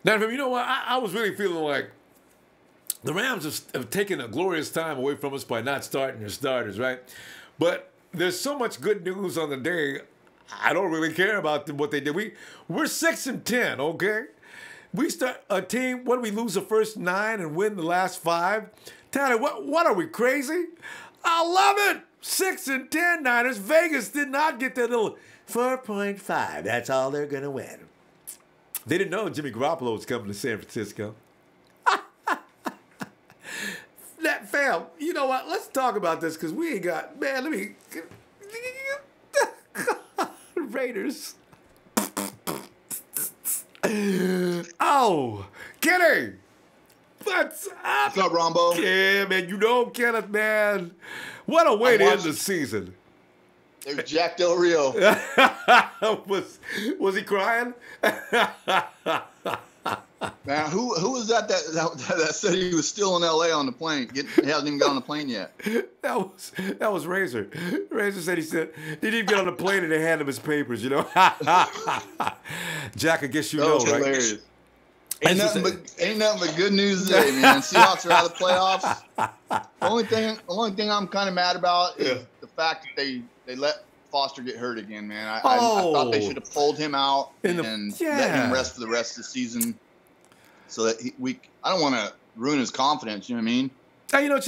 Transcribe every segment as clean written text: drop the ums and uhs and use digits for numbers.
Now, you know what? I was really feeling like the Rams have taken a glorious time away from us by not starting their starters, right? But there's so much good news on the day. I don't really care about what they did. We're 6-10, okay? We start a team. What do we lose the first 9 and win the last 5? Tyler, what are we crazy? I love it. 6-10 Niners. Vegas did not get that little 4.5. That's all they're gonna win. They didn't know Jimmy Garoppolo was coming to San Francisco. That fam, you know what? Let's talk about this because we ain't got, man, let me. Raiders. Oh, Kenny. What's up? What's up, Ronbo? Yeah, man, you know Kenneth, man. What a way to end the season. There's Jack Del Rio. was he crying? Man, who was that said he was still in L.A. on the plane? He hasn't even got on the plane yet. That was Razor. Razor said he didn't even get on the plane and they handed him his papers, you know? Jack, I guess you know, right? Hilarious. Ain't nothing but good news today, man. Seahawks are out of the playoffs. The only thing I'm kind of mad about is the fact that they let Foster get hurt again, man. I thought they should have pulled him out and let him rest for the rest of the season, so that I don't want to ruin his confidence. You know what I mean? You know, if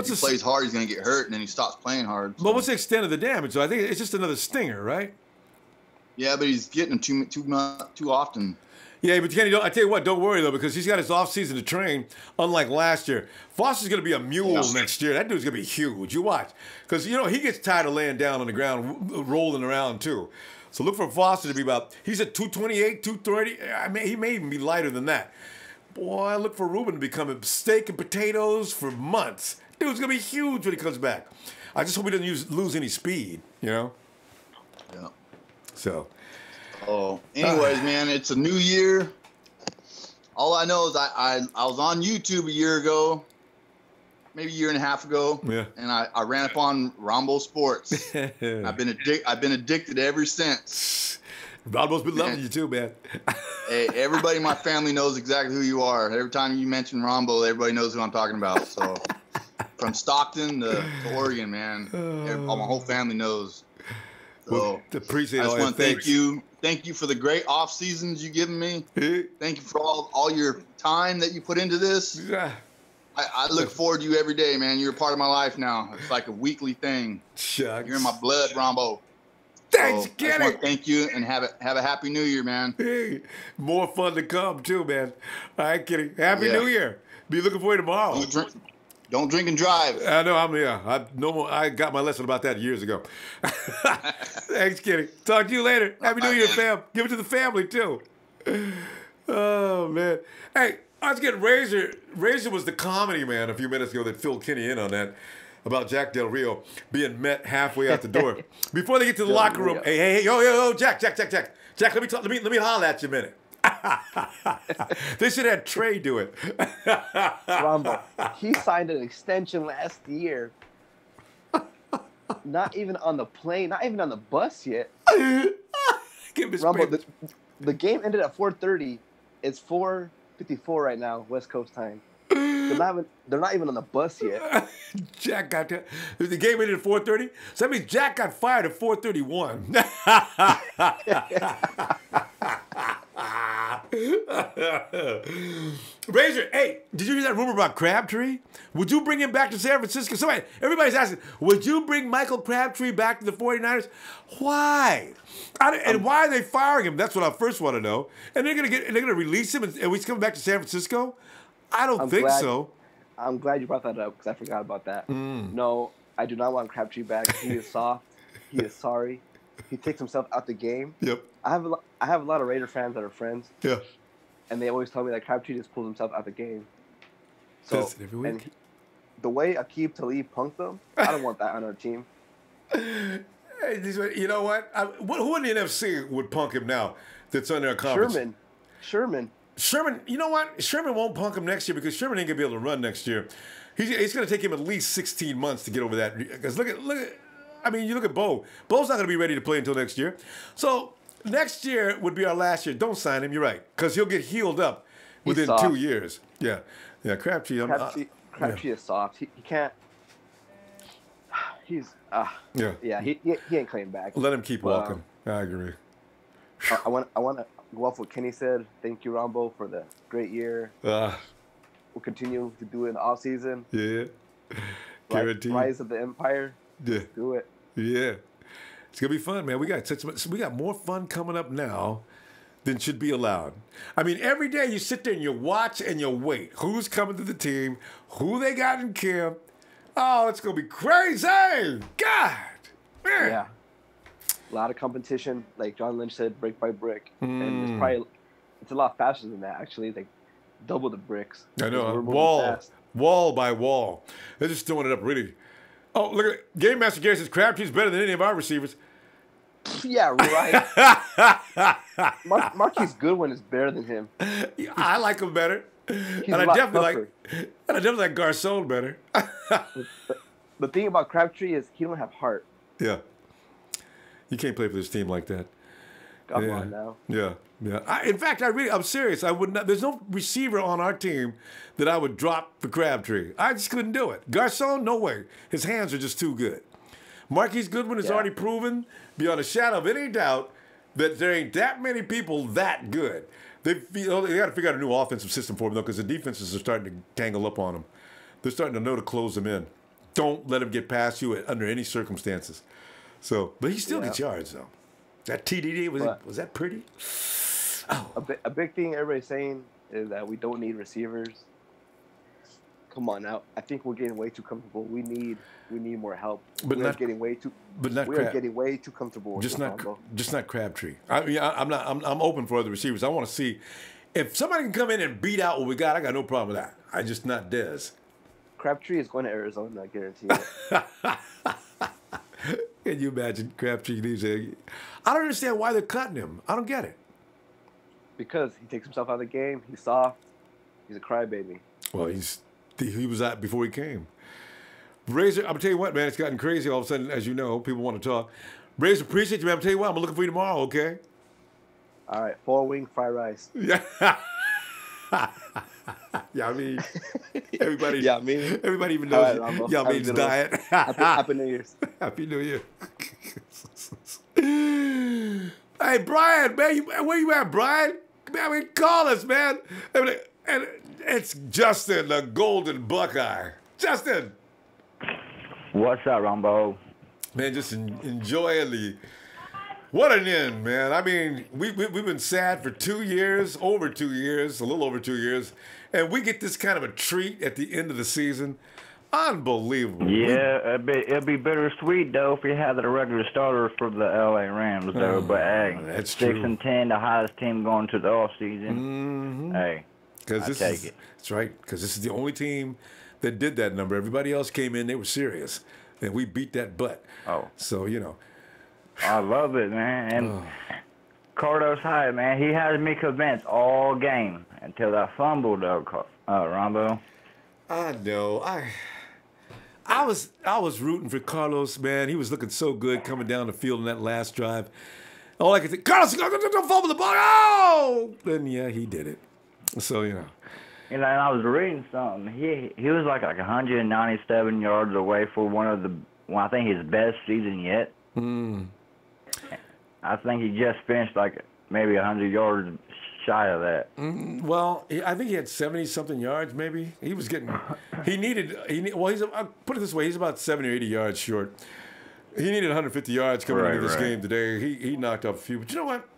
he plays hard, he's going to get hurt, and then he stops playing hard. So. But what's the extent of the damage? So I think it's just another stinger, right? Yeah, but he's getting them too often. Yeah, but Kenny, I tell you what, don't worry, though, because he's got his offseason to train, unlike last year. Foster's going to be a mule next year. That dude's going to be huge. You watch. Because, you know, he gets tired of laying down on the ground, rolling around, too. So look for Foster to be he's at 228, 230. I mean, he may even be lighter than that. Boy, look for Ruben to become a steak and potatoes for months. Dude's going to be huge when he comes back. I just hope he doesn't lose any speed, you know? Yeah. So... Oh, anyways, man, it's a new year. All I know is I was on YouTube a year ago, maybe a year and a half ago, and I ran up on Ronbo Sports. I've been addicted ever since. Ronbo's been loving you too, man. Hey, everybody in my family knows exactly who you are. Every time you mention Ronbo, everybody knows who I'm talking about. So, from Stockton to Oregon, man, my whole family knows. So, well, appreciate I just want to thank you. Thank you for the great off seasons you've given me. Thank you for all your time that you put into this. Yeah. I look forward to you every day, man. You're a part of my life now. It's like a weekly thing. Shucks. You're in my blood, Ronbo. Thanks, Kenny. Thank you, and have a happy New Year, man. Hey, more fun to come too, man. All right, Kenny. Happy New Year. Be looking for you tomorrow. Don't drink and drive. I know. I got my lesson about that years ago. Thanks, Kenny. Talk to you later. Happy New Year, fam. Give it to the family, too. Oh, man. Hey, I was getting Razor. Razor was the comedy man a few minutes ago that filled Kenny in on that about Jack Del Rio being met halfway out the door. Before they get to the locker room, hey, yo, Jack, let me holler at you a minute. They should have Trey do it. Ronbo, he signed an extension last year. Not even on the plane, not even on the bus yet. Give his Ronbo, the game ended at 4:30. It's 4:54 right now, West Coast time. They're not even on the bus yet. Jack got that. The game ended at 4:30. So that means Jack got fired at 4:31. Razor, hey, did you hear that rumor about Crabtree? Would you bring him back to San Francisco? Everybody's asking, would you bring Michael Crabtree back to the 49ers? Why? And why are they firing him? That's what I first want to know. And they're gonna release him and he's coming back to San Francisco? I don't think so. I'm glad you brought that up because I forgot about that. No, I do not want Crabtree back. He is soft. He is sorry. He takes himself out the game. Yep. I have a lot of Raider fans that are friends. Yeah. And they always tell me that Crabtree just pulls himself out the game. So every week. And the way Aqib Talib punked them, I don't want that on our team. You know what? Who in the NFC would punk him now that's under a conference? Sherman, you know what? Sherman won't punk him next year because Sherman ain't going to be able to run next year. It's going to take him at least 16 months to get over that. Because look at, I mean, you look at Bo. Bo's not going to be ready to play until next year. So next year would be our last year. Don't sign him. You're right, because he'll get healed up within 2 years. Yeah, Crabtree. Crabtree is soft. He can't. He's he ain't coming back. Let him keep walking. I agree. I want to go off what Kenny said. Thank you, Ronbo, for the great year. We'll continue to do it in the offseason. Yeah. Guaranteed. Rise of the Empire. Yeah. Do it. Yeah. It's gonna be fun, man. We got more fun coming up now than should be allowed. I mean, every day you sit there and you watch and you wait. Who's coming to the team? Who they got in camp? Oh, it's gonna be crazy! God, man. Yeah. A lot of competition, like John Lynch said, brick by brick, and it's a lot faster than that. Actually, like double the bricks. I know. Wall by wall. They're just throwing it up really. Oh, look at it. Game Master Gary says Crabtree's better than any of our receivers. Yeah, right. Marquise Goodwin is better than him. I like him better. He's I definitely like Garcon better. The thing about Crabtree is he don't have heart. Yeah. You can't play for this team like that. Come on now. Yeah. In fact, I'm serious. I would not. There's no receiver on our team that I would drop for Crabtree. I just couldn't do it. Garcon, no way. His hands are just too good. Marquise Goodwin has already proven, beyond a shadow of any doubt, that there ain't that many people that good. They got to figure out a new offensive system for him, though, because the defenses are starting to tangle up on him. They're starting to know to close him in. Don't let him get past you under any circumstances. So, but he still gets yards, though. That TDD, was that pretty? Oh. A big thing everybody's saying is that we don't need receivers. Come on now. I think we're getting way too comfortable. We need more help. We are getting way too comfortable. Just not Crabtree. I mean, I'm open for other receivers. I want to see if somebody can come in and beat out what we got. I got no problem with that. I just not Dez. Crabtree is going to Arizona, I guarantee it. Can you imagine Crabtree leaves there? I don't understand why they're cutting him. I don't get it. Because he takes himself out of the game. He's soft. He's a crybaby. Well, he was out before he came. Razor, I'm going to tell you what, man. It's gotten crazy all of a sudden, as you know. People want to talk. Razor, appreciate you, man. I'm going to tell you what. I'm looking for you tomorrow, okay? All right. 4-wing fried rice. Yeah. Yeah, I mean, everybody. Yeah, I mean. Everybody even knows. Right, yeah, I mean's diet. Happy New Year's. Happy New Year. Hey, Brian, man, where you at, Brian? Man, I mean, call us, man. And it's Justin, the Golden Buckeye. Justin. What's up, Ronbo? Man, just enjoying what an end, man. I mean, we've been sad for 2 years, over 2 years, a little over 2 years, and we get this kind of a treat at the end of the season. Unbelievable. Yeah, it'd be bittersweet, though, if you had the regular starters for the LA Rams, though. But, hey, that's 6-10, the hottest team going to the offseason. Mm-hmm. Hey, I take it. That's right, because this is the only team that did that number. Everybody else came in, they were serious, and we beat that butt. Oh. So, you know. I love it, man. And Carlos Hyde, man, he has me convinced all game until that fumble, though, Ronbo. I know. I was rooting for Carlos, man. He was looking so good coming down the field in that last drive. All I could think, Carlos, don't fumble the ball. Oh! And, yeah, he did it. So, you know. You know, and I was reading something. He was like 197 yards away for I think his best season yet. I think he just finished maybe 100 yards shy of that. Well, I think he had 70-something yards, maybe. He was getting. I'll put it this way: he's about 70 or 80 yards short. He needed 150 yards coming into this game today. He knocked off a few, but you know what?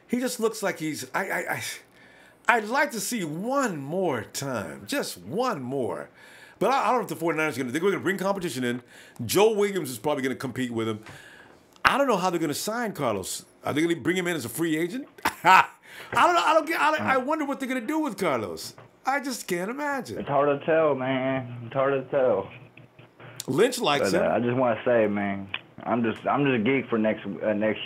He just looks like he's. I'd like to see one more time, just one more. But I don't know if the 49ers are going to. They're going to bring competition in. Joe Williams is probably going to compete with him. I don't know how they're going to sign Carlos. Are they going to bring him in as a free agent? I don't know. I wonder what they're going to do with Carlos. I just can't imagine. It's hard to tell, man. It's hard to tell. Lynch likes him. I just want to say, man, I'm just a geek for next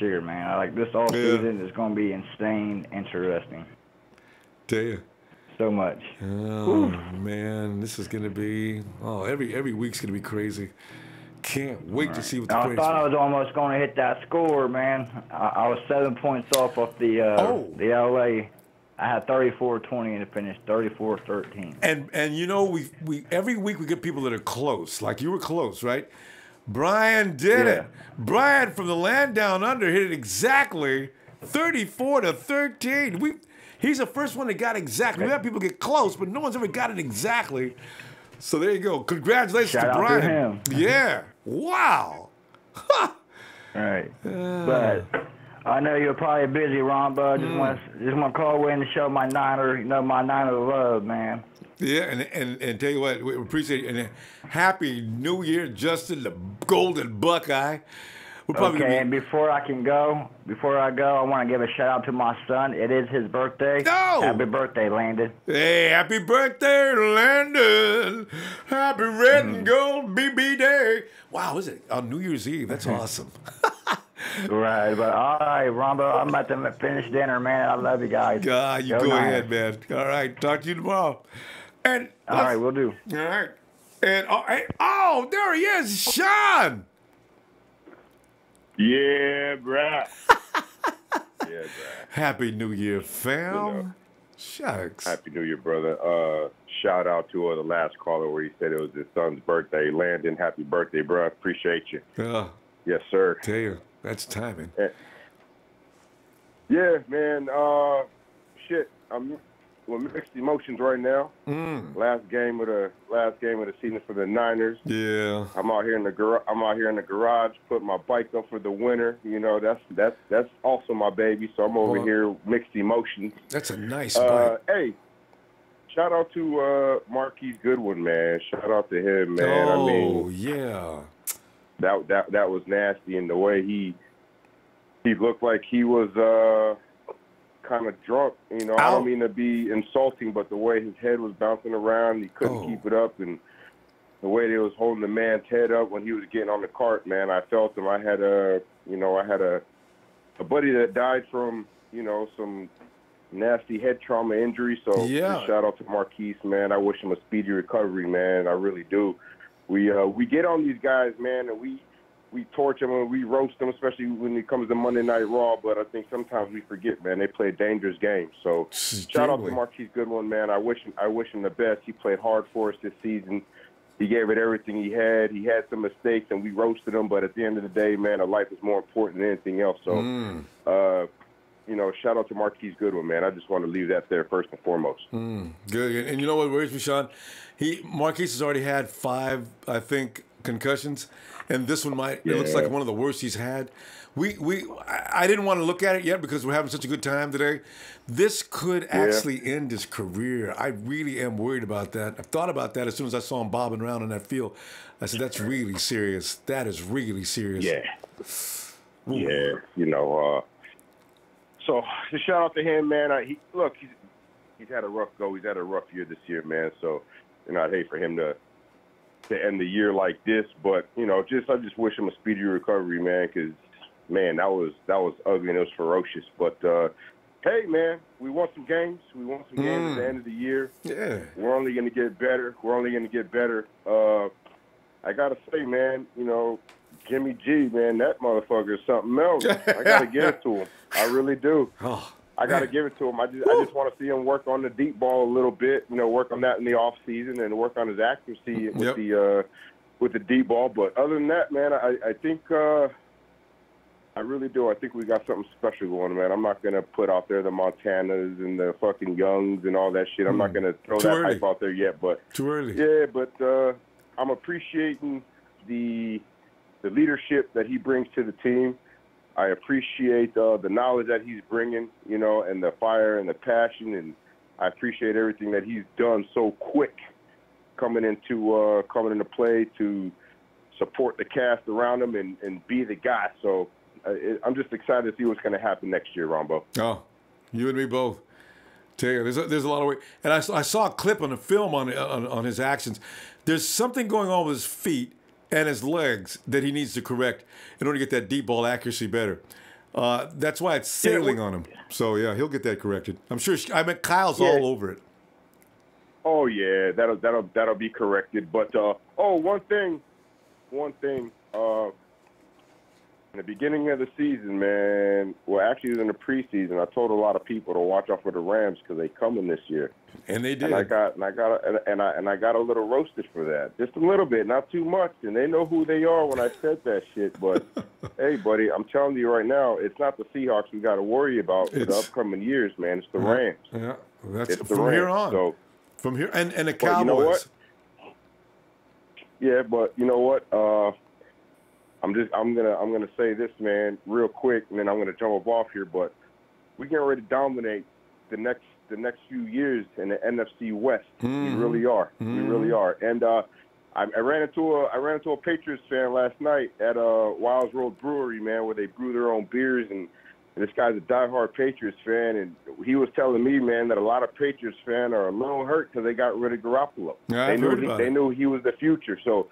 year, man. I like this all season is going to be insane, interesting. Tell you. So much. Oh man, this is going to be. Every week's going to be crazy. Can't wait to see what the I thought I was almost going to hit that score, man. I was 7 points off the LA. I had 34-20 and it finished 34-13. And you know, we every week we get people that are close. Like you were close, right? Brian did it. Brian from the land down under hit it exactly 34-13. He's the first one that got exactly. We have people get close, but no one's ever got it exactly. So there you go. Congratulations to Brian. Shout out to him. Yeah. Wow. Right. But I know you're probably busy, Ronbo. Just want to call in to show my Niner love, man. Yeah, and tell you what, we appreciate it. And happy New Year, Justin, the Golden Buckeye. And before I go, I want to give a shout out to my son. It is his birthday. No! Happy birthday, Landon. Hey, happy birthday, Landon. Happy red and gold BB day. Wow, is it on New Year's Eve? That's awesome. Right, but all right, Ronbo, I'm about to finish dinner, man. I love you guys. God, you go ahead, man. All right, talk to you tomorrow. And all right, we'll do. All right. And there he is, Sean. Yeah, bruh. Happy New Year, fam. Shucks. Happy New Year, brother. Shout out to the last caller where he said it was his son's birthday. Landon, happy birthday, bruh. Appreciate you. Yes, sir. Tell you, that's timing. Yeah, man. Shit. I'm with mixed emotions right now. Last game of the season for the Niners. Yeah. I'm out here in the garage, putting my bike up for the winter. You know, that's also my baby. So I'm over here mixed emotions. That's a nice bike. Hey, shout out to Marquise Goodwin, man. Shout out to him, man. Oh, I mean, yeah. That was nasty, and the way he looked like he was kind of drunk. You know, I don't mean to be insulting, but the way his head was bouncing around, he couldn't keep it up, and the way they was holding the man's head up when he was getting on the cart, man, I felt him. I had a buddy that died from, some nasty head trauma injury. So shout out to Marquise, man. I wish him a speedy recovery, man. I really do. We get on these guys, man, and we torch them and we roast them, especially when it comes to Monday Night Raw. But I think sometimes we forget, man. They play a dangerous game. So shout out to Marquise Goodwin, man. I wish him the best. He played hard for us this season. He gave it everything he had. He had some mistakes, and we roasted him. But at the end of the day, man, a life is more important than anything else. So, shout out to Marquise Goodwin, man. I just want to leave that there first and foremost. Good. And you know what worries me, Sean? Marquise has already had 5, I think, concussions, and this one it looks like one of the worst he's had. I didn't want to look at it yet because we're having such a good time today. This could actually end his career. I really am worried about that. I've thought about that as soon as I saw him bobbing around in that field. I said, that's really serious. That is really serious. Yeah. Yeah. So just shout out to him, man. He's had a rough go. He's had a rough year this year, man. So, I'd hate for him to end the year like this. But, I just wish him a speedy recovery, man, because, man, that was ugly and it was ferocious. But, hey, man, we won some games. We won some games at the end of the year. Yeah. We're only going to get better. I got to say, man, Jimmy G, man, that motherfucker is something else. I got to give it to him. I really do. I got to give it to him. I just want to see him work on the deep ball a little bit, work on that in the offseason and work on his accuracy with the deep ball. But other than that, man, I think I really do. I think we got something special going, man. I'm not going to put out there the Montanas and the fucking Youngs and all that shit. I'm not going to throw that hype out there yet. But too early. Yeah, but I'm appreciating the leadership that he brings to the team. I appreciate the knowledge that he's bringing, and the fire and the passion, and I appreciate everything that he's done so quick coming into play to support the cast around him and be the guy. So I'm just excited to see what's going to happen next year, Ronbo. Oh, you and me both. Tell you, there's a lot of weight. And I saw a clip on the film on his actions. There's something going on with his feet and his legs that he needs to correct in order to get that deep ball accuracy better. That's why it's sailing on him. So, yeah, he'll get that corrected. I'm sure. Kyle's all over it. Oh, yeah, that'll be corrected. But, one thing in the beginning of the season, man, well, actually, it was in the preseason. I told a lot of people to watch out for the Rams because they coming this year, and they did. And I got a little roasted for that, just a little bit, not too much. And they know who they are when I said that shit. But hey, buddy, I'm telling you right now, it's not the Seahawks we got to worry about for the upcoming years, man. It's the Rams. Yeah, that's it's from here on. So, from here, and the Cowboys. You know what? Yeah, but you know what? I'm gonna say this, man, real quick, and then I'm gonna jump off here. But we getting ready to dominate the next few years in the NFC West. We really are. We really are. And I ran into a Patriots fan last night at Wiles Road Brewery, man, where they brew their own beers. And this guy's a diehard Patriots fan, and he was telling me, man, that a lot of Patriots fans are a little hurt because they got rid of Garoppolo. Yeah, they knew he was the future. So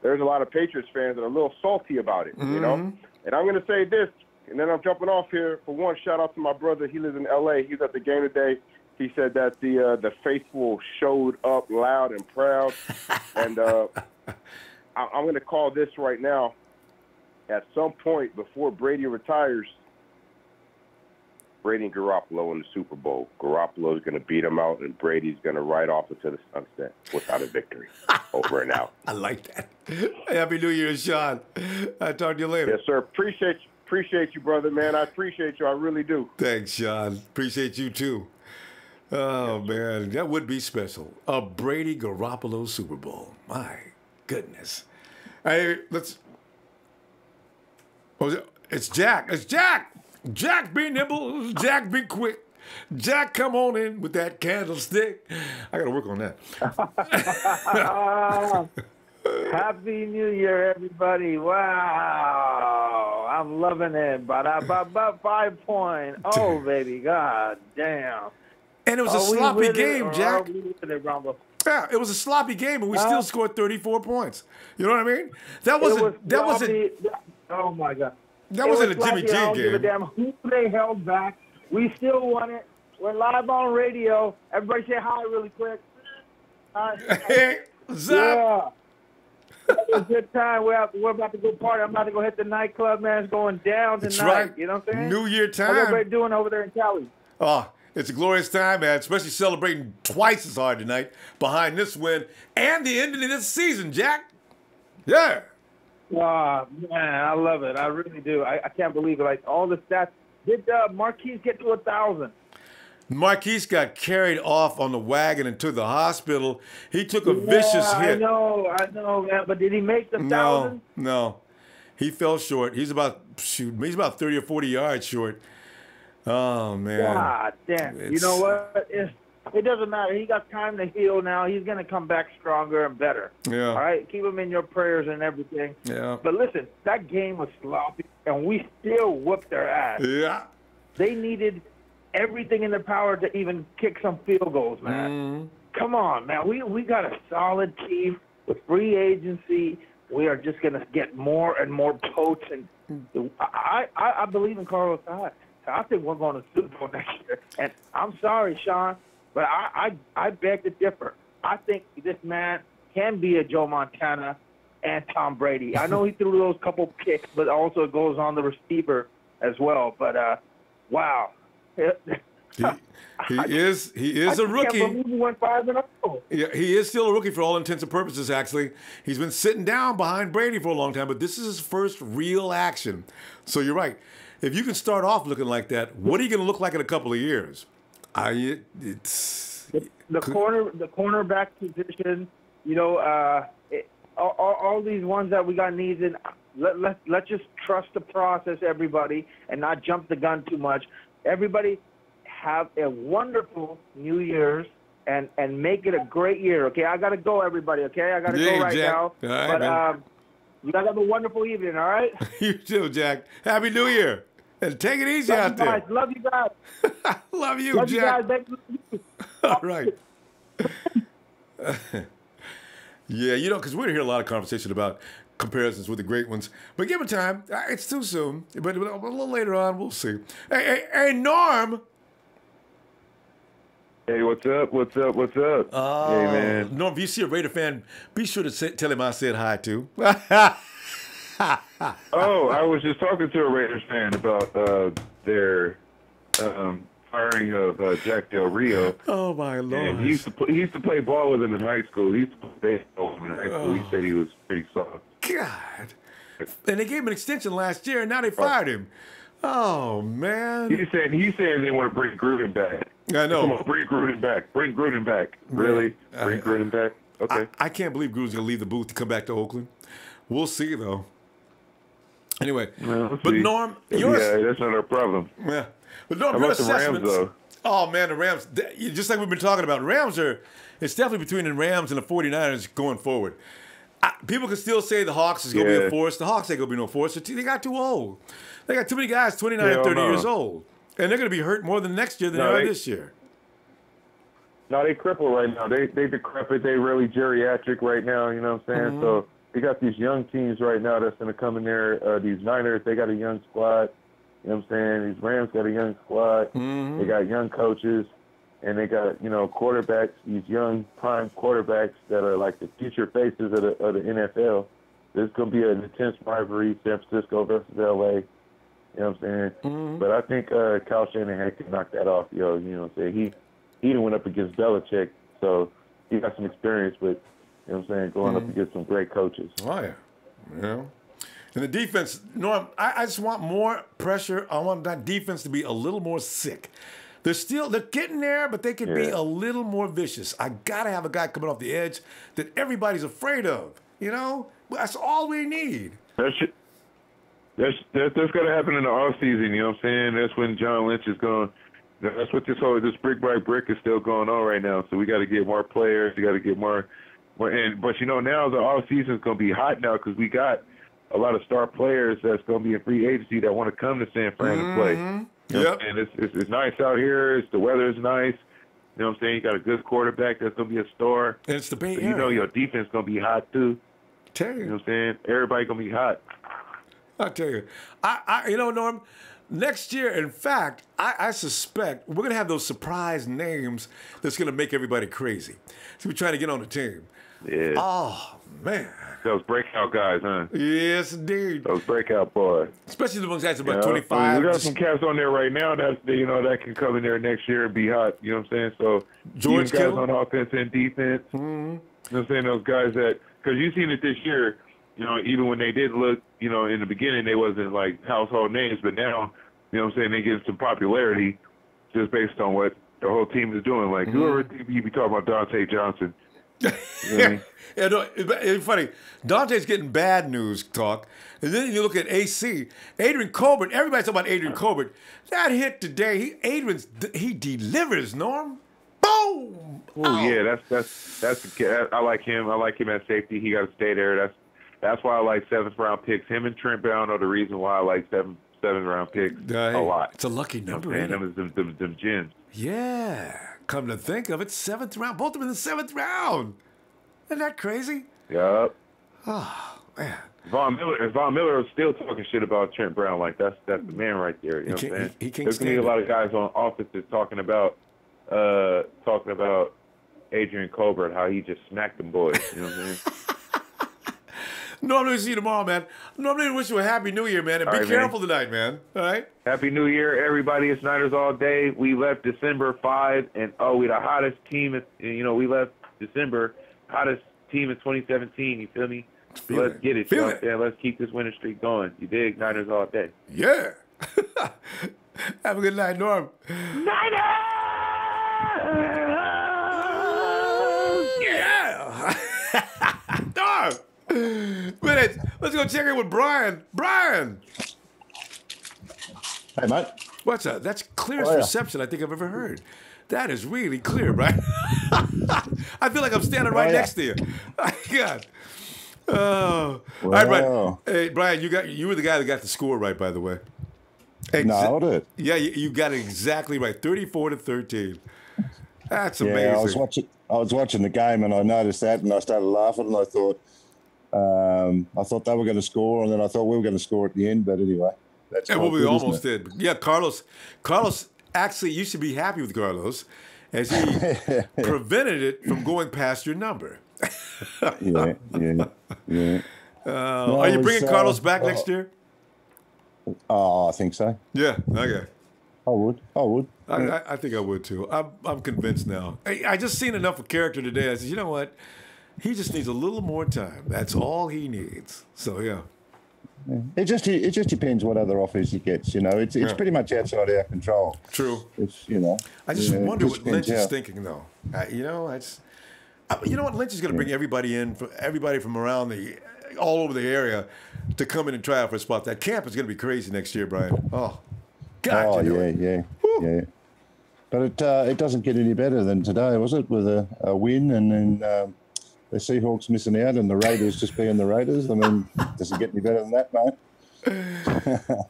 there's a lot of Patriots fans that are a little salty about it, you know. And I'm going to say this, and then I'm jumping off here. For one, shout out to my brother. He lives in L.A. He was at the game today. He said that the faithful showed up loud and proud. And I'm going to call this right now. At some point before Brady retires, Brady and Garoppolo in the Super Bowl. Garoppolo's going to beat him out, and Brady's going to ride off into the sunset without a victory. Over and out. I like that. Happy New Year, Sean. I'll talk to you later. Yes, sir. Appreciate you, brother, man. I appreciate you. I really do. Thanks, Sean. Appreciate you, too. Oh, man. That would be special. A Brady Garoppolo Super Bowl. My goodness. Hey, let's... Oh, it's Jack. It's Jack. Jack be nimble. Jack be quick. Jack, come on in with that candlestick. I got to work on that. Happy New Year, everybody. Wow. I'm loving it. Ba-da-ba-ba 5.0, baby. God damn. And it was a sloppy game, Jack. Yeah, it was a sloppy game, and we still scored 34 points. You know what I mean? That wasn't. Oh, my God. That wasn't a Jimmy G game. I don't give a damn who they held back. We still won it. We're live on radio. Everybody say hi really quick. Hey, what's up? Yeah. It was a good time. We're about to go party. I'm about to go hit the nightclub, man. It's going down tonight. That's right. You know what I'm saying? New Year time. How's everybody doing over there in Cali? Oh, it's a glorious time, man, especially celebrating twice as hard tonight behind this win and the ending of this season, Jack. Yeah. Oh, man, I love it. I really do. I can't believe it. Like, all the stats. Did Marquise get to 1,000? Marquise got carried off on the wagon and to the hospital. He took a vicious hit. I know, man. But did he make the 1,000? No. He fell short. He's about 30 or 40 yards short. Oh, man. God damn. You know what? It doesn't matter. He got time to heal now. He's going to come back stronger and better. Yeah. All right? Keep him in your prayers and everything. Yeah. But listen, that game was sloppy, and we still whooped their ass. Yeah. They needed everything in their power to even kick some field goals, man. Come on, man. We got a solid team with free agency. We are just going to get more and more potent. I believe in Carlos Hyde. I think we're going to Super Bowl next year. And I'm sorry, Sean, but I beg to differ. I think this man can be a Joe Montana and Tom Brady. I know he threw those couple kicks, but also it goes on the receiver as well. But, wow. He is a rookie. I can't believe he went 5-0. Yeah, he is still a rookie for all intents and purposes, actually. He's been sitting down behind Brady for a long time, but this is his first real action. So you're right. If you can start off looking like that, what are you going to look like in a couple of years? The cornerback position, you know, all these ones that we got needs in. Let's just trust the process, everybody, and not jump the gun too much. Everybody have a wonderful New Year's and make it a great year. Okay, I gotta go, everybody. Okay, I gotta go right Jack. now. All right, but man. you guys have a wonderful evening. All right. You too, Jack. Happy New Year. And take it easy out there. Love you guys. Love you, Love Jack. You guys. All right. Yeah, you know, because we're hearing a lot of conversation about comparisons with the great ones. But give it time. It's too soon. But a little later on, we'll see. Hey, Norm. Hey, what's up? Hey, man. Norm, if you see a Raider fan, be sure to tell him I said hi, too. Oh, I was just talking to a Raiders fan about their firing of Jack Del Rio. Oh my Lord! And he used to play ball with him in high school. He used to play baseball in high school. He said he was pretty soft. God. And they gave him an extension last year, and now they fired him. Oh man! He said they want to bring Gruden back. I know. Come on, bring Gruden back. Bring Gruden back. Really? Bring Gruden back? Okay. I can't believe Gruden's gonna leave the booth to come back to Oakland. We'll see though. Anyway, we'll but see. Norm, that's not our problem. Yeah, but Norm, how your about the Rams though? Oh man, the Rams. Just like we've been talking about, Rams are. It's definitely between the Rams and the 49ers going forward. People can still say the Hawks is going to be a force. The Hawks ain't going to be no force. They got too old. They got too many guys 29 and 30 years old. And they're going to be hurt more than next year than they are this year. No, they crippled right now. They decrepit. They really geriatric right now, you know what I'm saying? Mm-hmm. So they got these young teams right now that's going to come in there. These Niners, they got a young squad. You know what I'm saying? These Rams got a young squad. Mm-hmm. They got young coaches. And they got, quarterbacks, these young prime quarterbacks that are like the future faces of the NFL. There's going to be an intense rivalry, San Francisco versus L.A. You know what I'm saying? Mm-hmm. But I think Kyle Shanahan can knock that off, You know what I'm saying? He went up against Belichick, so he got some experience with, you know what I'm saying, going up against some great coaches. Oh, yeah. And the defense, Norm, I just want more pressure. I want that defense to be a little more sick. They're getting there, but they could be a little more vicious. I got to have a guy coming off the edge that everybody's afraid of. That's all we need. That's going to happen in the offseason, you know what I'm saying? That's when John Lynch is going. That's what this brick by brick is still going on right now. So we got to get more players. We got to get more. But now the offseason is going to be hot now because we got a lot of star players that's going to be in free agency that want to come to San Fran to play. Yep. And it's nice out here. The weather is nice. You know what I'm saying? You got a good quarterback that's going to be a star. And it's the Bay Area. Your defense going to be hot, too. Tell you. You know what I'm saying? Everybody going to be hot. I'll tell you. Norm, next year, in fact, I suspect we're going to have those surprise names that's going to make everybody crazy. So we're trying to get on the team. Yeah. Oh, man. Those breakout guys, huh? Yes, indeed. Those breakout boys. Especially the ones guys about 25. We got some cats on there right now that can come in there next year and be hot. You know what I'm saying? So George guys on offense and defense. Mm-hmm. You know what I'm saying? Those guys that because you've seen it this year. Even when they did look, in the beginning they wasn't like household names, but now, you know what I'm saying, they get some popularity just based on what the whole team is doing. Like whoever you be talking about Dante Johnson. You know what I mean? It's funny. Dante's getting bad news talk, and then you look at AC, Adrian Colbert. Everybody's talking about Adrian Colbert. That hit today. He delivers. Norm, boom. Oh yeah, that's the kid. I like him. I like him at safety. He got to stay there. That's why I like 7th round picks. Him and Trent Brown are the reason why I like 7th round picks a lot. It's a lucky number. And them gems. Yeah. Come to think of it, 7th round. Both of them in the 7th round. Isn't that crazy? Yup. Oh, man. Von Miller is still talking shit about Trent Brown. Like, that's the man right there. You know what I'm saying? He can't There's going to be a lot of guys on offenses talking about Adrian Colbert, how he just smacked them boys. You know what I'm saying? Normally, see you tomorrow, man. Normally, wish you a happy New Year, man. And be careful tonight, man. All right? Happy New Year, everybody. It's Niners all day. We left December 5, and we the hottest team. We left December hottest team in 2017. You feel me? Let's get it. Let's keep this winning streak going. You dig? Niners all day. Yeah. Have a good night, Norm. Niners! Yeah. Norm. Let's go check in with Brian. Brian. Hey, mate. What's that? That's clearest reception I think I've ever heard. That is really clear, Brian. I feel like I'm standing right next to you. God. Oh. All right, Brian. Hey, Brian, you were the guy that got the score right, by the way. Nailed it. Yeah, you got it exactly right. 34-13. That's amazing. Yeah, I was watching the game and I noticed that and I started laughing and I thought they were going to score and then I thought we were going to score at the end. But anyway, that's we almost did. Yeah, Carlos actually, you should be happy with Carlos as he prevented it from going past your number. Yeah. Are you bringing Carlos back next year? I think so. Yeah, okay. I would. I think I would too. I'm convinced now. I just seen enough of character today. I said, you know what? He just needs a little more time. That's all he needs. So yeah. It just depends what other offers he gets. You know, it's pretty much outside our control. True. It's, you know. I just wonder what Lynch is thinking though. You know, you know what? Lynch is going to bring everybody from around all over the area to come in and try out for a spot. That camp is going to be crazy next year, Brian. Oh, God. Yeah. But it doesn't get any better than today, was it? With a win and then the Seahawks missing out and the Raiders just being the Raiders. I mean, does it get any better than that, mate?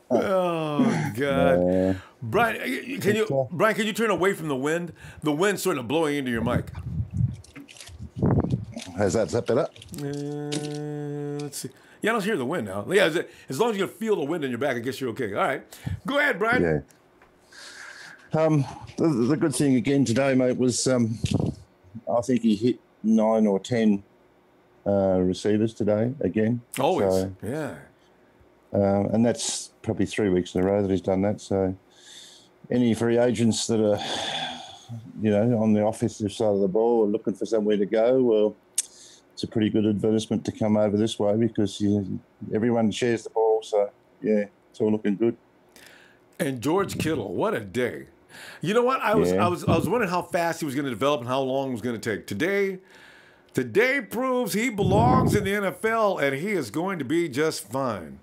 Oh God, Brian, can you turn away from the wind? The wind's sort of blowing into your mic. Is that better? Let's see. Yeah, I don't hear the wind now. Yeah, as long as you can feel the wind in your back, I guess you're okay. All right, go ahead, Brian. Yeah. The good thing again today, mate, was I think he hit 9 or 10 receivers today again. Always, so, yeah. And that's probably 3 weeks in a row that he's done that. So any free agents that are, you know, on the offensive side of the ball or looking for somewhere to go, well, it's a pretty good advertisement to come over this way because everyone shares the ball. So, yeah, it's all looking good. And George Kittle, what a day. You know what? I was wondering how fast he was going to develop and how long it was going to take. Today proves he belongs in the NFL and he is going to be just fine.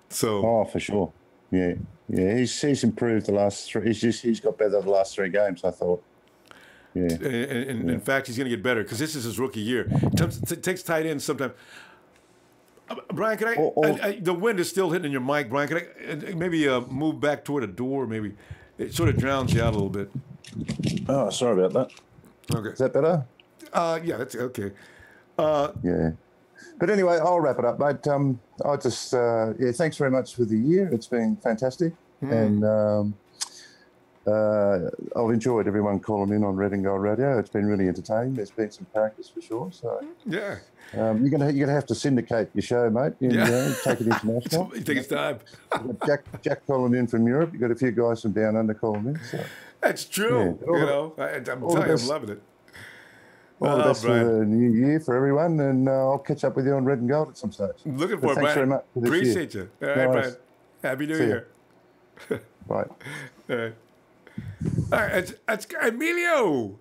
So for sure. Yeah. He's improved the last 3. He's got better the last 3 games, I thought. Yeah. And in fact, he's going to get better because this is his rookie year. It takes tight ends sometimes. Brian, can I the wind is still hitting in your mic, Brian. Can I maybe move back toward a door? Maybe it sort of drowns you out a little bit. Oh, sorry about that. Okay. Is that better? Yeah, that's okay. Yeah. But anyway, I'll wrap it up, mate. I just, thanks very much for the year. It's been fantastic. And I've enjoyed everyone calling in on Red and Gold Radio. It's been really entertaining. There's been some characters for sure. So yeah. You're gonna have to syndicate your show, mate. You know, take it international. You think it's time? Jack calling in from Europe. You've got a few guys from down under calling in. So. That's true. Yeah. I'm telling you, I'm loving it. All the best for the new year for everyone, and I'll catch up with you on Red and Gold at some stage. Looking forward, Brian. Thanks very much for this Appreciate you. All right, Brian. Happy New Year. Bye. All right, that's Emilio.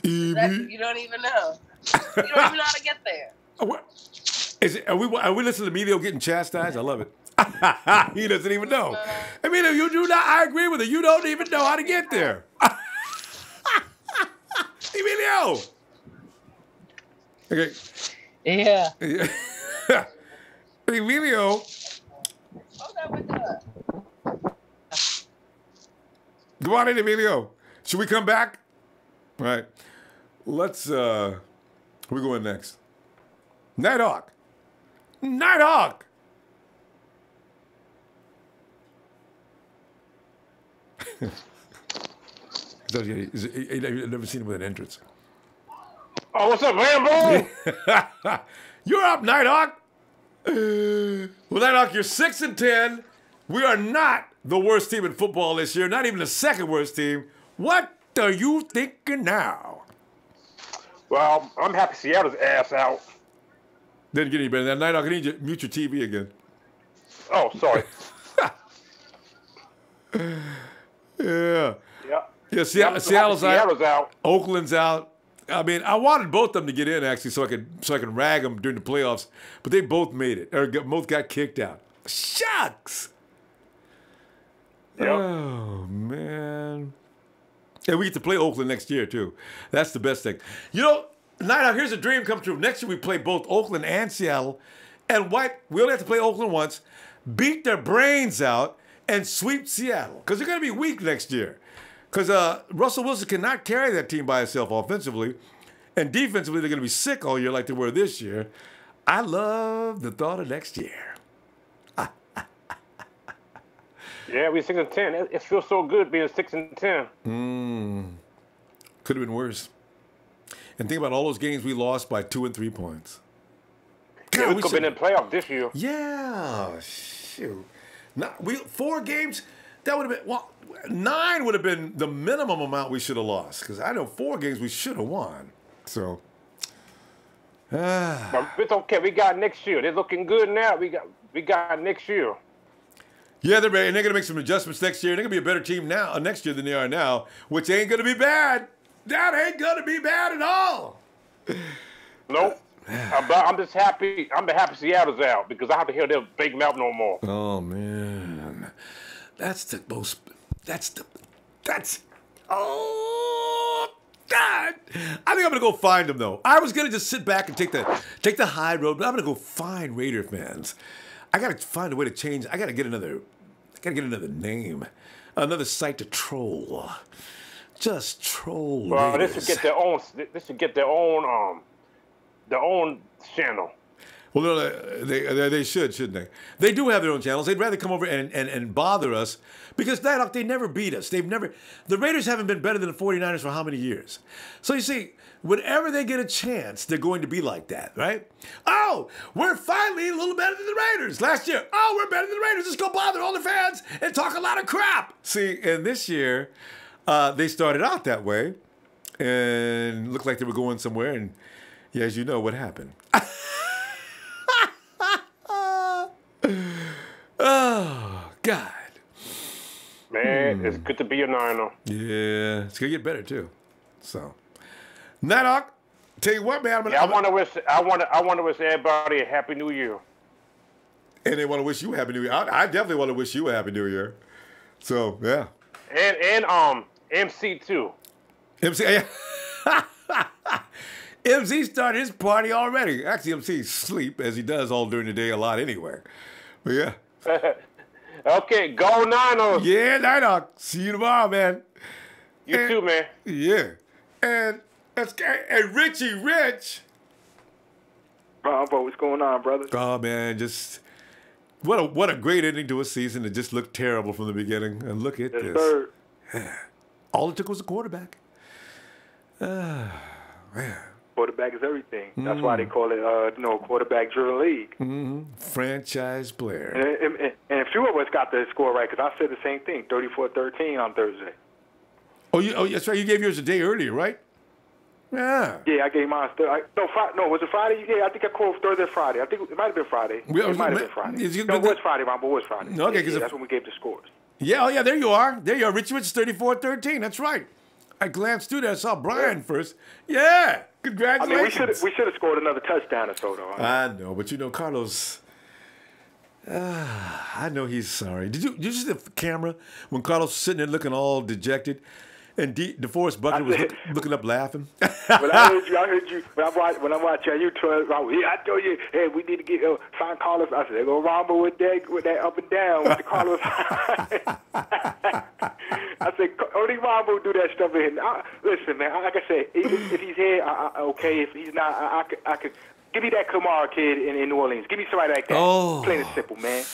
You don't even know. You don't even know how to get there. Are we listening to Emilio getting chastised? I love it. He doesn't even know. Emilio, you do not. I agree with it. You don't even know how to get there. Emilio. Okay. Yeah. Emilio. Go on in, Emilio. Should we come back? All right. Let's, who we going next? Nighthawk. Nighthawk. I've never seen him with an entrance. Oh, what's up, Lambo? You're up, Nighthawk. Well, Nighthawk, you're 6-10. We are not the worst team in football this year, not even the second worst team. What are you thinking now? Well, I'm happy Seattle's ass out. Didn't get any better than that. Nighthawk, I need you to mute your TV again. Oh, sorry. Yeah. Yeah. Seattle's out. Oakland's out. I mean, I wanted both of them to get in actually, so I could rag them during the playoffs, but they both made it, or both got kicked out. Shucks. Yep. Oh man. And we get to play Oakland next year too. That's the best thing. You know, Nighthawk, here's a dream come true. Next year we play both Oakland and Seattle, and we only have to play Oakland once, beat their brains out, and sweep Seattle because they're going to be weak next year. Because Russell Wilson cannot carry that team by himself offensively. And defensively, they're going to be sick all year like they were this year. I love the thought of next year. Yeah, we're 6-10. It feels so good being 6-10. Could have been worse. And think about all those games we lost by 2 and 3 points. God, we could have been in the playoff this year. Yeah, shoot. 4 games, that would have been, 9 would have been the minimum amount we should have lost. Because I know 4 games we should have won. So. But it's okay. We got next year. They're looking good now. We got next year. Yeah, they're ready. And they're going to make some adjustments next year. They're going to be a better team now next year than they are now, which ain't going to be bad. That ain't going to be bad at all. Nope. I'm just happy. I'm happy Seattle's out because I have to hear their big mouth no more. Oh, man. Oh, God. I think I'm going to go find them, though. I was going to just sit back and take the high road, but I'm going to go find Raider fans. I got to find a way to change. I got to get another name, another site to troll. Just troll. Well, this should get their own. This should get their own channel. Well, no, they should, shouldn't they? They do have their own channels. They'd rather come over and bother us because they never beat us. The Raiders haven't been better than the 49ers for how many years? So you see, whenever they get a chance, they're going to be like that, right? Oh, we're finally a little better than the Raiders last year. Oh, we're better than the Raiders. Let's go bother all the fans and talk a lot of crap. See, and this year, they started out that way and looked like they were going somewhere. And yeah, as you know, what happened? Oh, God. Man, it's good to be a Niner. Yeah, it's going to get better, too. So, Nighthawk, tell you what, man. I want to wish everybody a Happy New Year. And they want to wish you a Happy New Year. I definitely want to wish you a Happy New Year. So, yeah. And MC, too. MC, yeah. MC started his party already. Actually, MC sleep, as he does all during the day a lot anyway. But, yeah. Okay, go Niners. Yeah, Nighthawk. See you tomorrow, man. You too, man. Yeah. And Richie Rich. Ronbo, what's going on, brother? Oh, man, just what a great ending to a season that just looked terrible from the beginning. And look at this. Sir. All it took was a quarterback. Man. Quarterback is everything. That's why they call it, quarterback-driven league. Mm-hmm. Franchise player. And a few of us got the score right because I said the same thing, 34-13 on Thursday. Oh, that's right. You gave yours a day earlier, right? Yeah. Yeah, I gave mine. Was it Friday? Yeah, I think I called Thursday, Friday. I think it might have been Friday. It might have been Friday. It was Friday, Ronbo. It was Friday. No, okay, that's when we gave the scores. Yeah, yeah, there you are. There you are. Richie Rich 34-13. That's right. I glanced through that. I saw Brian first. Yeah. Congratulations. I mean, we should have scored another touchdown or so, though. I know, but Carlos. I know he's sorry. Did you see the camera when Carlos was sitting there looking all dejected, and DeForest Buckner was looking up laughing? When I heard you. When I'm watching you, I told you, hey, we need to get sign Carlos. I said, they go Ronbo with that up and down with the Carlos. I said, only Ronbo do that stuff in. Listen, man, like I said, if he's here, okay. If he's not, I could. Give me that Kamara kid in New Orleans. Give me somebody like that. Oh. Plain and simple, man.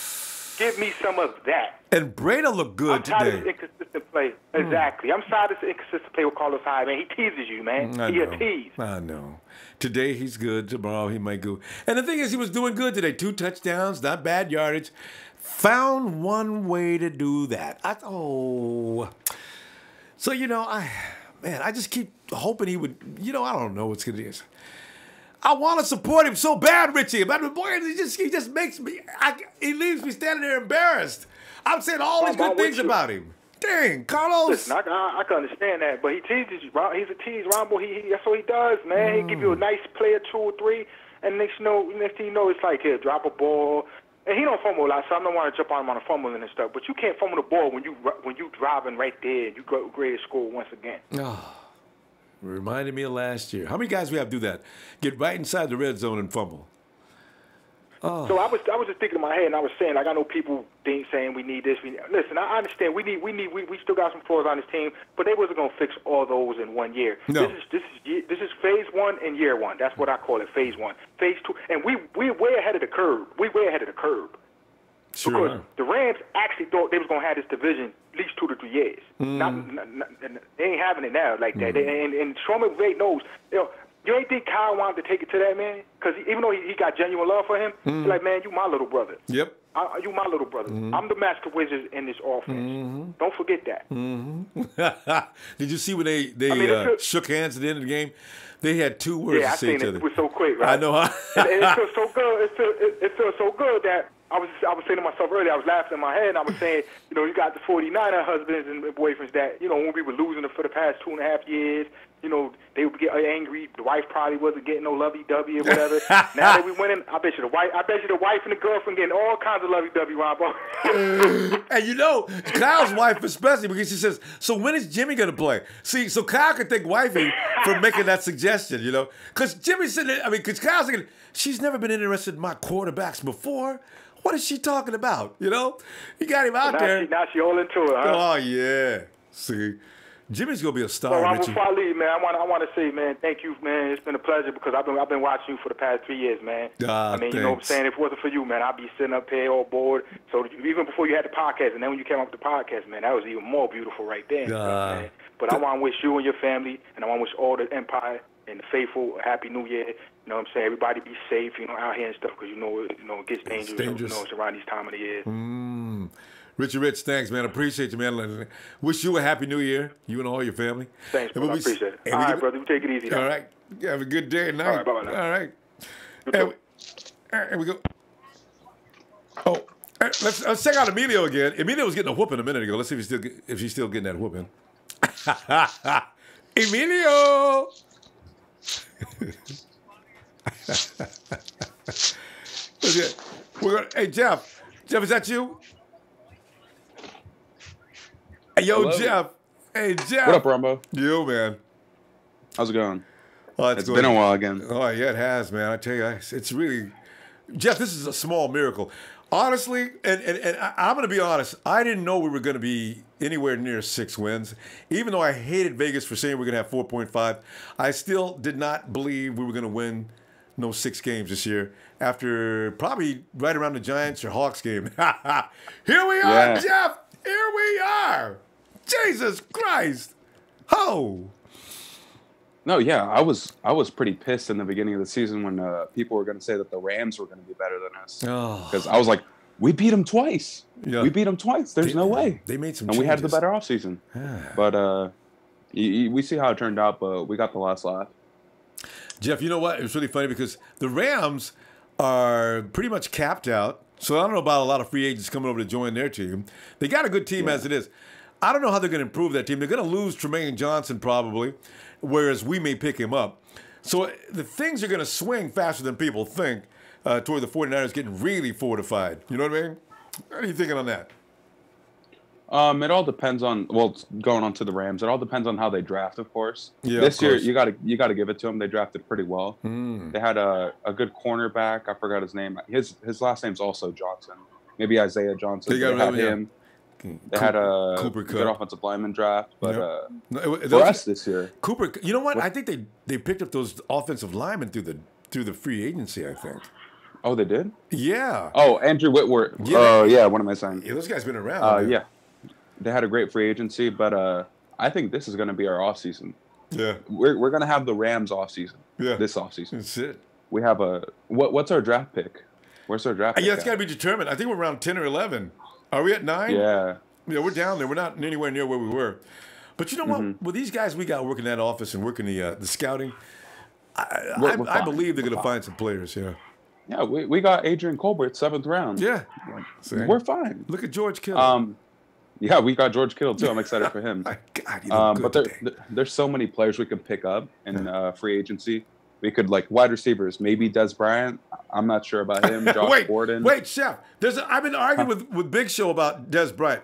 Give me some of that. And Breida looked good today. I'm tired of this inconsistent play. Exactly. I'm tired of this inconsistent play with Carlos Hyde, man. He teases you, man. He a tease. I know. Today he's good. Tomorrow he might go. And the thing is, he was doing good today. 2 touchdowns, not bad yardage. Found one way to do that. So, I just keep hoping he would, I don't know what's going to do. I want to support him so bad, Richie. But boy, he just makes me, he leaves me standing there embarrassed. I'm saying all these good things about him. Dang, Carlos. Listen, I can understand that, but he teases you. He's a tease, Ronbo. That's what he does, man. He give you a nice play or 2 or 3, and next thing you know, it's like, here, drop a ball. And he don't fumble a lot, so I don't want to jump on him on a fumbling and stuff. But you can't fumble the ball when you driving right there and you go great score once again. Oh. Reminded me of last year. How many guys we have do that? Get right inside the red zone and fumble. Oh. So I was just thinking in my head, and I was saying, like, I know people saying we need this. Listen, I understand. We still got some flaws on this team, but they wasn't gonna fix all those in 1 year. No. This is phase 1 and year 1. That's what I call it, phase 1. Phase 2, and we're way ahead of the curve. We're way ahead of the curve. Sure. Because the Rams actually thought they was going to have this division at least 2 to 3 years. They ain't having it now like that. And Sean McVay knows. You ain't think Kyle wanted to take it to that, man? Because even though he got genuine love for him, he's like, man, you my little brother. Yep. You my little brother. I'm the master wizard in this offense. Don't forget that. Did you see when they shook hands at the end of the game? They had 2 words to say to each other. It was so quick, right? I know. and it feels so good. It feels so good that I was saying to myself earlier, I was laughing in my head, and I was saying, you got the 49er husbands and boyfriends that, when we were losing it for the past 2.5 years, they would get angry. The wife probably wasn't getting no lovey-dovey or whatever. Now that we winning, I bet you the wife and the girlfriend getting all kinds of lovey-dovey, Ronbo. And Kyle's wife especially, because she says, so when is Jimmy going to play? See, so Kyle could thank wifey for making that suggestion, Because Jimmy's sitting there, because Kyle's thinking, she's never been interested in my quarterbacks before. What is she talking about, You got him out there. Now she all into it, huh? Oh, yeah. See, Jimmy's going to be a star, Well, Richie. before I leave, man, I want to say, man, thank you, man. It's been a pleasure because I've been watching you for the past 3 years, man. You know what I'm saying? If it wasn't for you, man, I'd be sitting up here all bored. So even before you had the podcast, and then when you came up with the podcast, man, that was even more beautiful right there. Man. But I want to wish you and your family, and I want to wish all the Empire and the faithful a happy New Year. You know what I'm saying? Everybody be safe, out here and stuff, because it gets dangerous. It's around these time of the year. Richie Rich, thanks, man. I appreciate you, man. Wish you a happy New Year, you and all your family. Thanks, brother. I appreciate it. All right, brother. We take it easy. All right. Have a good day and night. All right, bye-bye. All right. Here we go. Oh, let's check out Emilio again. Emilio was getting a whooping a minute ago. Let's see if he's still getting that whooping. Emilio. Hey, Jeff. Jeff, is that you? Hey, yo, hello. Jeff. Hey, Jeff. What up, Ronbo? Yo, man. How's it going? Oh, it's been a while again. Oh, yeah, it has, man. I tell you, it's really... Jeff, this is a small miracle. Honestly, and I'm going to be honest, I didn't know we were going to be anywhere near 6 wins. Even though I hated Vegas for saying we're going to have 4.5, I still did not believe we were going to win 6 games this year after probably right around the Giants or Hawks game. Here we are, Jeff. Here we are. Jesus Christ. Oh. No, yeah, I was pretty pissed in the beginning of the season when people were going to say that the Rams were going to be better than us. Because I was like, we beat them twice. Yeah. We beat them twice. There's no way. They made some changes. And we had the better offseason. But we see how it turned out, but we got the last laugh. Jeff, you know what? It was really funny because the Rams are pretty much capped out. So I don't know about a lot of free agents coming over to join their team. They got a good team as it is. I don't know how they're going to improve that team. They're going to lose Tremaine Johnson probably, whereas we may pick him up. So the things are going to swing faster than people think toward the 49ers getting really fortified. You know what I mean? What are you thinking on that? It all depends on, going on to the Rams, it all depends on how they draft, of course. Yeah, this year, you got to give it to them. They drafted pretty well. They had a good cornerback. I forgot his name. His last name's also Johnson. Maybe Isaiah Johnson. They had him. They had a good offensive lineman draft. But for us this year. Cooper, you know what? I think they picked up those offensive linemen through the free agency, I think. Oh, they did? Yeah. Oh, Andrew Whitworth. Yeah, what am I saying? Yeah, those guys been around. Yeah. They had a great free agency, but I think this is going to be our offseason. Yeah. We're going to have the Rams offseason. Yeah. This offseason. That's it. We have what's our draft pick? Where's our draft pick? Yeah, it's got to be determined. I think we're around 10 or 11. Are we at 9? Yeah. Yeah, we're down there. We're not anywhere near where we were. But you know what? With these guys we got working that office and working the scouting, I believe they're going to find some players, yeah. Yeah, we got Adrian Colbert, 7th round. Yeah. We're fine. Look at George Kittle. Yeah, we got George Kittle, too. I'm excited for him. My God, but there's so many players we can pick up in free agency. We could, wide receivers, maybe Des Bryant. I'm not sure about him. Josh Gordon. Wait, Chef. I've been arguing with Big Show about Des Bryant.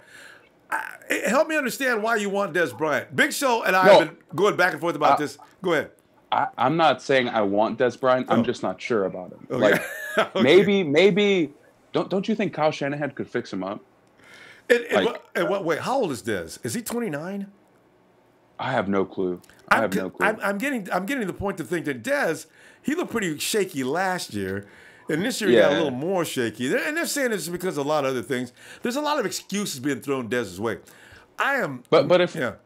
Help me understand why you want Des Bryant. Big Show and I have been going back and forth about this. Go ahead. I'm not saying I want Des Bryant. I'm just not sure about him. Okay. Okay. Maybe. Don't you think Kyle Shanahan could fix him up? In what way? How old is Des? Is he 29? I have no clue. I'm getting to the point to think that Des, he looked pretty shaky last year, And this year he got a little more shaky. And they're saying it's because of a lot of other things. There's a lot of excuses being thrown Dez's way. But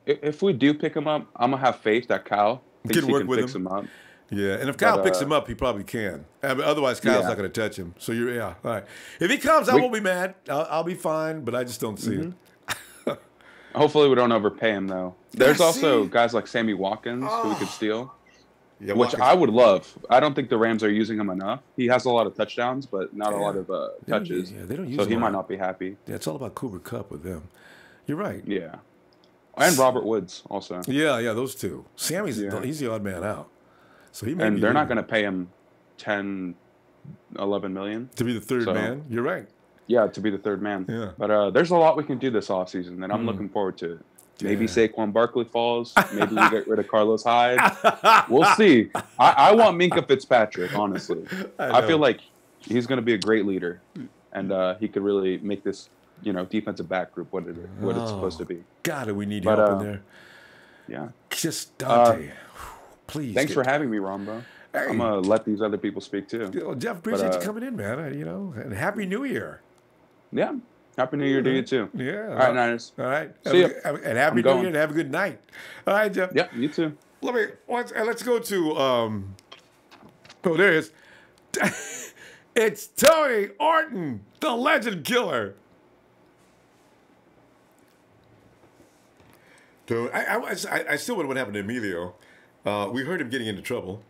if we do pick him up, I'm gonna have faith that Kyle thinks he can fix him up. Yeah, and if Kyle picks him up, he probably can. Otherwise, Kyle's not going to touch him. So all right. If he comes, I won't be mad. I'll be fine, but I just don't see it. Hopefully, we don't overpay him though. There's also guys like Sammy Watkins who we could steal, which I would love. I don't think the Rams are using him enough. He has a lot of touchdowns, but not a lot of touches. They don't use him. So he might not be happy. Yeah, it's all about Cooper Kupp with them. You're right. Yeah, and Robert Woods also. Yeah, those two. Sammy's he's the odd man out. So and they're not going to pay him 10, 11 million to be the third man. You're right. Yeah, to be the third man. Yeah. But there's a lot we can do this offseason, and I'm looking forward to it. Maybe Saquon Barkley falls. Maybe we get rid of Carlos Hyde. We'll see. I want Minkah Fitzpatrick, honestly. I feel like he's going to be a great leader, and he could really make this defensive back group what it's supposed to be. God, we need help in there. Yeah. Just Dante. Please. Thanks for having me, Ronbo. Hey. I'm going to let these other people speak, too. Jeff, appreciate you coming in, man. And Happy New Year. Yeah. Happy New Year to you, too. Yeah. All right, Niners. All right. See ya. And Happy New Year and have a good night. All right, Jeff. Yeah, you too. Let's go to, there it is. It's Tony Orton, the legend killer. So I still wonder what happened to Emilio. We heard him getting into trouble.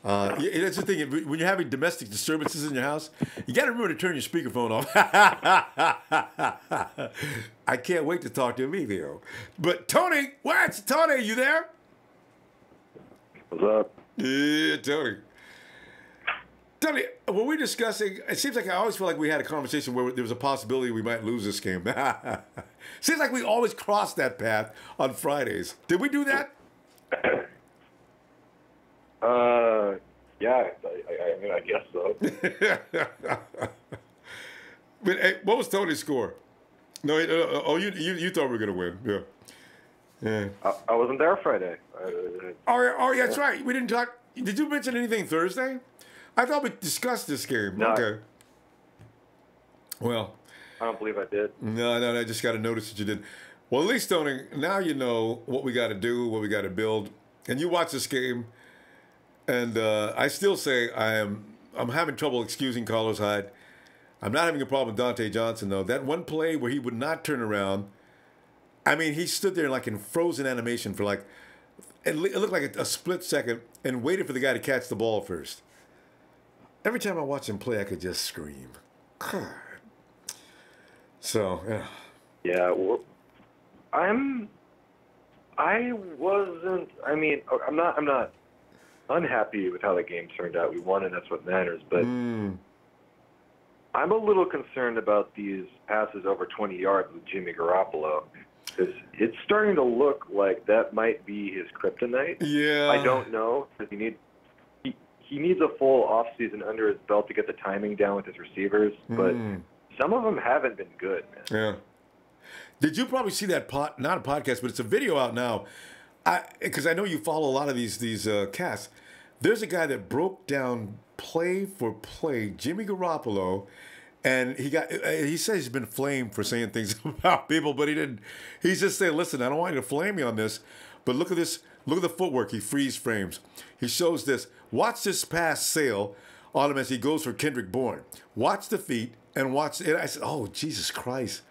That's the thing. When you're having domestic disturbances in your house, you got to remember to turn your speakerphone off. I can't wait to talk to Emilio. But Tony, Tony, you there? What's up? Yeah, Tony. Tony, were we discussing? It seems like I always feel like we had a conversation where there was a possibility we might lose this game. Seems like we always cross that path on Fridays. Did we do that? Yeah, I mean, I guess so. But hey, what was Tony's score? No, you thought we were gonna win. Yeah. I wasn't there Friday. Oh, that's right. We didn't talk. Did you mention anything Thursday? I thought we discussed this game. No. Okay. Well. I don't believe I did. No, I just got to notice that you did. Well, at least, Tony, now you know what we got to do, what we got to build. And you watch this game, and I still say I'm having trouble excusing Carlos Hyde. I'm not having a problem with Dante Johnson, though. That one play where he would not turn around, I mean, he stood there like in frozen animation for it looked like a split second and waited for the guy to catch the ball first. Every time I watch him play, I could just scream. God. So, yeah. Yeah, well, I'm not unhappy with how the game turned out. We won, and that's what matters. But I'm a little concerned about these passes over 20 yards with Jimmy Garoppolo. Because it's starting to look like that might be his kryptonite. Yeah. I don't know. Because he needs a full offseason under his belt to get the timing down with his receivers. But some of them haven't been good, man. Yeah. Did you probably see that not a podcast, but it's a video out now? Because I know you follow a lot of these casts. There's a guy that broke down play for play Jimmy Garoppolo, and he says he's been flamed for saying things about people, but he didn't. He's just saying, listen, I don't want you to flame me on this, but look at this. Look at the footwork. He freeze frames. He shows this. Watch this pass sail on him as he goes for Kendrick Bourne. Watch the feet and watch it. I said, oh, Jesus Christ.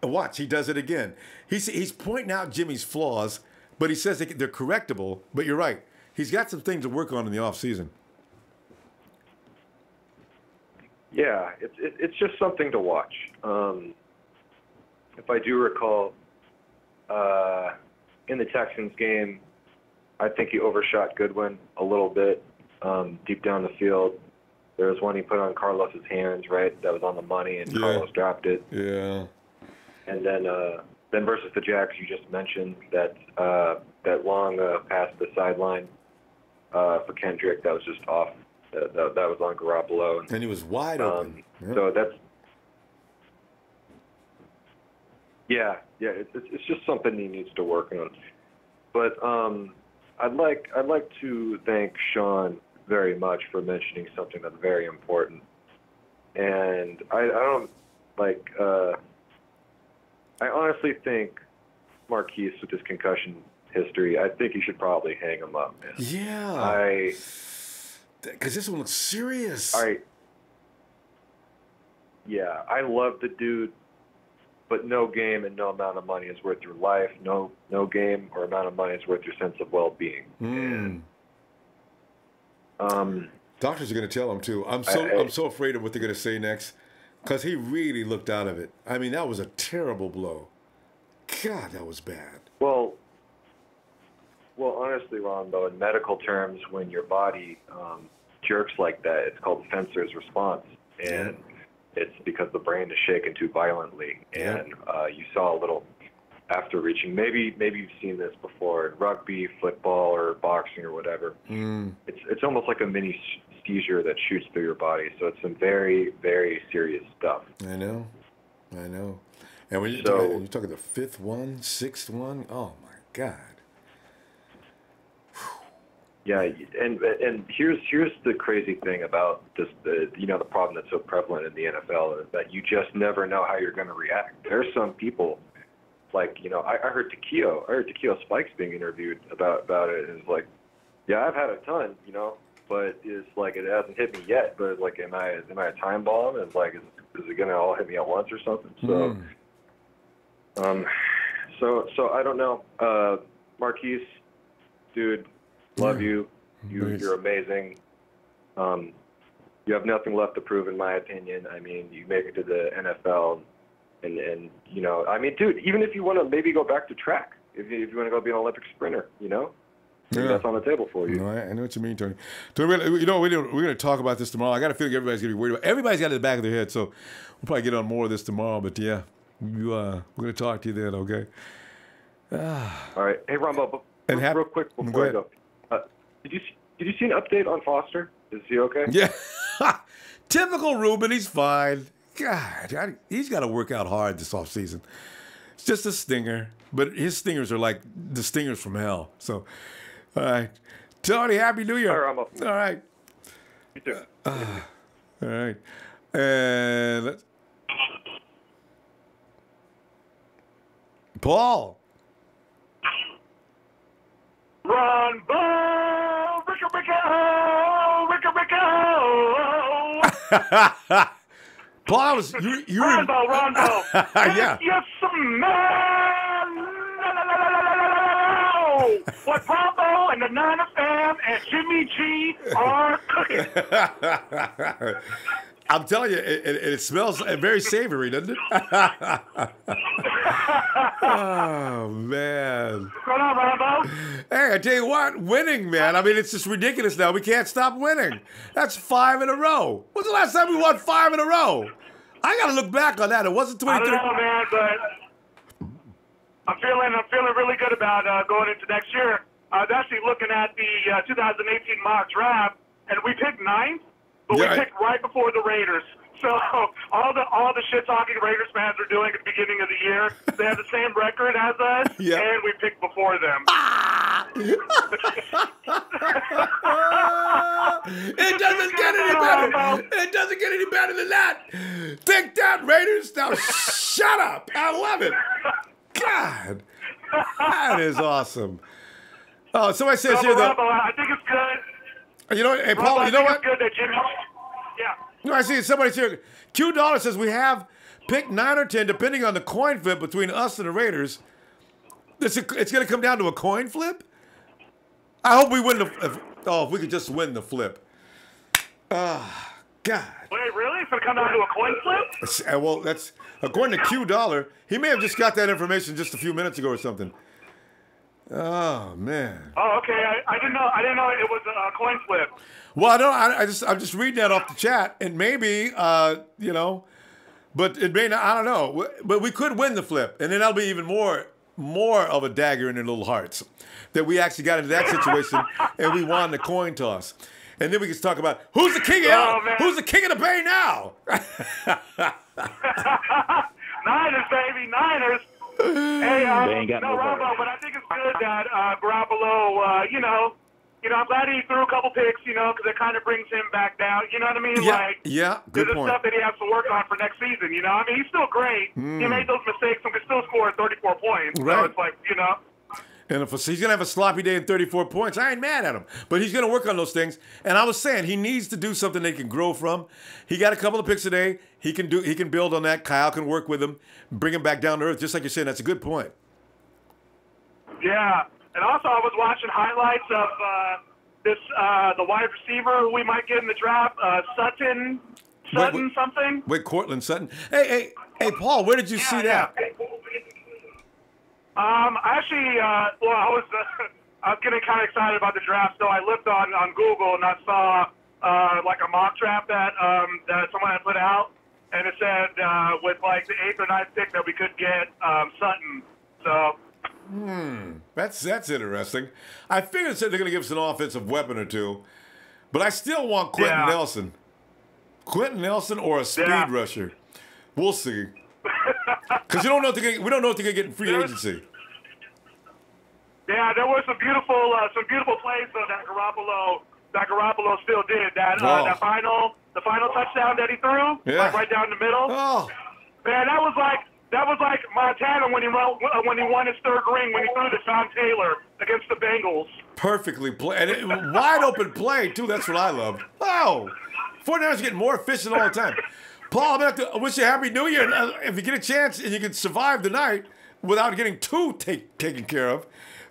And watch, he does it again. He's pointing out Jimmy's flaws, but he says they're correctable. But you're right. He's got some things to work on in the offseason. Yeah, it's just something to watch. If I do recall, in the Texans game, I think he overshot Goodwin a little bit deep down the field. There was one he put on Carlos's hands, right? That was on the money, and Carlos dropped it. Yeah. And then versus the Jags, you just mentioned that long pass to the sideline for Kendrick, that was just off. That was on Garoppolo. And he was wide open. So that's it's just something he needs to work on. But I'd like to thank Sean very much for mentioning something that's very important. And I don't like. I honestly think Marquise, with his concussion history, I think you should probably hang him up, man. Yeah. Because this one looks serious. Yeah, I love the dude, but no game and no amount of money is worth your life. No game or amount of money is worth your sense of well-being. And, doctors are going to tell him too. I'm so afraid of what they're going to say next, because he really looked out of it. I mean, that was a terrible blow. God, that was bad. Well, honestly, Ronbo, in medical terms, when your body jerks like that, it's called fencer's response, and it's because the brain is shaken too violently. And you saw a little after reaching. Maybe you've seen this before in rugby, football, or boxing, or whatever. It's almost like a mini seizure that shoots through your body. So it's some very, very serious stuff. I know. And when you're talking the fifth one, sixth one, oh my God. Yeah, and here's the crazy thing about this, the problem that's so prevalent in the NFL is that you just never know how you're going to react. There's some people, like, I heard Takeo Spikes being interviewed about it, and it's like, yeah, I've had a ton, but it's like it hasn't hit me yet. But it's like, am I a time bomb? And it's like, is it going to all hit me at once or something? So, so I don't know, Marquise, dude. Love you. You're amazing. You have nothing left to prove, in my opinion. I mean, you make it to the NFL, and I mean, dude, even if you want to maybe go back to track, if you want to go be an Olympic sprinter, that's on the table for you. No, I know what you mean, Tony. We're going to talk about this tomorrow. I got a feeling everybody's going to be worried about it. Everybody's got it in the back of their head, so we'll probably get on more of this tomorrow. But yeah, we're going to talk to you then, okay? All right. Hey, Ronbo, real quick before I go. Did you see an update on Foster? Is he okay? Yeah. Typical Ruben. He's fine. God, he's got to work out hard this offseason. It's just a stinger. But his stingers are like the stingers from hell. So, all right. Tony, Happy New Year. All right. You too. All right. And let's... Paul. Ronbo! Paul, you Ronbo. Yeah. Yes, man. What Ronbo and the Niner fam and Jimmy G are cooking. I'm telling you, it smells very savory, doesn't it? Oh, man. What's going on, Ronbo? Hey, I tell you what, winning, man. I mean, it's just ridiculous now. We can't stop winning. That's 5 in a row. When's the last time we won 5 in a row? I got to look back on that. It wasn't 23. I don't know, man, but I'm feeling really good about going into next year. I was actually looking at the 2018 mock draft, and we picked 9th. But we picked right before the Raiders. So all the shit-talking Raiders fans are doing at the beginning of the year, they have the same record as us, and we picked before them. It doesn't get any better. It doesn't get any better than that. Take that, Raiders. Now shut up. I love it. God, that is awesome. Oh, somebody says here, though. I think it's good. You know, hey, Paul, you know what? It's good that Jimmy, No, I see somebody here. Q Dollar says we have picked 9 or 10, depending on the coin flip between us and the Raiders. It's going to come down to a coin flip? I hope we win if we could just win the flip. God. Wait, really? It's going to come down to a coin flip? Well, that's according to Q Dollar. He may have just got that information just a few minutes ago or something. Oh, man. Oh, okay. I didn't know it was a coin flip. Well, I don't. I'm just reading that off the chat, and maybe, but it may not. I don't know. But we could win the flip, and then that'll be even more of a dagger in their little hearts that we actually got into that situation and we won the coin toss. And then we can talk about who's the king who's the king of the Bay now. Niners, baby, Niners. Hey, no, Ronbo, but I think it's good that Garoppolo, I'm glad he threw a couple picks, because it kind of brings him back down. You know what I mean? Yeah, good point. There's stuff that he has to work on for next season, I mean, he's still great. He made those mistakes and could still score 34 points. Right. So it's like, And if he's going to have a sloppy day and 34 points, I ain't mad at him. But he's going to work on those things. And I was saying he needs to do something they can grow from. He got a couple of picks today. He can build on that. Kyle can work with him, bring him back down to earth. Just like you're saying, that's a good point. Yeah. And also, I was watching highlights of the wide receiver who we might get in the draft, Sutton something. Wait, Cortland Sutton. Hey, Paul, where did you see that? Actually, I was getting kind of excited about the draft, so I looked on Google and I saw like a mock draft that someone had put out, and it said with like the 8th or 9th pick that we could get Sutton. So. That's interesting. I figured they're going to give us an offensive weapon or two, but I still want Quentin Nelson. Quentin Nelson or a speed rusher. We'll see. Because we don't know what they're going to get in free agency. Yeah, there were some beautiful plays though that Garoppolo still did. The final touchdown that he threw, like right down the middle. Oh. Man, that was like Montana when he won his 3rd ring when he threw to Tom Taylor against the Bengals. Perfectly played. And wide open play, too. That's what I love. Oh, 49ers getting more efficient all the time. Paul, I'm going to have to wish you a Happy New Year. If you get a chance and you can survive the night without getting too taken care of,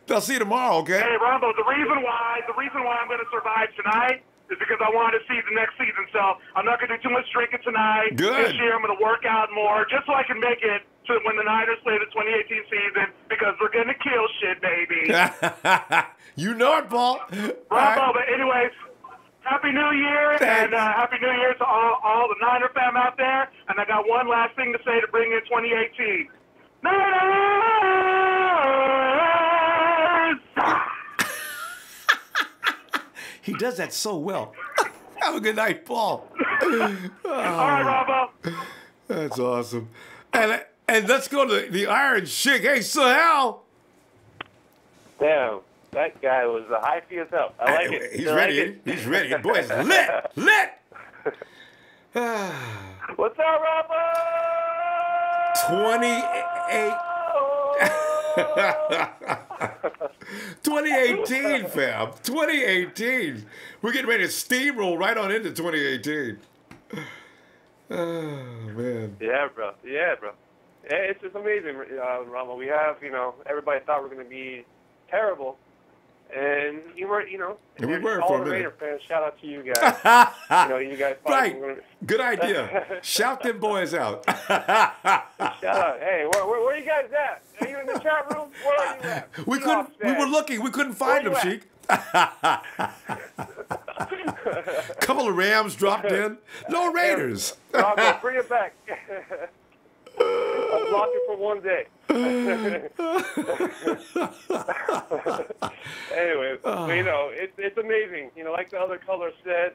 I'll see you tomorrow, okay? Hey, Ronbo, the reason why I'm going to survive tonight is because I want to see the next season. So I'm not going to do too much drinking tonight. Good. This year I'm going to work out more just so I can make it to when the Niners play the 2018 season because we're going to kill shit, baby. You know it, Paul. Ronbo, but anyways, Happy New Year. Thanks. And Happy New Year to all the Niner fam out there. And I got one last thing to say to bring in 2018. Niners! He does that so well. Have a good night, Paul. All right, Ronbo. That's awesome. And let's go to the Iron Sheik. Hey, Sahel. Damn, that guy was the hypey as hell. I like it. He's ready. He's ready. Boys, lit. What's up, Ronbo? 2018, fam. 2018. We're getting ready to steamroll right on into 2018. Oh, man. Yeah, bro. It's just amazing, Ronbo. We have, everybody thought we were going to be terrible. And you were, and we were all for a the minute. Raider fans, shout out to you guys. You guys right. Good idea. Shout them boys out. Shout out. Hey, where you guys at? Are you in the chat room? Where are you at? We were looking. We couldn't find them, Sheik. Couple of Rams dropped in. No Raiders. Ronbo, bring it back. I'll block it for one day. Anyway, it's amazing. Like the other caller said,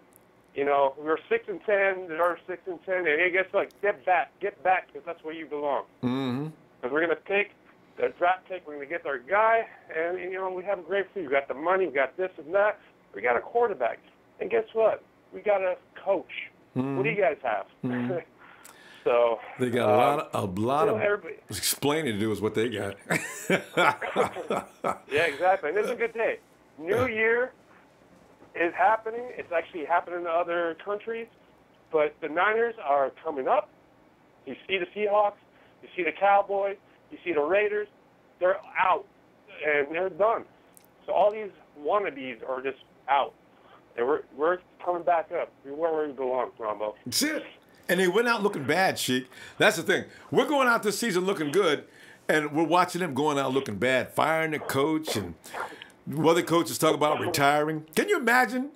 we're 6-10. They're 6-10, and hey, guess what? Get back, because that's where you belong. Mm-hmm. Because we're gonna pick the draft pick. We're gonna get our guy, and we have a great food. We got the money. We got this and that. We got a quarterback, and guess what? We got a coach. Mm-hmm. What do you guys have? Mm-hmm. So they got a lot of explaining to do is what they got. Yeah, exactly. And this is a good day. New Year is happening. It's actually happening in other countries, but the Niners are coming up. You see the Seahawks, you see the Cowboys, you see the Raiders. They're out, and they're done. So all these wannabes are just out, and we're coming back up. We're where we belong, Ronbo. That's it. And they went out looking bad, Sheik. That's the thing. We're going out this season looking good, and we're watching them going out looking bad, firing the coach, and other coaches talk about retiring. Can you imagine?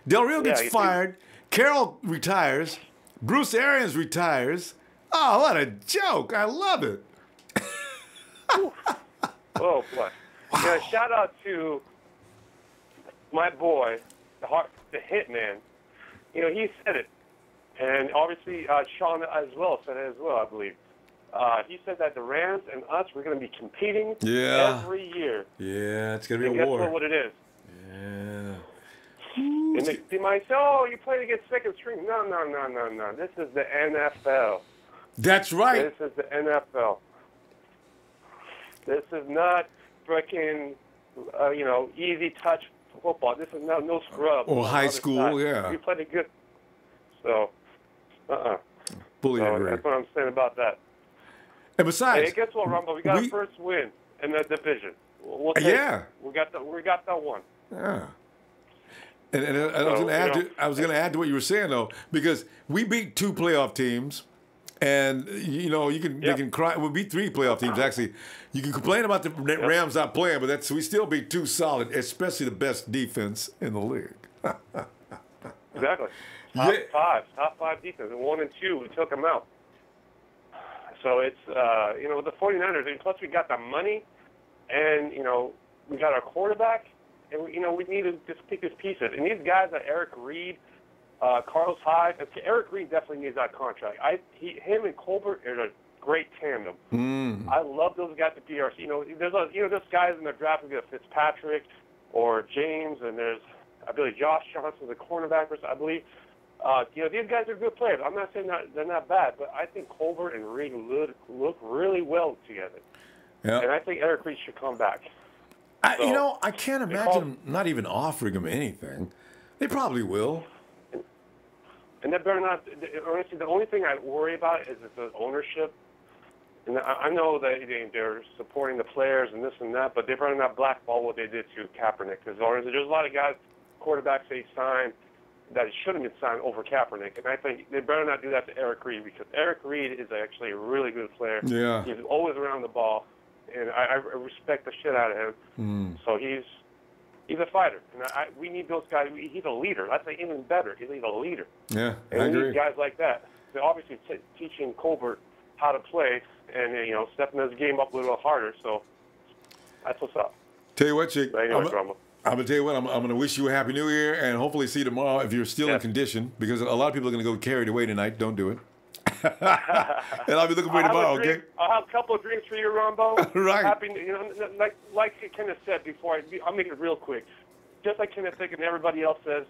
Del Rio gets fired. Carroll retires. Bruce Arians retires. Oh, what a joke. I love it. Oh, boy. Wow. Yeah, shout out to my boy, the hitman. He said it. And obviously, Sean as well said it as well, I believe. He said that the Rams and us, we're going to be competing every year. Yeah, it's going to be a war. Guess what it is? And they might say, "Oh, you played against second string." No. This is the NFL. That's right. This is the NFL. This is not freaking, easy touch football. This is no scrub. Or high school, yeah. You played a good. So, Fully agree. That's what I'm saying about that. And besides, hey, guess what, Ronbo? We got our first win in the division. We'll take it. We got that one. Yeah. And I was going to add to what you were saying though, because we beat 2 playoff teams, and you can cry. We beat 3 playoff teams actually. You can complain about the Rams not playing, but we still beat 2 solid, especially the best defense in the league. Exactly. Top 5 defense, and 1 and 2 we took them out. So it's the 49ers, and plus we got the money, and we got our quarterback. And we need to just pick his pieces. And these guys are Eric Reed, Carlos Hyde. Eric Reed definitely needs that contract. Him and Colbert are a great tandem. I love those guys at PRC. There's guys in the draft who get Fitzpatrick or James, and there's I believe Josh Johnson, the cornerback, I believe. These guys are good players. I'm not saying they're not bad, but I think Colbert and Reed look really well together. Yeah. And I think Eric Reed should come back. I can't imagine them not even offering him anything. They probably will. And they better not. Honestly, the only thing I worry about is the ownership. And I know that they're supporting the players and this and that, but they better not blackball what they did to Kaepernick. Because there's a lot of guys, quarterbacks they signed that shouldn't have been signed over Kaepernick. And I think they better not do that to Eric Reed, because Eric Reed is actually a really good player. Yeah. He's always around the ball. And I respect the shit out of him. So he's a fighter. And we need those guys. He's a leader. I'd say even better. He's a leader. Yeah, and I agree. We need guys like that. They're obviously teaching Colbert how to play and stepping his game up a little harder. So that's what's up. Tell you what, Chick. Anyway, I'm going to tell you what, I'm going to wish you a Happy New Year and hopefully see you tomorrow if you're still in condition, because a lot of people are going to go carried away tonight. Don't do it. And I'll be looking for you tomorrow, okay? I'll have a couple of drinks for you, Ronbo. Right. Happy, like Kenneth said before, I'll make it real quick. Just like Kenneth and everybody else says,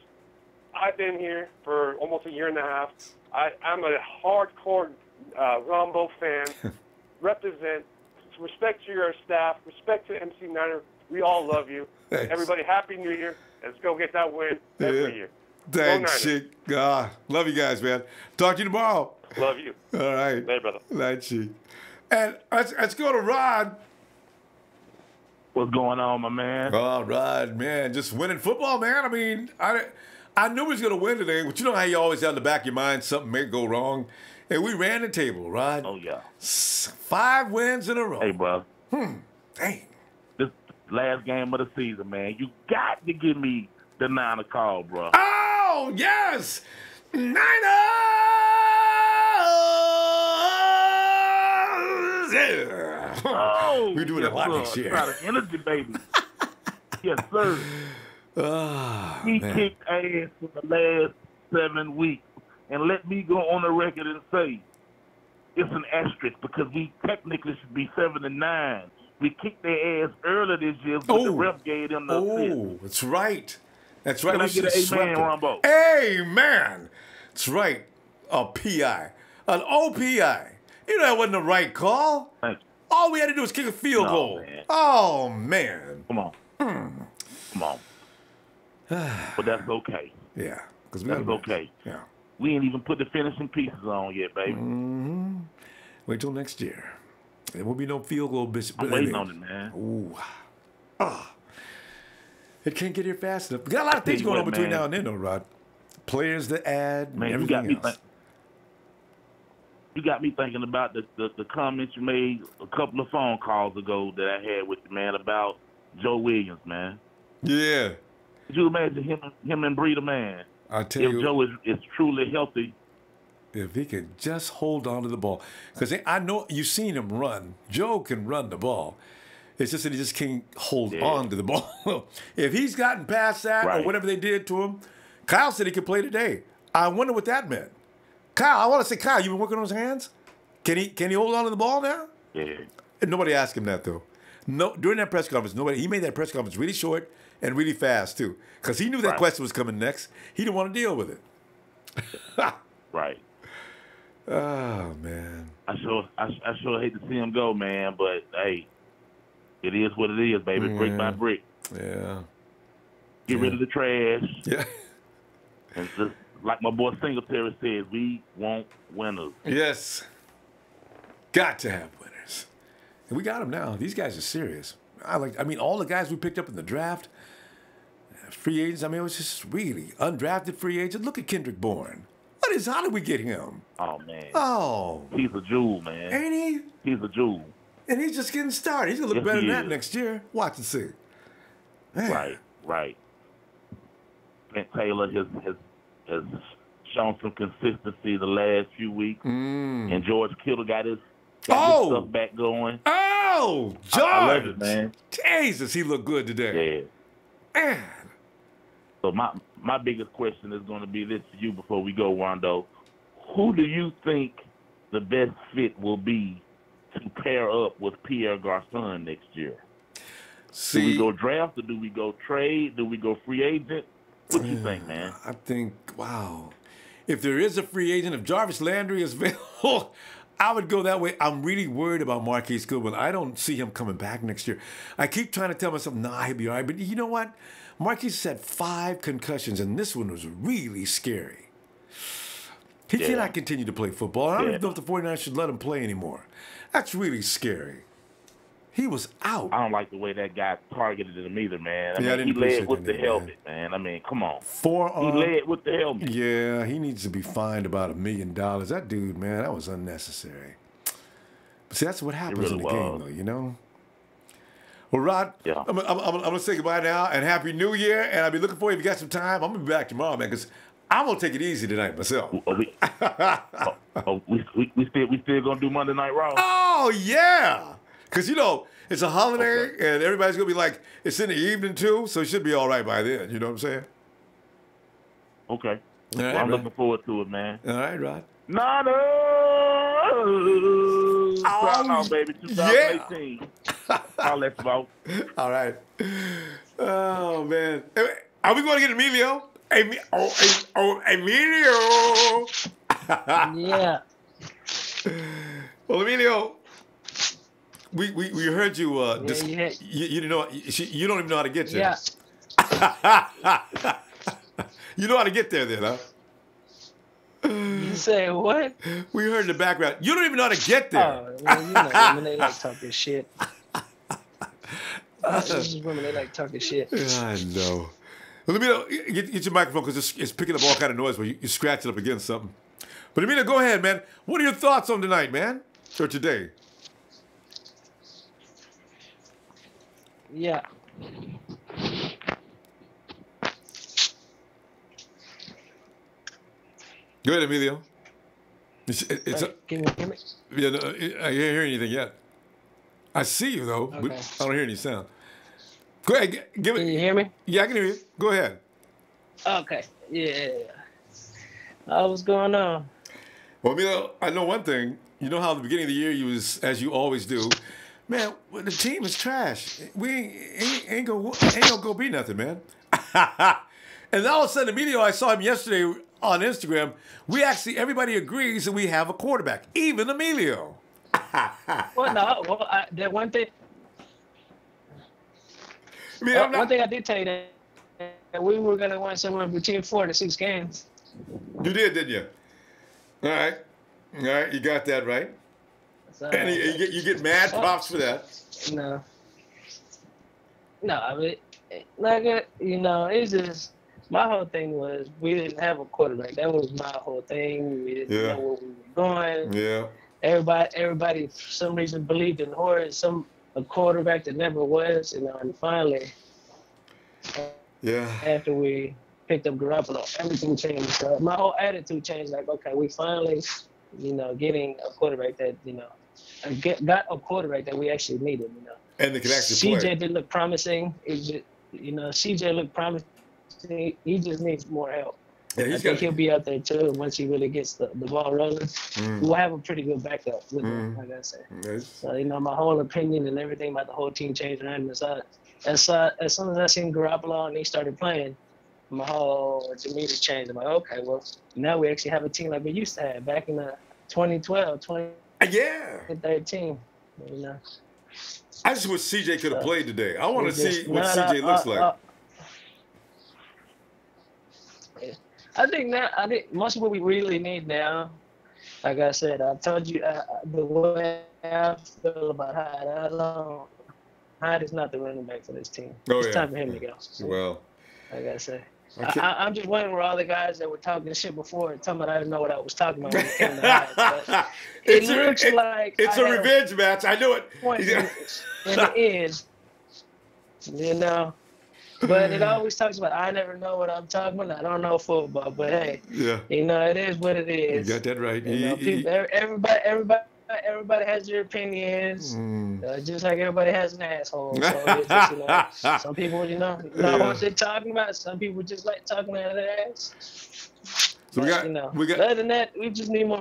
I've been here for almost a year and a half. I'm a hardcore Ronbo fan. Represent. Respect to your staff. Respect to MC Niner. We all love you. Thanks. Everybody, Happy New Year. Let's go get that win every year. Thanks, Chick. Love you guys, man. Talk to you tomorrow. Love you. All right. Hey, brother. Night, Chick. And let's go to Rod. What's going on, my man? Oh, Rod, man, just winning football, man. I mean, I knew we was going to win today, but you know how you always have in the back of your mind something may go wrong? And we ran the table, Rod. Oh, yeah. 5 wins in a row. Hey, bro. Dang. This last game of the season, man. You got to give me the Niner call, bro. Oh, yes. Niners! Oh, we're doing a lot this year. Got an energy, baby. Yes, sir. We kicked ass for the last 7 weeks. And let me go on the record and say it's an asterisk, because we technically should be 7-9. We kicked their ass earlier this year, but the ref gave them the assist. That's right. That's right. Can I get an amen, Ronbo? Amen. That's right. A PI. An OPI. You know that wasn't the right call. Thanks. All we had to do was kick a field goal. Man. Oh, man. Come on. Come on. But that's okay. Yeah. That's okay. Yeah. We ain't even put the finishing pieces on yet, baby. Mm-hmm. Wait till next year. There won't be no field goal. I'm waiting on it, man. Ooh. It can't get here fast enough. We got a lot of things going on between now and then, though, Rod. Players to add, man, everything else. You got me thinking about the comments you made a couple of phone calls ago that I had with you, man, about Joe Williams, man. Yeah. Could you imagine him and Breida, man? I tell you, if Joe is truly healthy, if he could just hold on to the ball, because I know you've seen him run. Joe can run the ball. It's just that he just can't hold on to the ball. If he's gotten past that or whatever they did to him, Kyle said he could play today. I wonder what that meant. Kyle, I want to say, Kyle, you been working on his hands? Can he hold on to the ball now? Yeah. And nobody asked him that though. No, during that press conference, he made that press conference really short. and really fast, too. Because he knew that question was coming next. He didn't want to deal with it. Right. Oh, man. I sure hate to see him go, man, but, hey, it is what it is, baby. Brick by brick. Yeah. Get rid of the trash. Yeah. And just like my boy Singletary said, we want winners. Yes. Got to have winners. And we got them now. These guys are serious. I mean, all the guys we picked up in the draft, free agents, I mean, it was just really undrafted free agent. Look at Kendrick Bourne. How did we get him? Oh, man. Oh. He's a jewel, man. Ain't he? He's a jewel. And he's just getting started. He's going to look better than that next year. Watch and see. Man. Right. Brent Taylor has shown some consistency the last few weeks. And George Kittle got his stuff back going. Oh, George. I love it, man. Jesus, he looked good today. Yeah. Man. So my biggest question is going to be this to you before we go, Rondo. Who do you think the best fit will be to pair up with Pierre Garçon next year? Do we go draft or do we go trade? Do we go free agent? What do you think, man? I think, wow. If there is a free agent, if Jarvis Landry is available, I would go that way. I'm really worried about Marquise Goodwin. I don't see him coming back next year. I keep trying to tell myself, nah, he'll be all right. But you know what? Marquise had 5 concussions, and this one was really scary. He cannot continue to play football. I don't even know if the 49ers should let him play anymore. That's really scary. He was out. I don't like the way that guy targeted him either, man. I mean, he led with the helmet, man. I mean, come on. He led with the helmet. Yeah, he needs to be fined about $1 million. That dude, man, that was unnecessary. But see, that's what happens in the game, though, you know? Well, Rod, I'm going to say goodbye now, and Happy New Year, and I'll be looking for you if you got some time. I'm going to be back tomorrow, man, because I'm going to take it easy tonight myself. We still going to do Monday Night Raw? Oh, yeah. Because, you know, it's a holiday, and everybody's going to be like, it's in the evening, too, so it should be all right by then. You know what I'm saying? Okay. Well, I'm looking forward to it, man. All right, Rod. Nano! Oh, baby, 2018. I'll let you out. All right. Oh, man. Are we going to get Emilio? Emilio! Yeah. Well, Emilio, we heard you. You didn't know. You don't even know how to get there. Yeah. You know how to get there, then, huh? You say what? We heard in the background. You don't even know how to get there. Oh, well, you know, women, they like talking shit. Women, they like talking shit. I know. Well, let me know. Get your microphone because it's picking up all kind of noise when you scratch it up against something. But Amina, go ahead, man. What are your thoughts on tonight, man? Or today? Yeah. Go ahead, Emilio. Can you hear me? Yeah, no, I can't hear anything yet. I see you, though. Okay. I don't hear any sound. Go ahead. Give it. Can you hear me? Yeah, I can hear you. Go ahead. Okay. Yeah. What's going on? Well, Emilio, I know one thing. You know how at the beginning of the year you was, as you always do, man, the team is trash. We ain't gonna go be nothing, man. And all of a sudden, Emilio, I saw him yesterday on Instagram. Everybody agrees that we have a quarterback, even Emilio. Well, no. Well, that one thing. One thing I did tell you that we were gonna win somewhere between 4 to 6 games. You did, didn't you? All right, you got that right. So, and you get mad props for that. No, I mean, it's just my whole thing was we didn't have a quarterback. That was my whole thing. We didn't know where we were going. Yeah. Everybody for some reason believed in Horace, a quarterback that never was, and finally, after we picked up Garoppolo, everything changed. So my whole attitude changed. Like, okay, we finally, getting a quarterback that, got a quarterback that we actually needed. And they could actually play. CJ did look promising. CJ looked promising. He just needs more help. Yeah, I think he'll be out there too once he really gets the ball rolling. We'll have a pretty good backup with him, like I said. Nice. So, my whole opinion and everything about the whole team changed around him. So as soon as I seen Garoppolo and he started playing, my whole demeanor changed. I'm like, okay, well, now we actually have a team like we used to have back in the 2012, 2013. You know. I just wish CJ could have played today. I want to see what CJ looks like. I think most of what we really need now, like I said, I told you the way I feel about Hyde. Hyde is not the running back for this team. It's time for him to go. Well, like I said. I'm just wondering where all the guys that were talking shit before and telling me I didn't know what I was talking about when it came to Hyde. It looks like it's a revenge match. I knew it. In the end, you know. But it always talks about I never know what I'm talking about. I don't know football, but hey, you know it is what it is. You got that right. You know, everybody has their opinions, just like everybody has an asshole. So it's just, you know, some people, you know what they're talking about. Some people just like talking out of their ass. So but, we got. Other than that, we just need more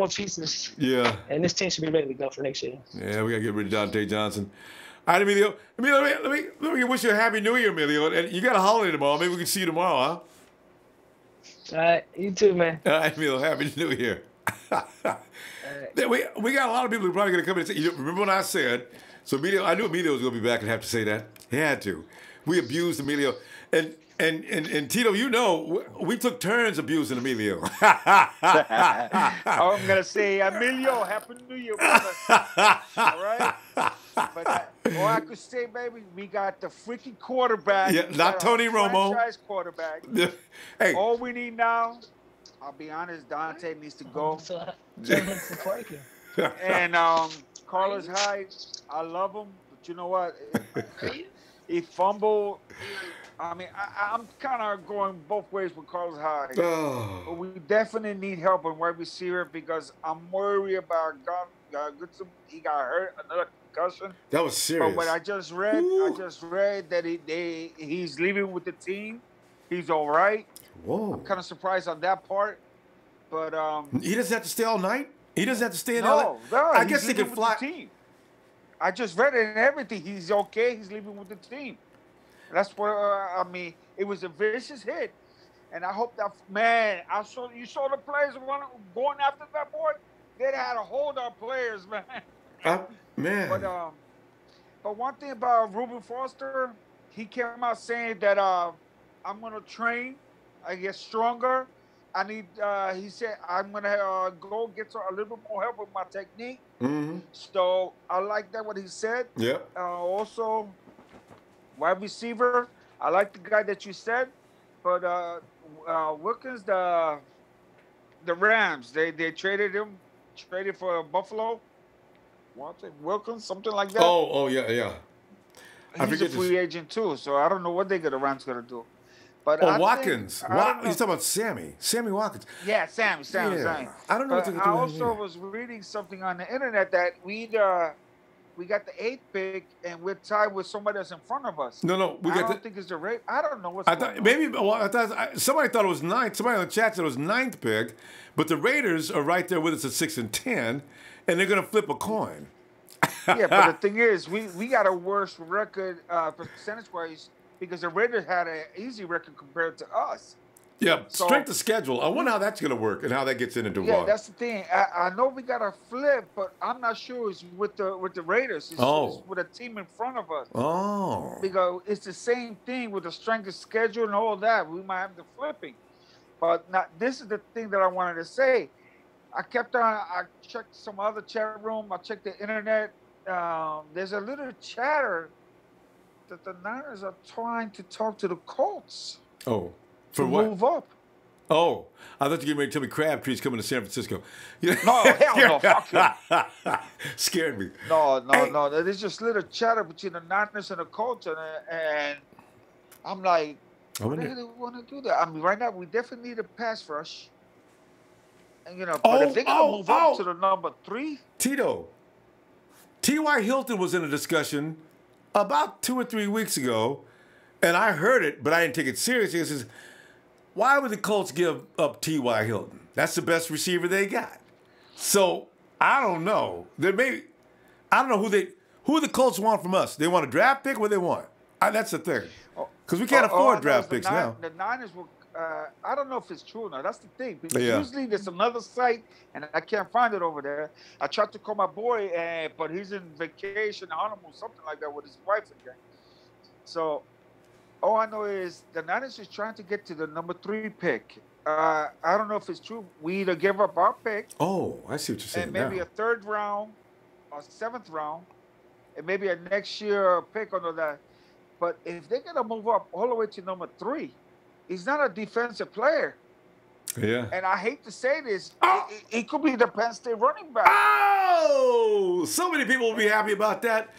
pieces. Yeah. And this team should be ready to go for next year. Yeah, we gotta get rid of Dante Johnson. All right, Emilio. Let me wish you a happy New Year, Emilio. And you got a holiday tomorrow. Maybe we can see you tomorrow, huh? All right, you too, man. All right, Emilio. Happy New Year. We got a lot of people who are probably going to come in and say, remember when I said, so Emilio, I knew Emilio was going to be back and have to say that. He had to. We abused Emilio. And Tito, you know, we took turns abusing Emilio. I'm going to say, Emilio, Happy New Year, brother. All right? But all I could say, baby, we got the freaking quarterback. Yeah, not Tony Romo. Franchise quarterback. Hey. All we need now, I'll be honest, Dante needs to go. And Carlos Hyde, I love him, but you know what? He fumbled. I mean, I'm kind of going both ways with Carlos Hyde. Oh. But we definitely need help in wide receiver because I'm worried about Goodson. He got hurt, another concussion. That was serious. But what I just read, that he's leaving with the team. He's all right. Whoa. I'm kind of surprised on that part. But he doesn't have to stay all night? He doesn't have to stay in LA? No, I guess he could fly. The team. I just read it and everything. He's okay. He's leaving with the team. That's what I mean. It was a vicious hit, and I hope that you saw the players going after that boy. They had to hold our players, man. Man. But one thing about Reuben Foster, he came out saying that I'm gonna train, I get stronger. I need. He said I'm gonna go get a little bit more help with my technique. Mm-hmm. So I like that what he said. Yeah. Also. Wide receiver, I like the guy that you said, but Wilkins, the Rams, they traded for Buffalo. Wilkins, something like that. Oh yeah. He's a free agent too, so I don't know what the Rams gonna do. But Watkins. He's talking about Sammy Watkins. Yeah, Sammy. I don't know what they're doing. I also was reading something on the internet that we got the 8th pick, and we're tied with somebody that's in front of us. No, I don't think it's the rate. I don't know what's going on. Maybe somebody thought it was 9th. Somebody in the chat said it was 9th pick, but the Raiders are right there with us at 6 and 10, and they're going to flip a coin. Yeah, but the thing is, we got a worse record percentage-wise because the Raiders had an easy record compared to us. Yeah, strength of schedule. I wonder how that's going to work and how that gets into Yeah, that's the thing. I know we got a flip, but I'm not sure it's with the Raiders. It's with a team in front of us. Oh. Because it's the same thing with the strength of schedule and all that. We might have the flipping. But this is the thing that I wanted to say. I checked some other chat room. I checked the internet. There's a little chatter that the Niners are trying to talk to the Colts. Oh. For what? Move up. Oh, I thought you were going to tell me Crabtree's coming to San Francisco. No, hell no, fuck you. Scared me. No. There's just little chatter between the Niners and the Colts, and I'm like, why do they want to do that? I mean, right now we definitely need a pass rush. And but if they're going to move up to the number 3, Tito. T.Y. Hilton was in a discussion about 2 or 3 weeks ago, and I heard it, but I didn't take it seriously. It says, why would the Colts give up T.Y. Hilton? That's the best receiver they got. So I don't know. I don't know who the Colts want from us. They want a draft pick? What they want? That's the thing. Because we can't afford draft picks now. The Niners will. I don't know if it's true or not. That's the thing. Because usually there's another site, and I can't find it over there. I tried to call my boy, but he's in vacation, honeymoon, something like that, with his wife again. So all I know is the Niners is trying to get to the number 3 pick. I don't know if it's true. We either give up our pick. Oh, I see what you're saying. And maybe a 3rd round or 7th round, and maybe a next year pick under that. But if they're gonna move up all the way to number 3, he's not a defensive player. Yeah. And I hate to say this, it could be the Penn State running back. Oh, so many people will be happy about that.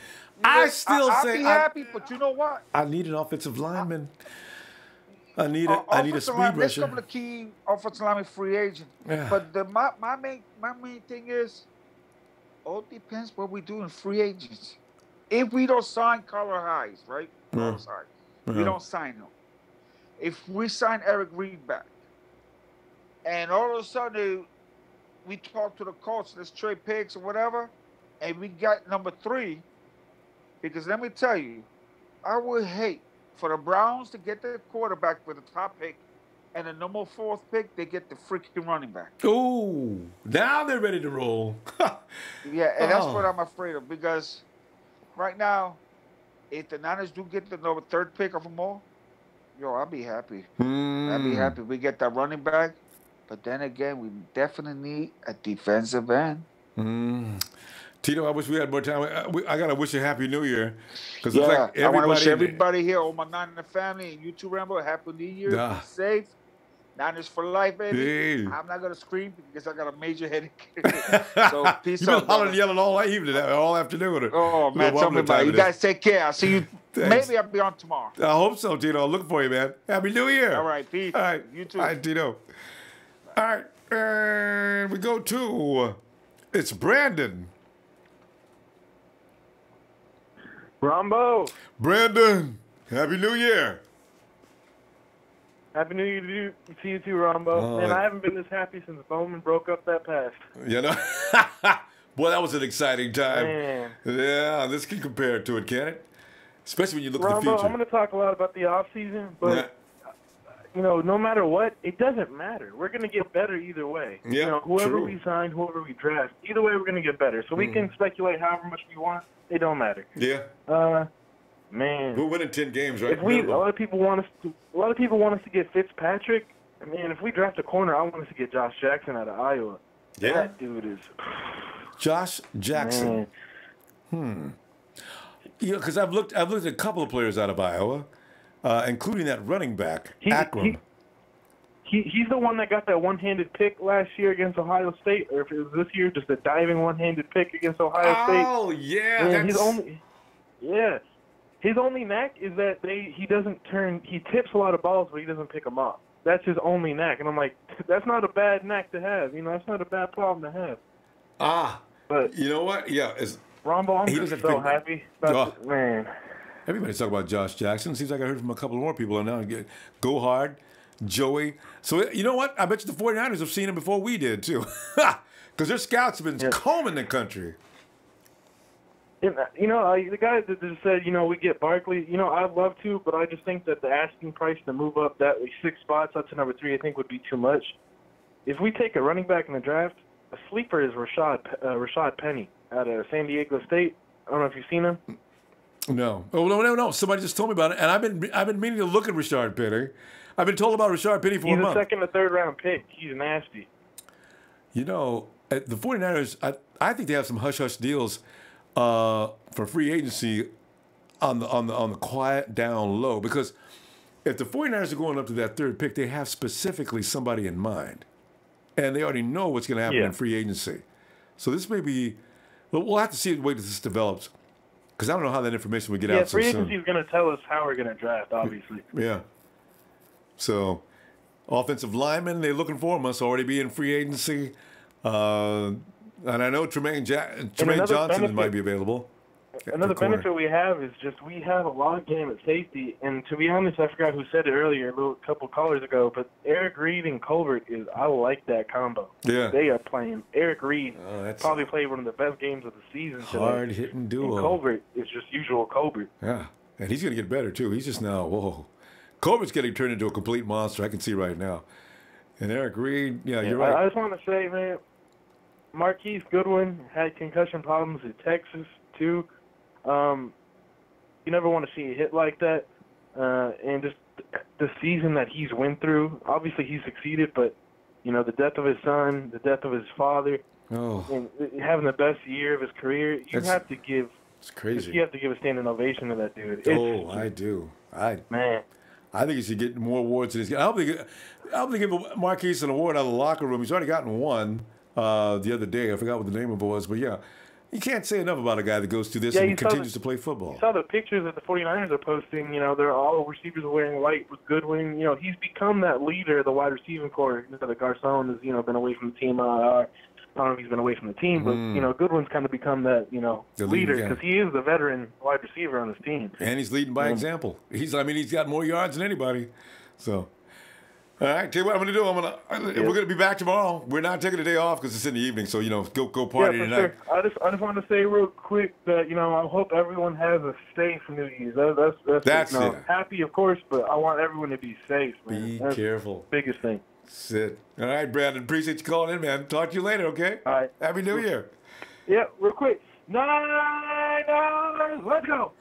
I still say I'd be happy, but you know what? I need an offensive lineman. I need a speed rusher. There's a couple of key offensive lineman free agent. Yeah. But my main thing is, all depends what we do in free agents. If we don't sign Carter Hayes, right? We don't sign him. If we sign Eric Reed back, and all of a sudden we talk to the coach, let's trade picks or whatever, and we got number 3, because let me tell you, I would hate for the Browns to get the quarterback with the top pick, and the number 4th pick, they get the freaking running back. Ooh, now they're ready to roll. Yeah, and that's what I'm afraid of, because right now, if the Niners do get the number 3rd pick of them all, I'll be happy. I'll be happy we get that running back. But then again, we definitely need a defensive end. Tito, I wish we had more time. I got to wish you a Happy New Year. Yeah, I want to wish everybody here, all my Niner family, and you too, Rambo, Happy New Year. Be safe. Niners for life, baby. Hey. I'm not going to scream because I got a major headache. So peace You've been hollering and yelling all evening, all afternoon. Oh, man, tell me about it. You guys take care. I'll see you. Thanks. Maybe I'll be on tomorrow. I hope so, Tito. I'm looking for you, man. Happy New Year. All right, peace. All right. You too. All right, Tito. All right, and we go to, it's Brandon. Ronbo. Brandon, Happy New Year. Happy New Year to you too, Ronbo. And I haven't been this happy since Bowman broke up that pass. You know? Boy, that was an exciting time. Man. Yeah, this can compare to it, can it? Especially when you look Ronbo, at the future. I'm going to talk a lot about the offseason, but, no matter what, it doesn't matter. We're going to get better either way. Yeah, whoever we sign, whoever we draft, either way we're going to get better. So we can speculate however much we want. It don't matter. Yeah. Man, we're winning 10 games, right? If a lot of people want us to get Fitzpatrick. Man, if we draft a corner, I want us to get Josh Jackson out of Iowa. Yeah, that dude is. Josh Jackson. Because I've looked at a couple of players out of Iowa, including that running back, Akron. He's the one that got that one-handed pick last year against Ohio State, or if it was this year, just a diving one-handed pick against Ohio State. Oh yeah, and his only knack is that he tips a lot of balls, but he doesn't pick them up. That's his only knack. And I'm like, that's not a bad knack to have. That's not a bad problem to have. But you know what? Yeah. Ronbo, I'm just so happy about this, man. Everybody's talking about Josh Jackson. Seems like I heard from a couple more people now. Go hard, Joey. So you know what? I bet you the 49ers have seen him before we did, too. Because their scouts have been combing the country. The guy that just said, we get Barkley, I'd love to, but I just think that the asking price to move up that 6 spots up to number 3, I think would be too much. If we take a running back in the draft, a sleeper is Rashad Penny out of San Diego State. I don't know if you've seen him. No. Oh, no. Somebody just told me about it, and I've been meaning to look at Rashad Penny. I've been told about Rashad Penny for a month. He's a 2nd or 3rd round pick. He's nasty. The 49ers, I think they have some hush-hush deals for free agency on the quiet down low, because if the 49ers are going up to that 3rd pick, they have specifically somebody in mind, and they already know what's going to happen in free agency. So this may be, we'll have to see the way this develops, because I don't know how that information will get out so soon. Yeah, free agency is going to tell us how we're going to draft, obviously. Yeah. So offensive linemen, they're looking for must already be in free agency. And I know Tremaine Johnson might be available. Another benefit we have is just we have a log game at safety. And to be honest, I forgot who said it earlier, a couple callers ago, but Eric Reed and Colbert I like that combo. Yeah. They are playing. Eric Reed probably played one of the best games of the season today. Hard-hitting duo. And Colbert is just usual Colbert. Yeah. And he's going to get better, too. He's just now, whoa. Corbin's getting turned into a complete monster. I can see right now. And Eric Reed, yeah, you're right. I just want to say, man, Marquise Goodwin had concussion problems in Texas, too. You never want to see a hit like that. And just the season that he's went through, obviously he succeeded, but, you know, the death of his son, the death of his father, and having the best year of his career, have to give – it's crazy. You have to give a standing ovation to that dude. I do. Man. I think he should get more awards than he's got. I hope they give Marquise an award out of the locker room. He's already gotten one the other day. I forgot what the name of it was, but yeah. You can't say enough about a guy that goes through this and continues to play football. You saw the pictures that the 49ers are posting. You know, they're all receivers are wearing white with Goodwin. You know, he's become that leader of the wide receiving corps. You know, the Garcon has, been away from the team. I don't know if he's been away from the team, but, Goodwin's kind of become that, the leader because he is the veteran wide receiver on his team. And he's leading by example. He's got more yards than anybody. So, all right, tell you what I'm going to do. We're going to be back tomorrow. We're not taking a day off because it's in the evening, so, go party tonight. Sure. I just want to say real quick that, I hope everyone has a safe New Year's. That's it. Happy, of course, but I want everyone to be safe, man. Be careful. Biggest thing. Sit. All right, Brandon. Appreciate you calling in, man. Talk to you later, okay? All right. Happy New Year. Yeah, real quick. Niners, let's go.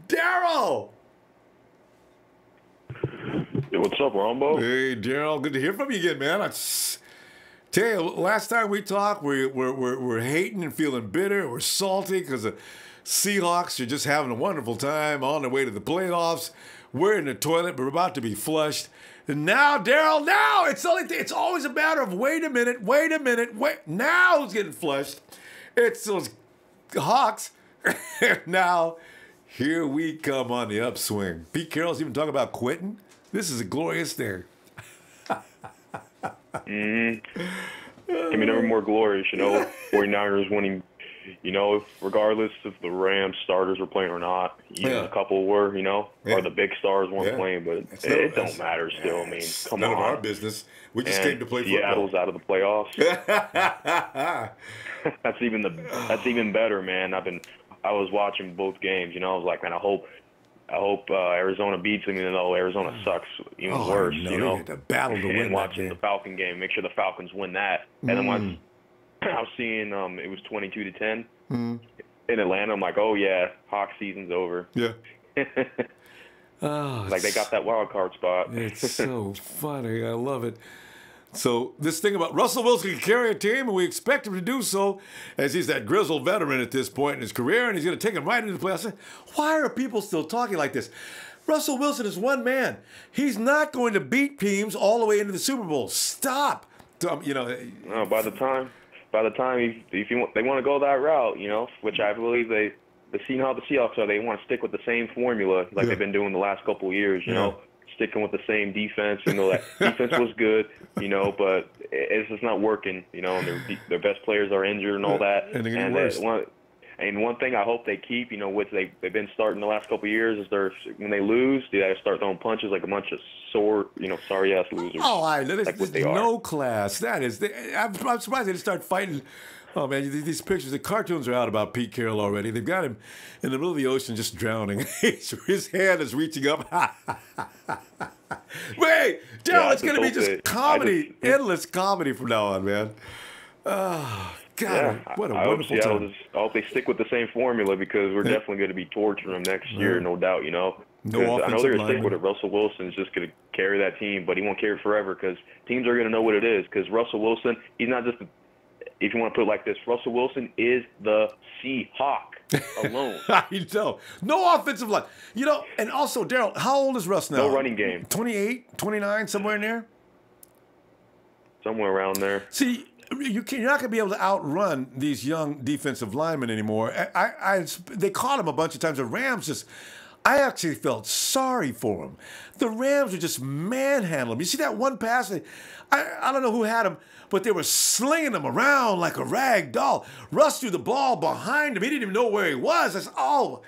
Daryl. Hey, what's up, Ronbo? Hey, Daryl. Good to hear from you again, man. Tell you, last time we talked, we're hating and feeling bitter. We're salty because the Seahawks are just having a wonderful time on their way to the playoffs. We're in the toilet, but we're about to be flushed. And now, Daryl, it's always a matter of wait a minute. Now who's getting flushed? It's those Hawks. Now, here we come on the upswing. Pete Carroll's even talking about quitting. This is a glorious day. Give me never more glorious, 49ers winning, regardless if the Rams starters were playing or not. Even a couple were, or the big stars weren't playing, but it don't matter still. I mean, come none on. of our business. We just came to play football. Seattle's out of the playoffs. That's even better, man. I was watching both games, I was like, man, I hope Arizona beats them, even though Arizona sucks even worse, They had to battle to win and watching the Falcon game, make sure the Falcons win that. And then once I was seeing it was 22-10 in Atlanta, I'm like, oh yeah, Hawk season's over. Yeah. Like they got that wild card spot. It's so funny. I love it. So this thing about Russell Wilson can carry a team, and we expect him to do so, as he's that grizzled veteran at this point in his career, and he's going to take him right into the playoffs. Why are people still talking like this? Russell Wilson is one man. He's not going to beat teams all the way into the Super Bowl. Stop. No, by the time if they want to go that route, which I believe they see how the Seahawks are, they want to stick with the same formula like they've been doing the last couple of years, sticking with the same defense. That defense was good, but it's just not working, and their best players are injured and all that. And one thing I hope they keep, which they've been starting the last couple of years, is when they lose, they start throwing punches like a bunch of sorry ass losers. Oh, there's no class. That is, I'm surprised they didn't start fighting. Oh man, these pictures, the cartoons are out about Pete Carroll already. They've got him in the middle of the ocean just drowning. His hand is reaching up. Wait, Daryl, it's going to be just comedy, endless comedy from now on, man. Oh, God, what a wonderful time. I hope they stick with the same formula because we're definitely going to be torturing them next year, no doubt, No I know offensive they're going to stick with it. Russell Wilson's just going to carry that team, but he won't carry it forever because teams are going to know what it is because Russell Wilson, he's not just if you want to put it like this, Russell Wilson is the Seahawk alone. I know. No offensive line. And also, Daryl, how old is Russ now? No running game. 28, 29, somewhere in there? Somewhere around there. See, you're not going to be able to outrun these young defensive linemen anymore. They caught him a bunch of times. The Rams I actually felt sorry for him. The Rams were just manhandling him. You see that one pass? I don't know who had him, but they were slinging him around like a rag doll. Russ threw the ball behind him. He didn't even know where he was. I said, oh,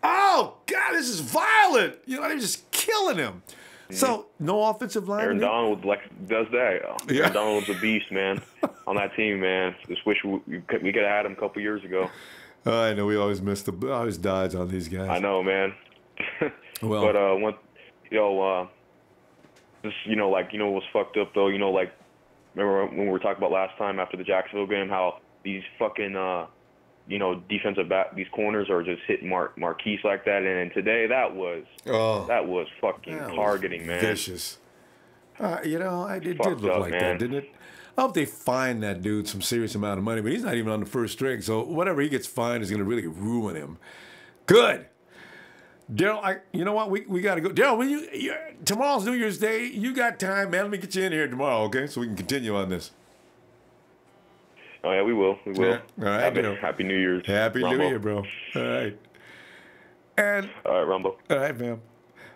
God, this is violent. They were just killing him. So no offensive line. Aaron Donald does that. Aaron Donald's a beast, man, on that team, man. Just wish we could have had him a couple years ago. I know we always always dodge on these guys. I know, man. Well, but just what's fucked up though. Remember when we were talking about last time after the Jacksonville game, how these fucking defensive back, these corners are just hitting Marquise like that, and today that was fucking targeting, man. Vicious. It did look like that, didn't it? I hope they fine that dude some serious amount of money, but he's not even on the first string, so whatever he gets fined is going to really ruin him. Good. Daryl, you know what? We got to go. Daryl, tomorrow's New Year's Day. You got time, man. Let me get you in here tomorrow, okay? So we can continue on this. Oh, yeah, we will. We will. Yeah. All right, Happy New Year's. Happy New Year, bro. All right. And all right, Ronbo. All right, man.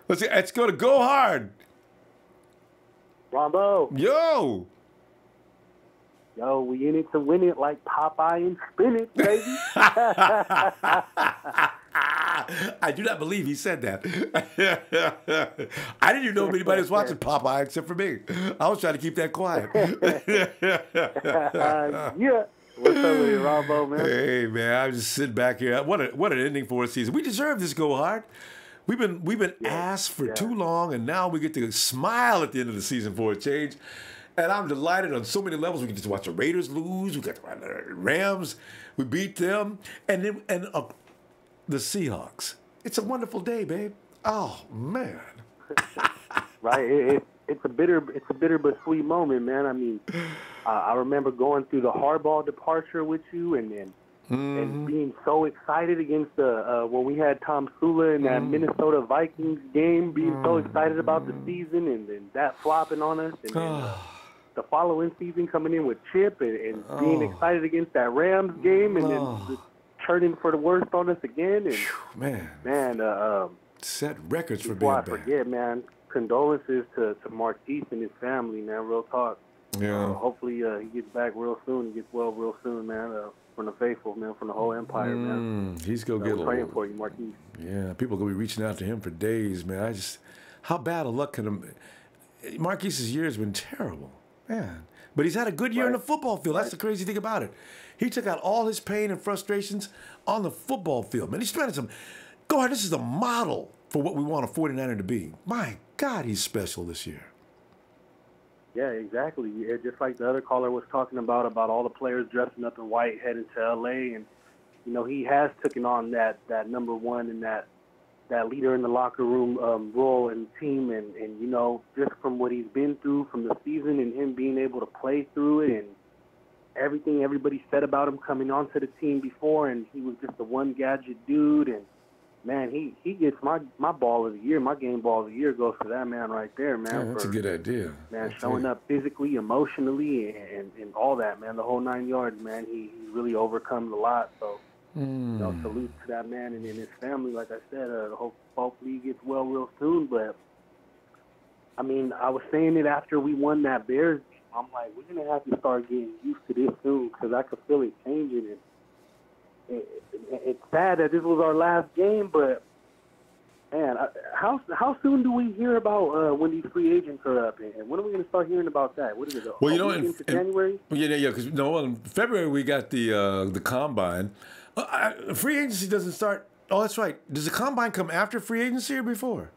Let's go to Go Hard. Ronbo. Yo, we in it to win it like Popeye and spin it, baby. I do not believe he said that. I didn't even know if anybody was watching Popeye except for me. I was trying to keep that quiet. Yeah. What's up with you, Ronbo, man? Hey, man, I'm just sitting back here. What an ending for a season. We deserve this Go Hard. We've been asked for too long, and now we get to smile at the end of the season for a change. And I'm delighted on so many levels. We get to watch the Raiders lose. We got to watch the Rams. We beat them. And the Seahawks. It's a wonderful day, babe. Oh, man. Right. It's a bitter but sweet moment, man. I mean, I remember going through the Harbaugh departure with you and being so excited against when we had Tom Sula in that Minnesota Vikings game, being so excited about the season and then that flopping on us. And then the following season coming in with Chip and being excited against that Rams game and then turning for the worst on us again. And man, set records for being bad. Before I forget, man, condolences to Marquise and his family, man. Real talk. Yeah. Hopefully he gets back real soon. He gets well real soon, man. From the faithful, man, from the whole empire, man. He's gonna get praying for you, Marquise. Yeah, people gonna be reaching out to him for days, man. How bad of luck can him? Marquise's year has been terrible, man. But he's had a good year in the football field. That's the crazy thing about it. He took out all his pain and frustrations on the football field, man. He's trying to go ahead. This is the model for what we want a 49er to be. My God, he's special this year. Yeah, exactly. Yeah, just like the other caller was talking about all the players dressing up in white heading to L.A. And, he has taken on that number one and that leader in the locker room role and team. And, just from what he's been through from the season and him being able to play through it and everything everybody said about him coming onto the team before, and he was just a one gadget dude. And, man, he gets my ball of the year. My game ball of the year goes to that man right there, man. Yeah, that's a good idea. Man, showing up physically, emotionally, and all that, man. The whole 9 yards, man. He really overcomes a lot. So, salute to that man and his family. Like I said, hopefully he gets well real soon. But, I mean, I was saying it after we won that Bears game. I'm like, we're going to have to start getting used to this soon because I could feel it changing. It's sad that this was our last game, but man, how soon do we hear about when these free agents are up, and when are we going to start hearing about that? What is it? Well, into January? Yeah, because in February we got the combine. Free agency doesn't start. Oh, that's right. Does the combine come after free agency or before?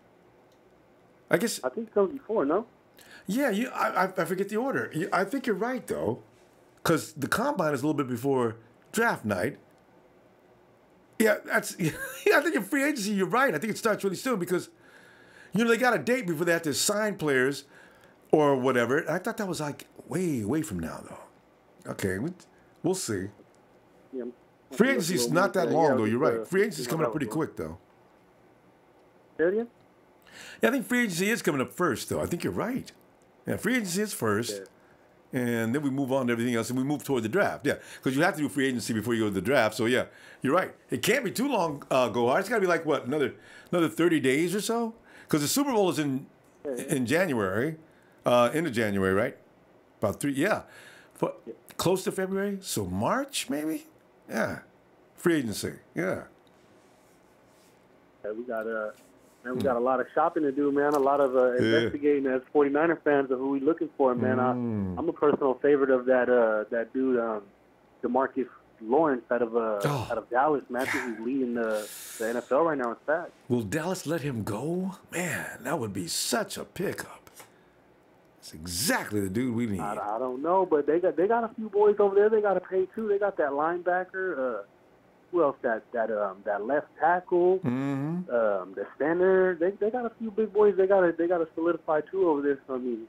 I think it comes before. No. Yeah, I forget the order. I think you're right though, because the combine is a little bit before draft night. Yeah, I think in free agency, you're right. I think it starts really soon because, they got a date before they have to sign players or whatever. I thought that was like way from now, though. Okay, we'll see. Yeah. Free agency's not that long, though. You're right. Free agency's coming up pretty quick, though. Say it again? Yeah, I think free agency is coming up first, though. I think you're right. Yeah, free agency is first. Yeah. And then we move on to everything else, and we move toward the draft. Yeah, because you have to do free agency before you go to the draft. So, yeah, you're right. It can't be too long, Go Hard. It's got to be like, what, another 30 days or so? Because the Super Bowl is in January, end of January, right? About 3, yeah. Close to February? So March, maybe? Yeah. Free agency, yeah. We got And we got a lot of shopping to do, man. A lot of investigating as 49er fans of who we looking for, man. I'm a personal favorite of that dude, DeMarcus Lawrence out of Dallas, man. I think he's leading the NFL right now in sacks. Will Dallas let him go? Man, that would be such a pickup. It's exactly the dude we need. I don't know, but they got a few boys over there they got to pay too. They got that linebacker. Who else? That left tackle. The center. They got a few big boys. They got to solidify too over there. So I mean,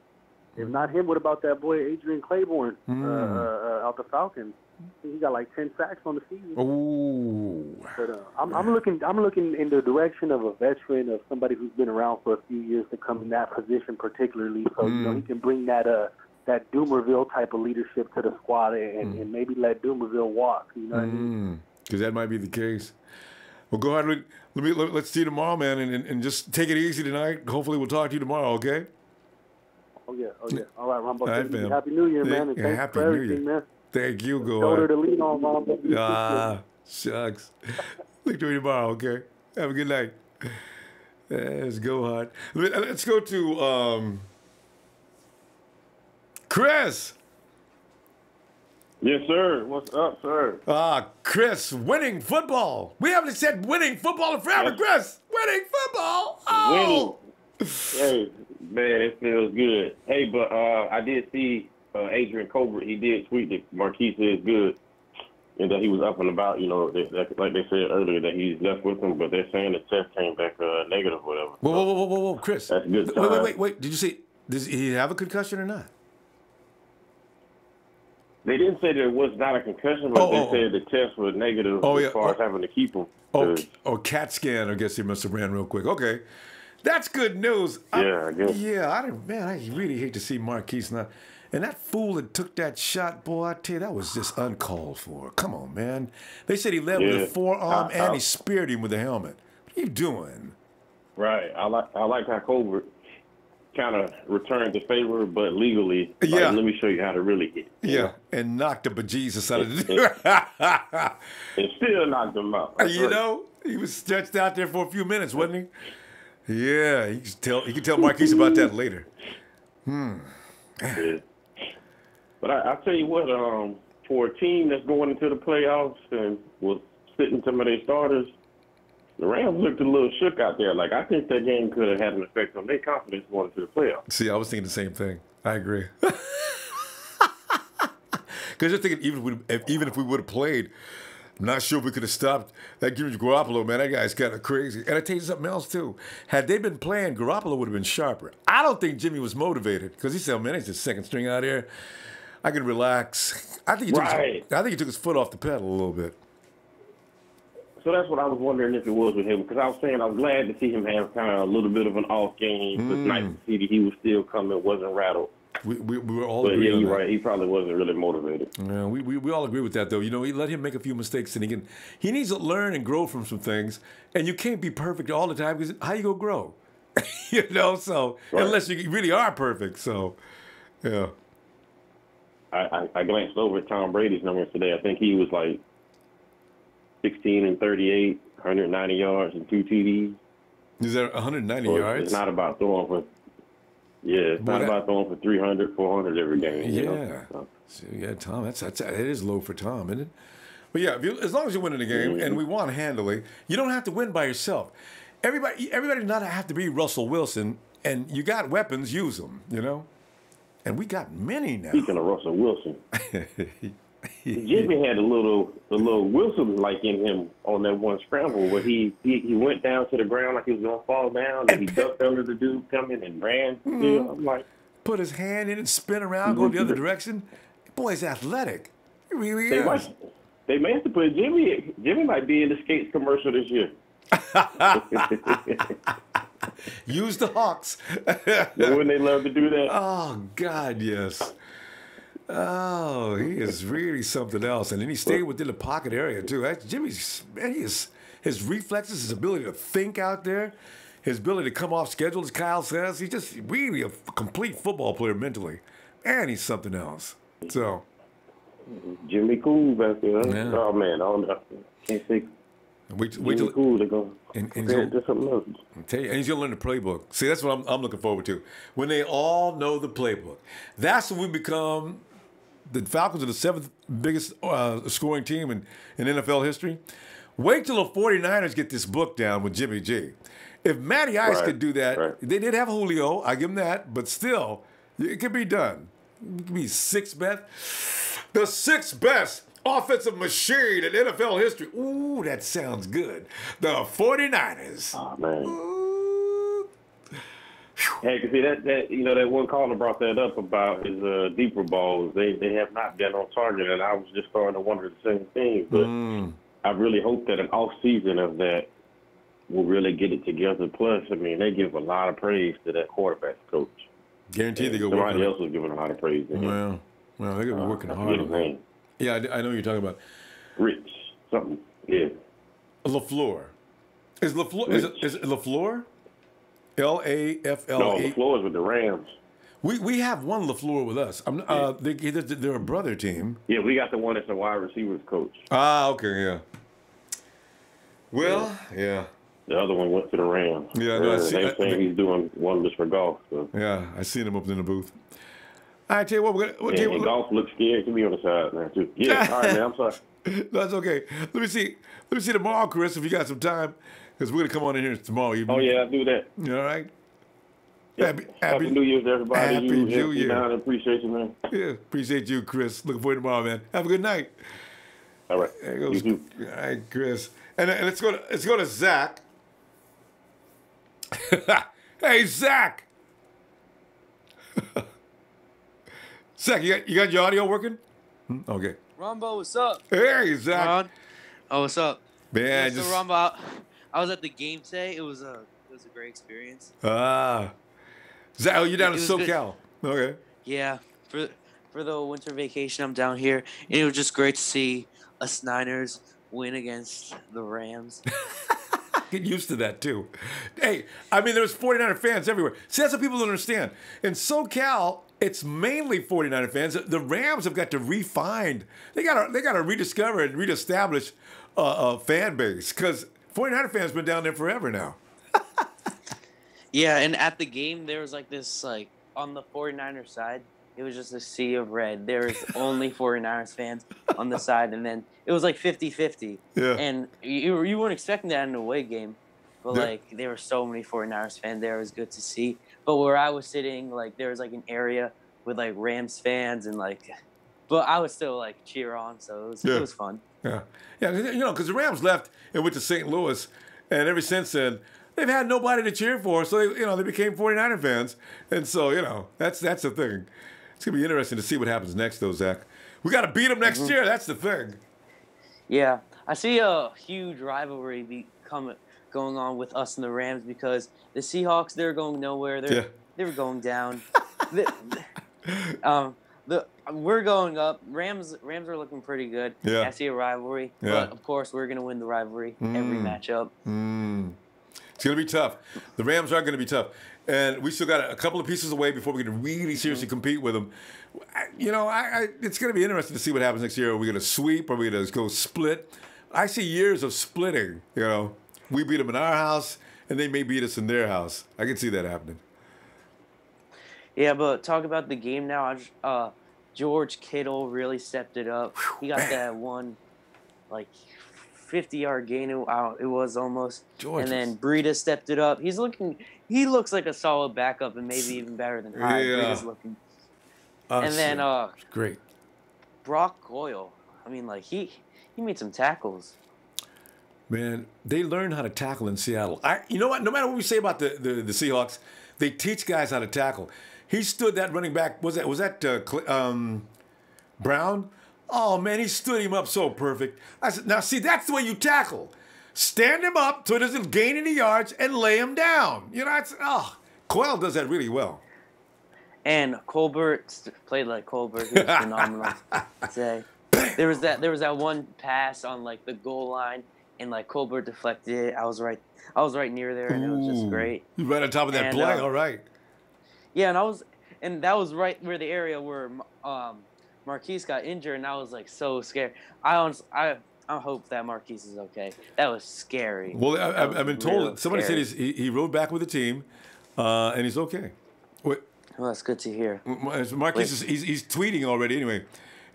if not him, what about that boy Adrian Claiborne out the Falcons? He got like 10 sacks on the season. Ooh. But I'm looking in the direction of a veteran, of somebody who's been around for a few years to come in that position particularly, so you know he can bring that Doomerville type of leadership to the squad and maybe let Doomerville walk. You know what I mean? Because that might be the case. Well, go ahead. Let's see you tomorrow, man, and just take it easy tonight. Hopefully, we'll talk to you tomorrow. Okay? Oh yeah. All right, Ronbo. All right, Happy New Year, man, and thanks Happy for New everything, Year. man. Thank you, go Shoulder ahead. to lean on, Ronbo. Shucks. Look to you tomorrow, okay? Have a good night. Let's go hard. Let's go to Chris. Yes, sir. What's up, sir? Chris, winning football. We haven't said winning football in forever, Chris. Winning football. Oh. Winning. Hey, man, it feels good. Hey, but I did see Adrian Colbert. He did tweet that Marquise is good and that he was up and about. You know, like they said earlier, that he's left with him, but they're saying the test came back negative or whatever. Whoa, Chris. That's good. Wait. Did you say, does he have a concussion or not? They didn't say that it was not a concussion, but they said the test was negative as far as having to keep him. CAT scan. I guess he must have ran real quick. Okay, that's good news. I guess. Yeah, I really hate to see Marquise not. And that fool that took that shot, boy, I tell you, that was just uncalled for. Come on, man. They said he led with a forearm and he speared him with a helmet. What are you doing? Right. I like how Colbert kind of returned the favor, but legally, let me show you how to really hit. Yeah, and knocked the bejesus out of the dude. And still knocked him out. You know, he was stretched out there for a few minutes, wasn't he? Yeah, he can tell Marquise about that later. Yeah. But I tell you what, for a team that's going into the playoffs and was sitting some of their starters, the Rams looked a little shook out there. Like, I think that game could have had an effect on their confidence going into the playoffs. See, I was thinking the same thing. I agree. Because you're thinking, even if we would have played, I'm not sure if we could have stopped that Jimmy Garoppolo, man. That guy's kind of crazy. And I tell you something else, too. Had they been playing, Garoppolo would have been sharper. I don't think Jimmy was motivated because he said, man, he's just second string out here. I can relax. I think he took his foot off the pedal a little bit. So that's what I was wondering if it was with him, because I was saying I was glad to see him have kind of a little bit of an off game. It's nice to see that he was still coming, wasn't rattled. We were all but agreeing yeah, you're on that. right. He probably wasn't really motivated. Yeah, we all agree with that, though. You know, he let him make a few mistakes, and he needs to learn and grow from some things. And you can't be perfect all the time, because how you gonna grow? You know, so unless you really are perfect. So, yeah. I glanced over at Tom Brady's numbers today. I think he was like 16 and 38, 190 yards and 2 TDs. Is that 190 yards? It's not about throwing for. Yeah, it's not about throwing for 300, 400 every game. Yeah, you know? So. Yeah, Tom. It is low for Tom, isn't it? But yeah, as long as you're winning the game, and we won handily, you don't have to win by yourself. Everybody does not have to be Russell Wilson, and you got weapons, use them. You know. And we got many now. Speaking of Russell Wilson, Jimmy had a little Wilson-like in him on that one scramble where he went down to the ground like he was going to fall down, and he ducked under the dude coming and ran. I'm like, put his hand in and spin around, go the other direction. Boy's athletic. He really is. They may have to put Jimmy. Jimmy might be in the skates commercial this year. Use the Hawks. Wouldn't they love to do that? Oh, God, yes. Oh, he is really something else. And then he stayed within the pocket area, too. Jimmy's, man, his reflexes, his ability to think out there, his ability to come off schedule, as Kyle says, he's just really a complete football player mentally. And he's something else. So. Jimmy Cool back there. Yeah. Oh, man. I can't think. Wait till cool. They're going and do something else. Tell you, and he's going to learn the playbook. See, that's what I'm looking forward to. When they all know the playbook. That's when we become the Falcons are the 7th biggest scoring team in NFL history. Wait till the 49ers get this book down with Jimmy G. If Matty Ice could do that, they did have Julio, I give him that, but still, it could be done. It could be the 6th best offensive machine in NFL history. Ooh, that sounds good. The 49ers. Oh, man. Hey, cause see that one caller brought that up about his deeper balls. They have not been on target, and I was just starting to wonder the same thing. But I really hope that an off season of that will really get it together. Plus, I mean, they give a lot of praise to that quarterback coach. Guaranteed they go. Somebody else was giving a lot of praise to him. Well, they're gonna be working hard on that. Yeah, I know what you're talking about. Rich something. Yeah. LaFleur. Is LaFleur? Is it LaFleur? LAFLE. No, LaFleur is with the Rams. We have one LaFleur with us. They're a brother team. Yeah, we got the one that's the wide receivers coach. Ah, okay, yeah. Well, yeah. The other one went to the Rams. Yeah, no, they're saying he's doing wonders for golf. So. Yeah, I seen him up in the booth. I tell you what, golf looks scared to me on the side now too. Yeah, all right, man. I'm sorry. That's okay. Let me see tomorrow, Chris, if you got some time, because we're gonna come on in here tomorrow evening. Oh yeah, I'll do that. All right. Yep. Happy New Year to everybody. Happy New Year. I appreciate you, man. Yeah, appreciate you, Chris. Looking forward to tomorrow, man. Have a good night. All right. There goes. You too. All right, Chris. And let's go to Zach. Hey, Zach. Zach, you got your audio working? Okay. Ronbo, what's up? Hey, Zach. Ron? Oh, what's up? Man, so Ronbo, I was at the game today. It was a great experience. Zach, you're down in SoCal. Good. Okay. Yeah, for the winter vacation, I'm down here, and it was just great to see us Niners win against the Rams. Get used to that, too. Hey, I mean, there's 49er fans everywhere. See, that's what people don't understand. In SoCal, it's mainly 49er fans. The Rams have got to refine. They got to rediscover and reestablish a fan base because 49er fans been down there forever now. Yeah, and at the game, there was this on the 49er side, it was just a sea of red. There was only 49ers fans on the side, and then it was 50-50. Yeah. And you weren't expecting that in an away game, but there were so many 49ers fans there. It was good to see. But where I was sitting, there was an area with Rams fans and but I was still cheer on, so it was fun. Yeah, because the Rams left and went to St. Louis, and ever since then they've had nobody to cheer for, so they became 49er fans, and so that's the thing. It's gonna be interesting to see what happens next, though, Zach. We got to beat them next year. That's the thing. Yeah, I see a huge rivalry going on with us and the Rams because the Seahawks, they're going nowhere. They're going down. We're going up. Rams are looking pretty good. Yeah. I see a rivalry, but of course we're gonna win the rivalry every matchup. It's gonna be tough. The Rams are gonna be tough, and we still got a couple of pieces away before we can really seriously compete with them. It's gonna be interesting to see what happens next year. Are we gonna sweep? Are we gonna go split? I see years of splitting. We beat them in our house, and they may beat us in their house. I can see that happening. Yeah, but talk about the game now. George Kittle really stepped it up. He got that one, 50-yard gain. It was almost. And then Breida stepped it up. He looks like a solid backup and maybe even better than Hyde. Breida's looking. And then great. Brock Goyle. I mean, he made some tackles. Man, they learned how to tackle in Seattle. You know what? No matter what we say about the Seahawks, they teach guys how to tackle. He stood that running back. Was that Brown? Oh man, he stood him up so perfect. I said, now see, that's the way you tackle. Stand him up so he doesn't gain any yards and lay him down. Coyle does that really well. And Colbert played like Colbert. He was phenomenal today. There was that one pass on the goal line, and Colbert deflected it. I was right near there, and it was just great. You right on top of that play. All right. Yeah, and that was right where the area where Marquise got injured, and I was so scared. I hope that Marquise is okay. That was scary. Well, I've been told. Somebody said he rode back with the team, and he's okay. Wait. Well, that's good to hear. Marquise he's tweeting already. Anyway,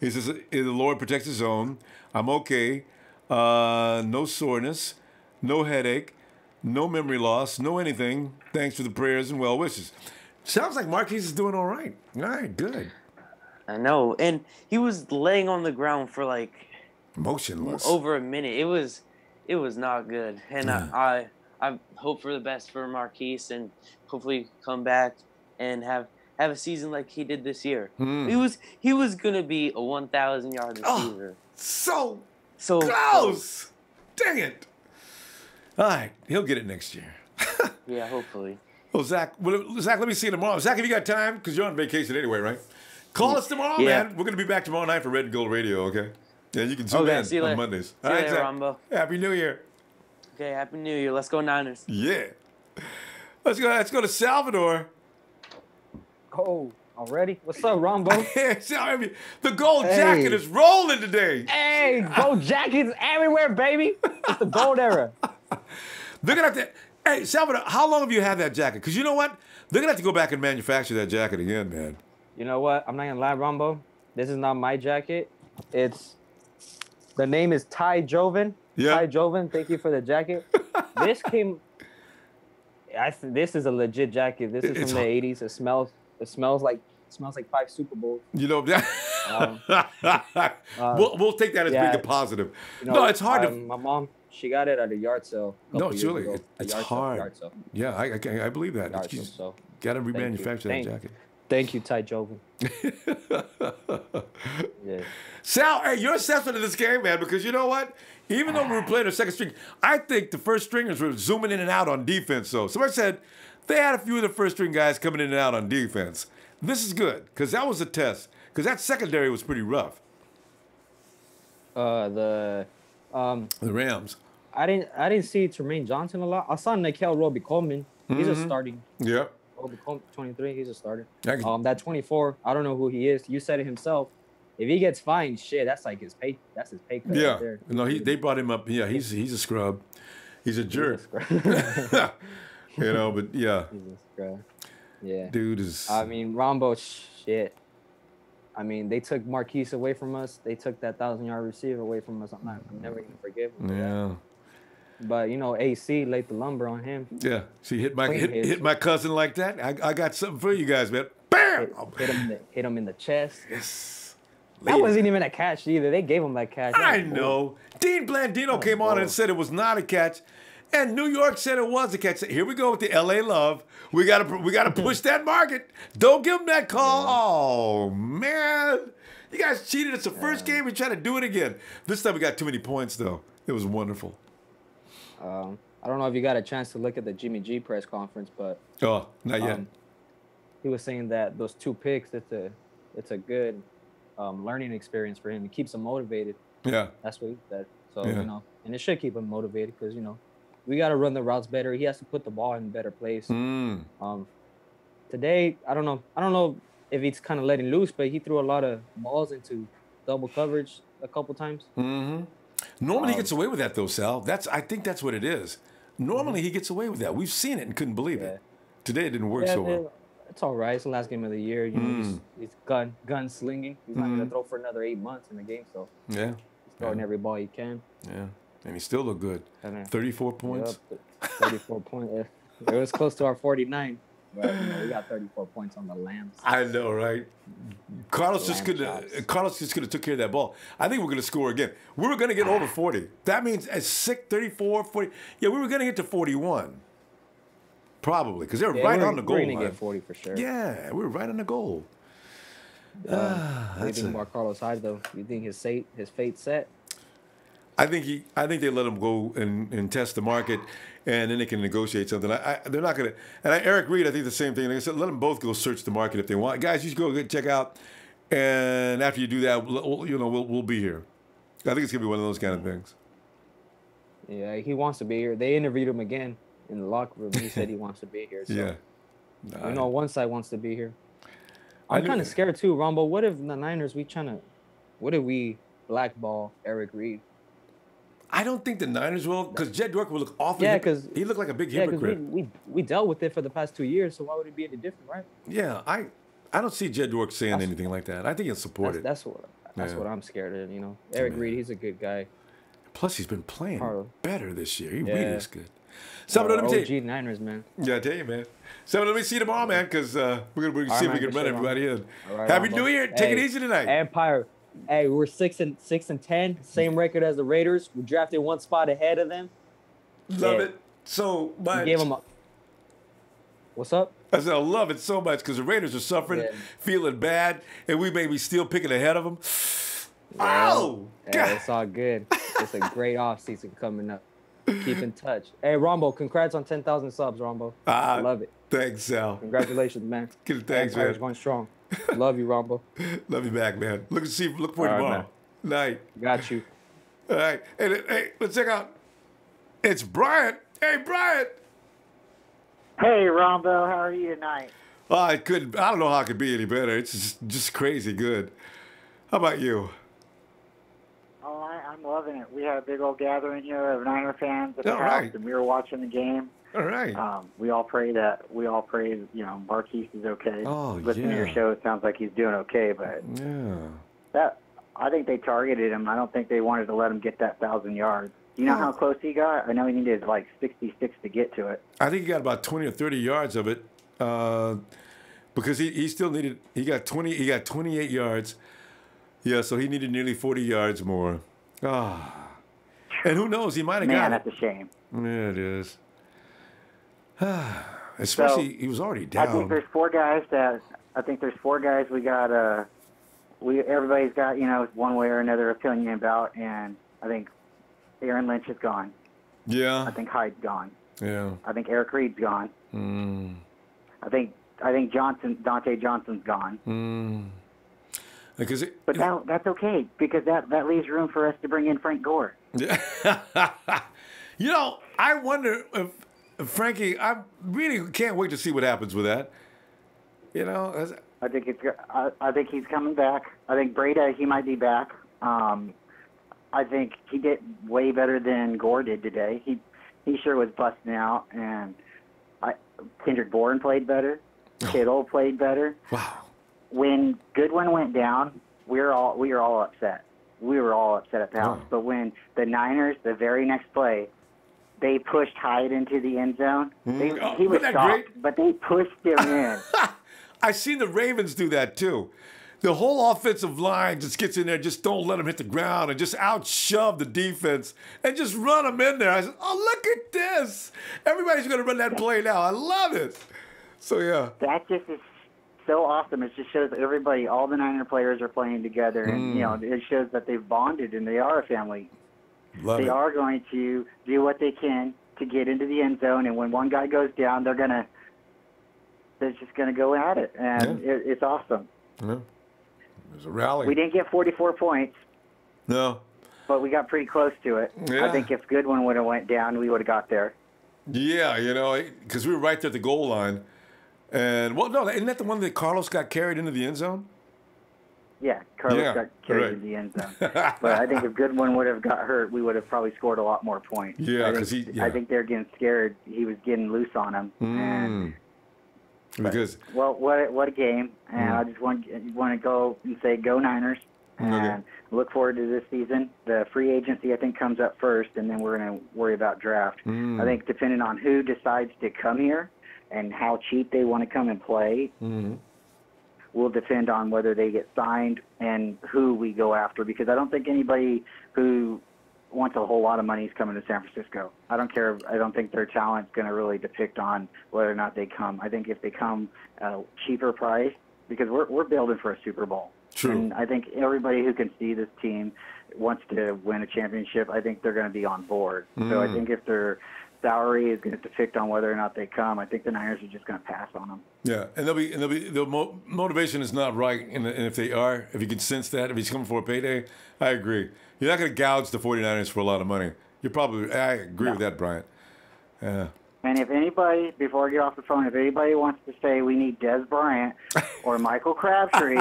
he says the Lord protects his own. I'm okay. No soreness, no headache, no memory loss, no anything. Thanks for the prayers and well wishes. Sounds like Marquise is doing all right. All right, good. I know, and he was laying on the ground for like motionless over a minute. It was not good, and I hope for the best for Marquise, and hopefully come back and have a season like he did this year. He was gonna be a 1,000-yard receiver. So close. Dang it! All right, he'll get it next year. Yeah, hopefully. Well, Zach, let me see you tomorrow. Zach, if you got time, because you're on vacation anyway, right? Call us tomorrow, man. We're going to be back tomorrow night for Red and Gold Radio, okay? Yeah, you can zoom in on Mondays. See you later, Ronbo. Happy New Year. Okay, Happy New Year. Let's go Niners. Yeah. Let's go to Salvador. Oh, already? What's up, Ronbo? The gold jacket is rolling today. Hey, gold jackets everywhere, baby. It's the gold era. They're going to have to... Hey, Salvador, how long have you had that jacket? Because you know what? They're going to have to go back and manufacture that jacket again, man. You know what? I'm not going to lie, Ronbo. This is not my jacket. The name is Ty Joven. Yeah. Ty Joven, thank you for the jacket. This is a legit jacket. This is from the 80s. It smells like 5 Super Bowls. You know, we'll take that as being a positive. You know, no, it's hard to... My mom, she got it at a yard sale. No, Julie, it's hard. Yard sale. Yeah, I believe that. Got to remanufacture that jacket. Thank you, Ty Joven. Yeah. Sal, hey, your assessment of this game, man, because you know what? Even though we were playing a second string, I think the first stringers were zooming in and out on defense. So somebody said they had a few of the first string guys coming in and out on defense. This is good because that was a test. Because that secondary was pretty rough. The Rams. I didn't see Tremaine Johnson a lot. I saw Nikel Roby-Coleman. He's a starting. Yeah. Roby-Coleman, 23. He's a starter. That 24. I don't know who he is. You said it himself. If he gets fined, shit, that's like his pay. That's his pay cut. Yeah. Right there. No, they brought him up. Yeah, he's a scrub. He's a jerk. You know, but yeah. He's a scrub. Yeah. Dude is. I mean, Ronbo, shit. I mean, they took Marquise away from us. They took that 1,000-yard receiver away from us. I'm never gonna forgive him. Yeah. But you know, AC laid the lumber on him. Yeah. See, hit my cousin like that. I got something for you guys, man. Bam! Hit him in the chest. Yes. That wasn't even a catch either. They gave him that catch. I know. Dean Blandino came on and said it was not a catch, and New York said it was a catch. Here we go with the LA love. We gotta push that market. Don't give them that call. Oh man, you guys cheated. It's the first game. We try to do it again. This time we got too many points though. It was wonderful. I don't know if you got a chance to look at the Jimmy G press conference, but not yet. He was saying that those 2 picks, it's a good learning experience for him. It keeps him motivated. Yeah. That's what he said. So, you know, and it should keep him motivated because, you know, we got to run the routes better. He has to put the ball in a better place. Today, I don't know if he's kind of letting loose, but he threw a lot of balls into double coverage a couple times. Normally he gets away with that though, Sal. I think that's what it is. Normally he gets away with that. We've seen it and couldn't believe it. Today it didn't work so well. It's all right. It's the last game of the year. You know, he's gun slinging. He's not gonna throw for another 8 months in the game. So he's throwing every ball he can. Yeah, and he still looked good. 34 points. Yep, 34 points. It was close to our 49. But you know, we got 34 points on the Lambs. I know, right? Carlos just could have took care of that ball. I think we're going to score again. We were going to get over 40. That means at 34, 40. Yeah, we were going to get to 41. Probably, because they were right on the goal. We're going to get 40 for sure. Yeah, we were right on the goal. What do you think about Carlos Hyde, though? You think his fate set? I think they let him go and test the market, and then they can negotiate something. They're not gonna. And Eric Reed, I think the same thing. Like I said, let them both go search the market if they want. Guys, you should go check out, and after you do that, we'll be here. I think it's gonna be one of those kind of things. Yeah, he wants to be here. They interviewed him again in the locker room. He said he wants to be here. So. Yeah. I know one side wants to be here. I'm kind of scared too, Ronbo. What if the Niners what if we blackball Eric Reed? I don't think the Niners will, because Jed York will look awful. Yeah, because he looked like a big hypocrite. We dealt with it for the past 2 years, so why would it be any different, right? Yeah, I don't see Jed York saying anything like that. I think he'll support it. That's what I'm scared of. You know, Eric Reed, he's a good guy. Plus, he's been playing better this year. He really is good. OG Niners, man. Yeah, I tell you, man. So let me see you tomorrow, man, because we're gonna see if we can run everybody in. Happy New Year. Take it easy tonight. Empire. Hey, we're 6 and 10, same record as the Raiders. We drafted one spot ahead of them. Love it so much. Gave them What's up? I said I love it so much because the Raiders are suffering, feeling bad, and we may be still picking ahead of them. Oh, God. It's all good. It's a great offseason coming up. Keep in touch. Hey, Ronbo, congrats on 10,000 subs, Ronbo. I love it. Thanks, Sal. Congratulations, man. Thanks, man. Going strong. Love you, Ronbo. Love you back, man. Look for you tomorrow. Night. Got you. All right. Hey, let's check out. It's Bryant. Hey, Bryant. Hey, Ronbo. How are you tonight? I don't know how it could be any better. It's just crazy good. How about you? Oh, I'm loving it. We had a big old gathering here of Niner fans at the house, and we were watching the game. All right. We all pray, Marquise is okay. Oh, Listening to your show, it sounds like he's doing okay, but I think they targeted him. I don't think they wanted to let him get that 1,000 yards. You know how close he got? I know he needed like 66 to get to it. I think he got about 20 or 30 yards of it, because he still needed. He got 28 yards. Yeah, so he needed nearly 40 yards more. And who knows? He might have got it. Man, that's a shame. Yeah, it is. Especially, he was already down. I think there's four guys we got. Everybody's got one way or another opinion about, and I think Aaron Lynch is gone. Yeah. I think Hyde's gone. Yeah. I think Eric Reed's gone. I think Dante Johnson's gone. But that's okay because that leaves room for us to bring in Frank Gore. Yeah. I wonder if Frankie. I really can't wait to see what happens with that. I think he's coming back. I think Breida, he might be back. I think he did way better than Gore did today. He sure was busting out, and Kendrick Bourne played better. Kittle played better. Wow. When Goodwin went down, we were all upset. We were all upset at the house. But when the Niners, the very next play, they pushed Hyde into the end zone. He was stopped, but they pushed him in. I've seen the Ravens do that too. The whole offensive line just gets in there, just don't let them hit the ground, and just out-shove the defense and just run them in there. I said, oh, look at this. Everybody's going to run that play now. I love it. So, yeah. That just is so awesome. It just shows that everybody, all the Niner players are playing together, and it shows that they've bonded and they are a family. They are going to do what they can to get into the end zone, and when one guy goes down, they're just going to go at it, and it's awesome. Yeah. There's a rally. We didn't get 44 points. No. But we got pretty close to it. Yeah. I think if Goodwin would have went down, we would have got there. Yeah, because we were right there at the goal line. And, isn't that the one that Carlos got carried into the end zone? Yeah, Carlos got carried into the end zone. But I think if Goodwin would have got hurt, we would have probably scored a lot more points. Yeah, I think they're getting scared. He was getting loose on them. What a game. And I just want to go and say go Niners. And look forward to this season. The free agency, I think, comes up first, and then we're going to worry about draft. I think depending on who decides to come here and how cheap they want to come and play will depend on whether they get signed and who we go after, because I don't think anybody who wants a whole lot of money is coming to San Francisco. I don't care. I don't think their talent's going to really depict on whether or not they come. I think if they come at a cheaper price, because we're building for a Super Bowl. True. And I think everybody who can see this team wants to win a championship. I think they're going to be on board. So I think if their salary is going to depict on whether or not they come, I think the Niners are just going to pass on them. Yeah, and the motivation is not right. And if they are, if you can sense that, if he's coming for a payday, I agree. You're not going to gouge the 49ers for a lot of money. I agree with that, Bryant. Yeah. And if anybody, before I get off the phone, if anybody wants to say we need Des Bryant or Michael Crabtree,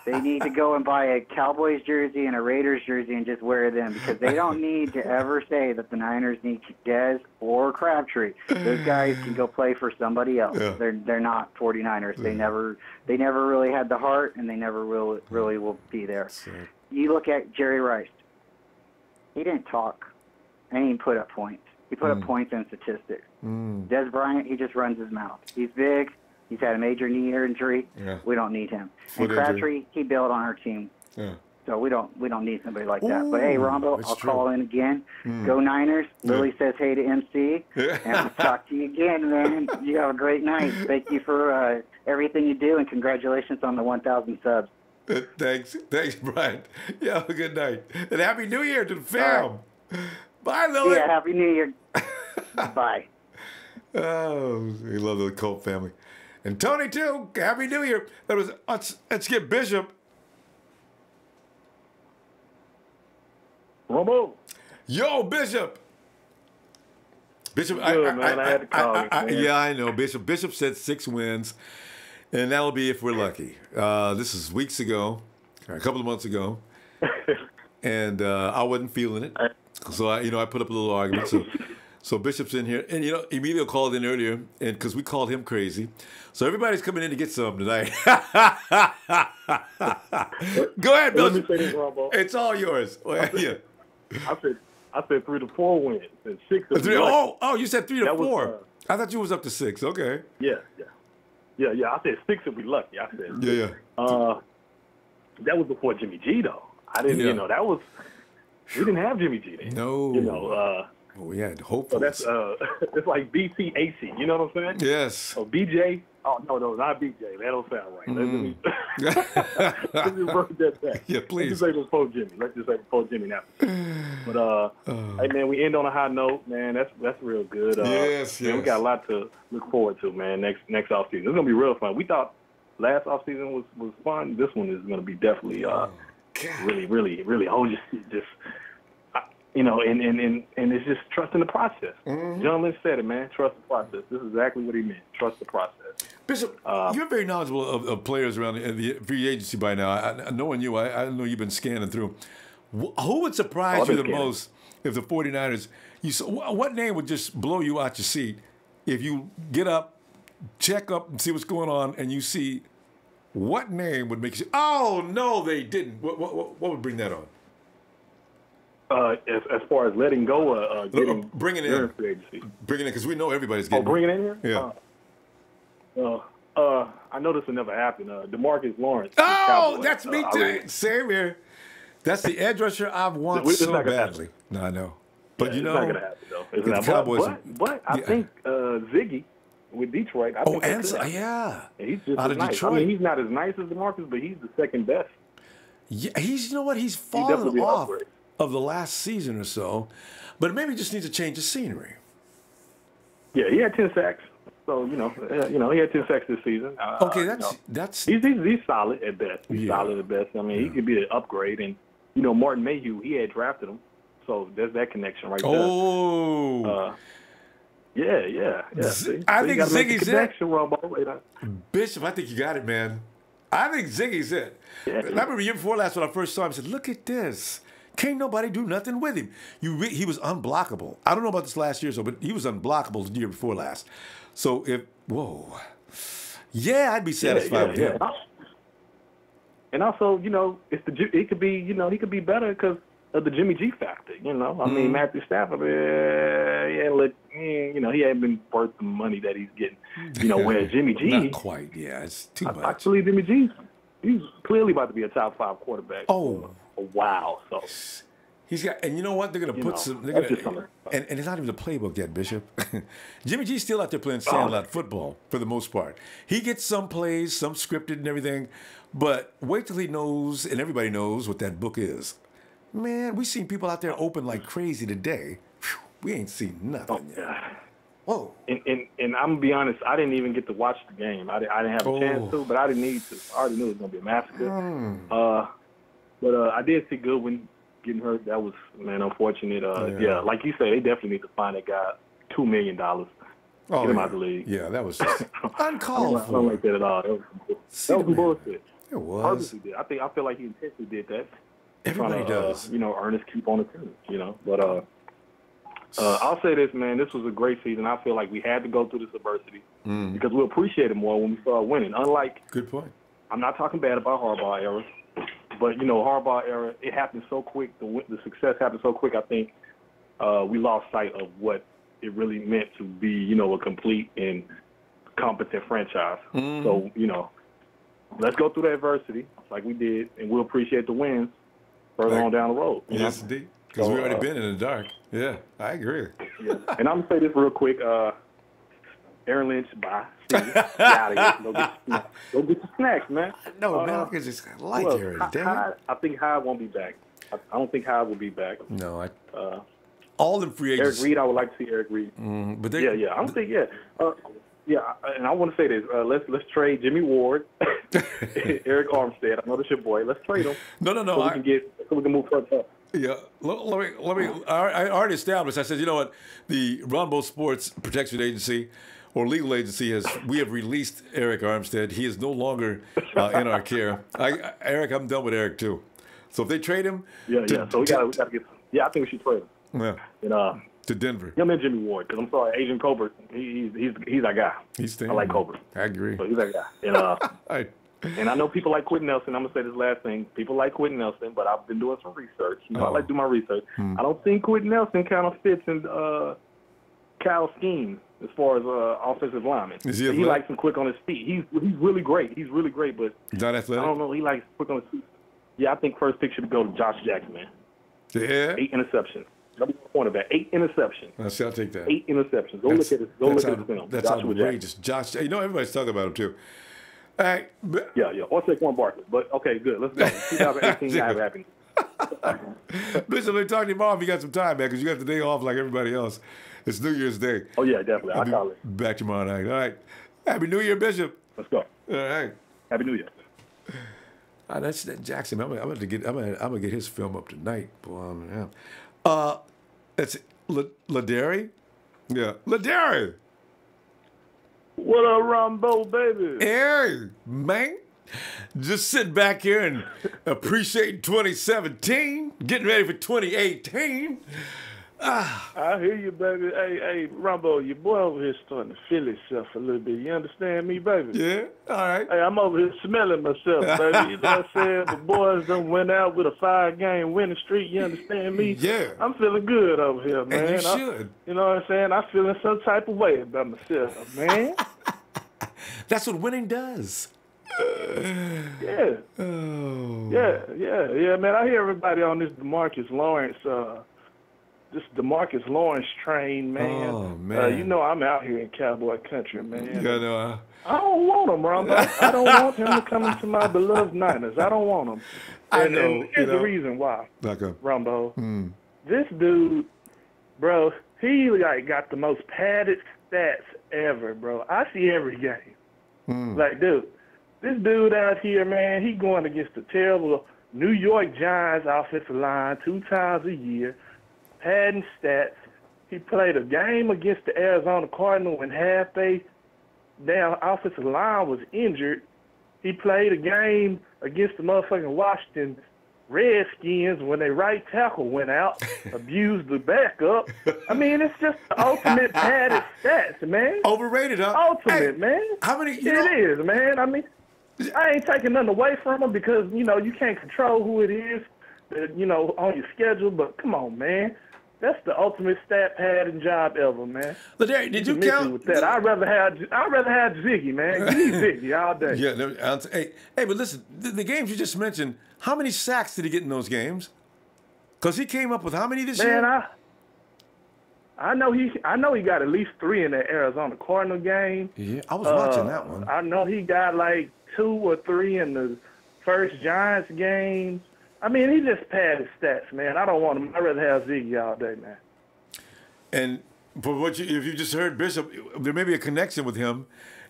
they need to go and buy a Cowboys jersey and a Raiders jersey and just wear them, because they don't need to ever say that the Niners need Des or Crabtree. Those guys can go play for somebody else. Yeah. They're not 49ers. They never really had the heart, and they never really will be there. You look at Jerry Rice. He didn't talk, and he didn't put up points. He put up points and statistics. Des Bryant, he just runs his mouth. He's big. He's had a major knee injury. Yeah. We don't need him. And Crabtree, he built on our team. Yeah. So we don't need somebody like that. But hey, Ronbo, I'll call in again. Go Niners. Lily says hey to MC. And I'll talk to you again, man. You have a great night. Thank you for everything you do, and congratulations on the 1,000 subs. Thanks, Brian. Yeah, have a good night. And Happy New Year to the fam. Right. Bye, Lily. Yeah, Happy New Year. Bye. Oh, we love the Colt family. And Tony, too. Happy New Year. That was, let's get Bishop. Ronbo. Yo, Bishop. Bishop, good, man. I had to call you. Yeah, I know. Bishop said 6 wins, and that'll be if we're lucky. This is weeks ago, or a couple of months ago, and I wasn't feeling it. So I put up a little argument. So Bishop's in here, and Emilio called in earlier, and because we called him crazy. So everybody's coming in to get some tonight. Go ahead, Bill. Let me say this, Ronbo. It's all yours. Yeah. I said 3 to 4 wins and 6. Oh, you said 3 to 4. I thought you was up to 6. Okay. Yeah. I said 6 if we lucky. I said. Yeah. That was before Jimmy G, though. I didn't. That was. We didn't have Jimmy G then. No. We had hope. So that's it's like BC AC. You know what I'm saying? Yes. So BJ. Oh no, not BJ. That don't sound right. Let's just work that back. Yeah, please. Let's just say before Jimmy now. But hey man, we end on a high note, man. That's real good. Yes. Man, we got a lot to look forward to, man. Next offseason, it's gonna be real fun. We thought last offseason was fun. This one is gonna be definitely really just. And it's just trusting the process. John Lynch said it, man. Trust the process. This is exactly what he meant. Trust the process. Bishop, you're very knowledgeable of players around the free agency by now. Knowing you, I know you've been scanning through. Who would surprise you the most if the 49ers, what name would just blow you out your seat if you get up, check up and see what's going on, and you see what name would make you say, oh, no, they didn't. What would bring that on? As far as letting go, bringing in free agency, because we know everybody's getting. Bringing in here. Yeah. I know this will never happen. DeMarcus Lawrence. Oh, that's me too. Same here. That's the edge rusher I've wanted so badly. No, I know, but it's not gonna happen though. It's not. Cowboys. But I think Ziggy with Detroit. I think yeah. He's just out of nice. Detroit. I mean, he's not as nice as DeMarcus, but he's the second best. Yeah, he's fallen off of the last season or so, but maybe just needs to change the scenery. Yeah, he had 10 sacks. So he had 10 sacks this season. Okay, that's he's solid at best. He's solid at best. I mean, he could be an upgrade. And Martin Mayhew, he had drafted him, so there's that connection right there. Oh, yeah. I think Ziggy's it. Bishop, I think you got it, man. I think Ziggy's it. Yeah, I remember the year before last when I first saw him, I said, "Look at this." Can't nobody do nothing with him. He was unblockable. I don't know about this last year, but he was unblockable the year before last. So I'd be satisfied with him. And also, he could be better because of the Jimmy G factor. I mean, Matthew Stafford, he hadn't been worth the money that he's getting. Whereas Jimmy G, not quite. Yeah, it's too much. Actually, Jimmy G, he's clearly about to be a top 5 quarterback. Wow. So he's got, and you know what? They're going to put some. And it's not even a playbook yet, Bishop. Jimmy G's still out there playing sandlot football for the most part. He gets some plays, some scripted and everything, but wait till he knows, and everybody knows what that book is. Man, we seen people out there open like crazy today. Whew, we ain't seen nothing yet. Whoa. And I'm gonna be honest, I didn't even get to watch the game. I didn't have a chance to, but I didn't need to. I already knew it was gonna be a massacre. But I did see Goodwin getting hurt. That was, man, unfortunate. Like you say, they definitely need to find that guy $2 million. Get him out the league. Yeah, that was just uncalled for. I don't like that at all. That was some bullshit. It was. Purposely did. I feel like he intentionally did that. Everybody does. Earn his keep on the team. But I'll say this, man. This was a great season. I feel like we had to go through this adversity because we appreciate it more when we start winning. Unlike, good point. I'm not talking bad about Harbaugh era, but Harbaugh era, it happened so quick. The success happened so quick. I think we lost sight of what it really meant to be, a complete and competent franchise. So, let's go through the adversity like we did, and we'll appreciate the wins further on down the road. Yes, indeed. Because we've already been in the dark. Yeah, I agree. Yeah. And I'm going to say this real quick. Aaron Lynch, bye. Get out of here. Go get your snacks, man. No, man, I just like Aaron. Hyde, I think Hyde won't be back. I don't think Hyde will be back. No, all the free agents. Eric Reed, I would like to see Eric Reed. But I don't think, and I want to say this. Let's trade Jimmy Ward, Eric Armstead. I know that's your boy. Let's trade them. No. So we can move further up. Yeah, let me. I already established. I said, you know what? The Ronbo Sports Protection Agency or legal agency we have released Eric Armstead. He is no longer in our care. Eric, I'm done with Eric too. So if they trade him, So we got to get. Yeah, I think we should trade him. Yeah. And, to Denver. Him and Jimmy Ward, because I'm sorry, Agent Colbert, he's our guy. He's staying. I like Colbert. I agree. So he's our guy. And and I know people like Quentin Nelson. I'm gonna say this last thing. People like Quentin Nelson, but I've been doing some research. I like to do my research. I don't think Quentin Nelson kind of fits in Kyle's scheme as far as offensive lineman. He likes him quick on his feet. He's really great. He's really great, but not athletic. I don't know. He likes quick on his feet. Yeah, I think first pick should go to Josh Jackson, man. Yeah. 8 interceptions. Cornerback, 8 interceptions. I'll take that. 8 interceptions. Go look at his. Go look at his film. That's outrageous. Josh, everybody's talking about him too. All right. Yeah. Or Saquon Barkley. But okay, good. Let's go. 2018 not happening. Listen, let me talk to you tomorrow if you got some time, man, because you got the day off like everybody else. It's New Year's Day. Oh yeah, definitely. I'll call it. Back tomorrow night. All right. Happy New Year, Bishop. Let's go. All right. Happy New Year. That's Jackson. I'm gonna get his film up tonight. Boy, that's Ladary. Yeah, Ladary. What up, Ronbo, baby? Hey, man. Just sitting back here and appreciating 2017, getting ready for 2018. I hear you, baby. Hey, Ronbo, your boy over here starting to feel himself a little bit. You understand me, baby? Yeah, all right. Hey, I'm over here smelling myself, baby. You know what I'm saying? The boys done went out with a 5-game winning streak. You understand me? Yeah. I'm feeling good over here, man. And you should. You know what I'm saying? I'm feeling some type of way about myself, man. That's what winning does. Yeah. Oh. Yeah, man. I hear everybody on this DeMarcus Lawrence train, man. Oh, man. I'm out here in cowboy country, man. Yeah, no. I don't want him, Ronbo. I don't want him to come into my beloved Niners. I don't want him. And here's the reason why, Ronbo. This dude, bro, he got the most padded stats ever, bro. I see every game. Like, dude, this dude out here, man, he going against the terrible New York Giants offensive line 2 times a year, padding stats. He played a game against the Arizona Cardinals when half their damn offensive line was injured. He played a game against the motherfucking Washington Redskins when their right tackle went out, abused the backup. I mean, it's just the ultimate padded stats, man. Overrated, huh? Ultimate, man. How many? It is, man. I mean, I ain't taking nothing away from him because, you can't control who it is, on your schedule. But come on, man. That's the ultimate stat padding job ever, man. Ladary, did you count with that? I'd rather have Ziggy, man. Give me Ziggy all day. Yeah. Hey, but listen, the games you just mentioned, how many sacks did he get in those games? Because he came up with how many this year? Man, I know he got at least 3 in that Arizona Cardinal game. Yeah, I was watching that one. I know he got like 2 or 3 in the first Giants game. I mean, he just padded stats, man. I don't want him. I'd rather have Ziggy all day, man. And for if you just heard Bishop, there may be a connection with him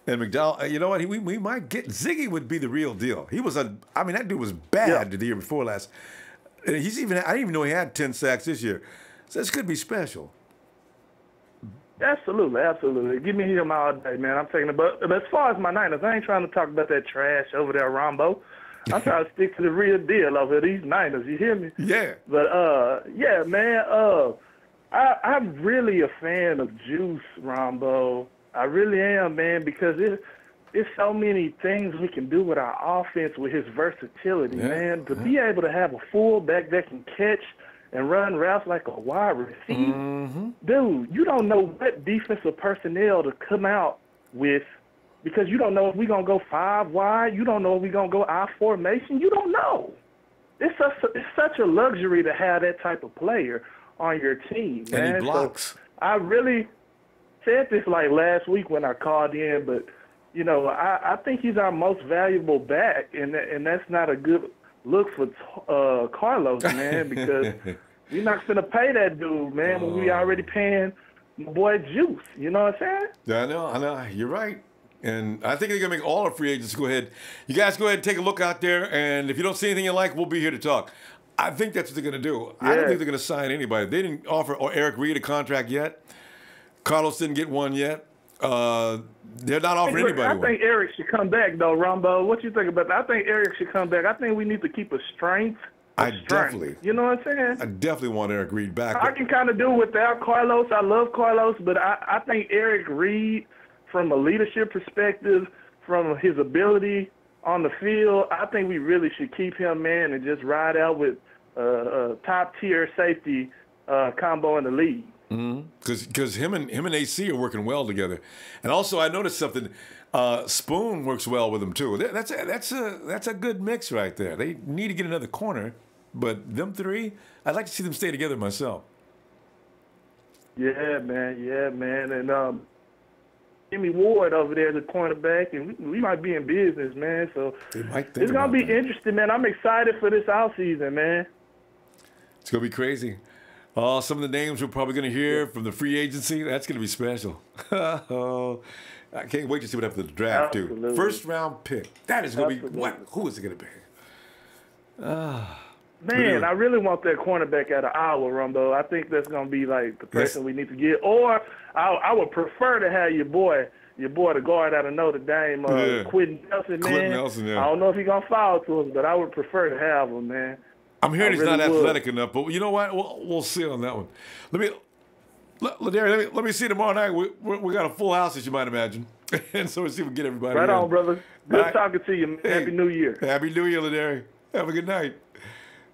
and McDowell. You know what? We might get Ziggy would be the real deal. He was that dude was bad the year before last. I didn't even know he had 10 sacks this year. So this could be special. Absolutely. Give me him all day, man. I'm taking it. But as far as my Niners, I ain't trying to talk about that trash over there, Ronbo. I'm trying to stick to the real deal over here, these Niners. You hear me? Yeah. But, yeah, man, I'm really a fan of Juice, Ronbo. I really am, man, because it's so many things we can do with our offense with his versatility, man. To be able to have a fullback that can catch and run routes like a wide receiver. Dude, you don't know what defensive personnel to come out with because you don't know if we're going to go 5 wide. You don't know if we're going to go I formation. You don't know. It's such a luxury to have that type of player on your team, man. And he blocks. So I really said this like last week when I called in, but, you know, I think he's our most valuable back, and that's not a good look for Carlos, man, because we're not going to pay that dude, man, when we already paying my boy Juice. You know what I'm saying? I know. You're right. And I think they're going to make all our free agents go ahead. You guys go ahead and take a look out there, and if you don't see anything you like, we'll be here to talk. I think that's what they're going to do. I don't think they're going to sign anybody. They didn't offer Eric Reed a contract yet. Carlos didn't get one yet. They're not offering anybody one. I think Eric should come back, though, Ronbo. What you think about that? I think Eric should come back. I think we need to keep a strength. Definitely. You know what I'm saying? I definitely want Eric Reed back. I can kind of do without Carlos. I love Carlos, but I think Eric Reed, from a leadership perspective, from his ability on the field, I think we really should keep him, man, and just ride out with a top-tier safety combo in the league. Because him and AC are working well together, and also I noticed something. Spoon works well with them too. That's a good mix right there. They need to get another corner, but them three, I'd like to see them stay together myself. Yeah, man, and Jimmy Ward over there, the cornerback, and we might be in business, man. So it's gonna be interesting, man. I'm excited for this offseason, man. It's gonna be crazy. Some of the names we're probably going to hear from the free agency, that's going to be special. I can't wait to see what happens at the draft, too. First round pick. That is going to be, what? Who is it going to be? Man, I really want that cornerback out of Iowa, Ronbo. I think that's going to be like the person we need to get. Or I would prefer to have your boy, the guard out of Notre Dame, Quentin Nelson, man. Quentin Nelson, I don't know if he's going to fall to us, but I would prefer to have him, man. I'm hearing he's not athletic enough, but you know what? We'll see on that one. Let me see tomorrow night. We got a full house, as you might imagine, and so we'll see if we can get everybody. Right on, brother. Good talking to you, man. Hey, Happy New Year. Happy New Year, Ladary. Have a good night.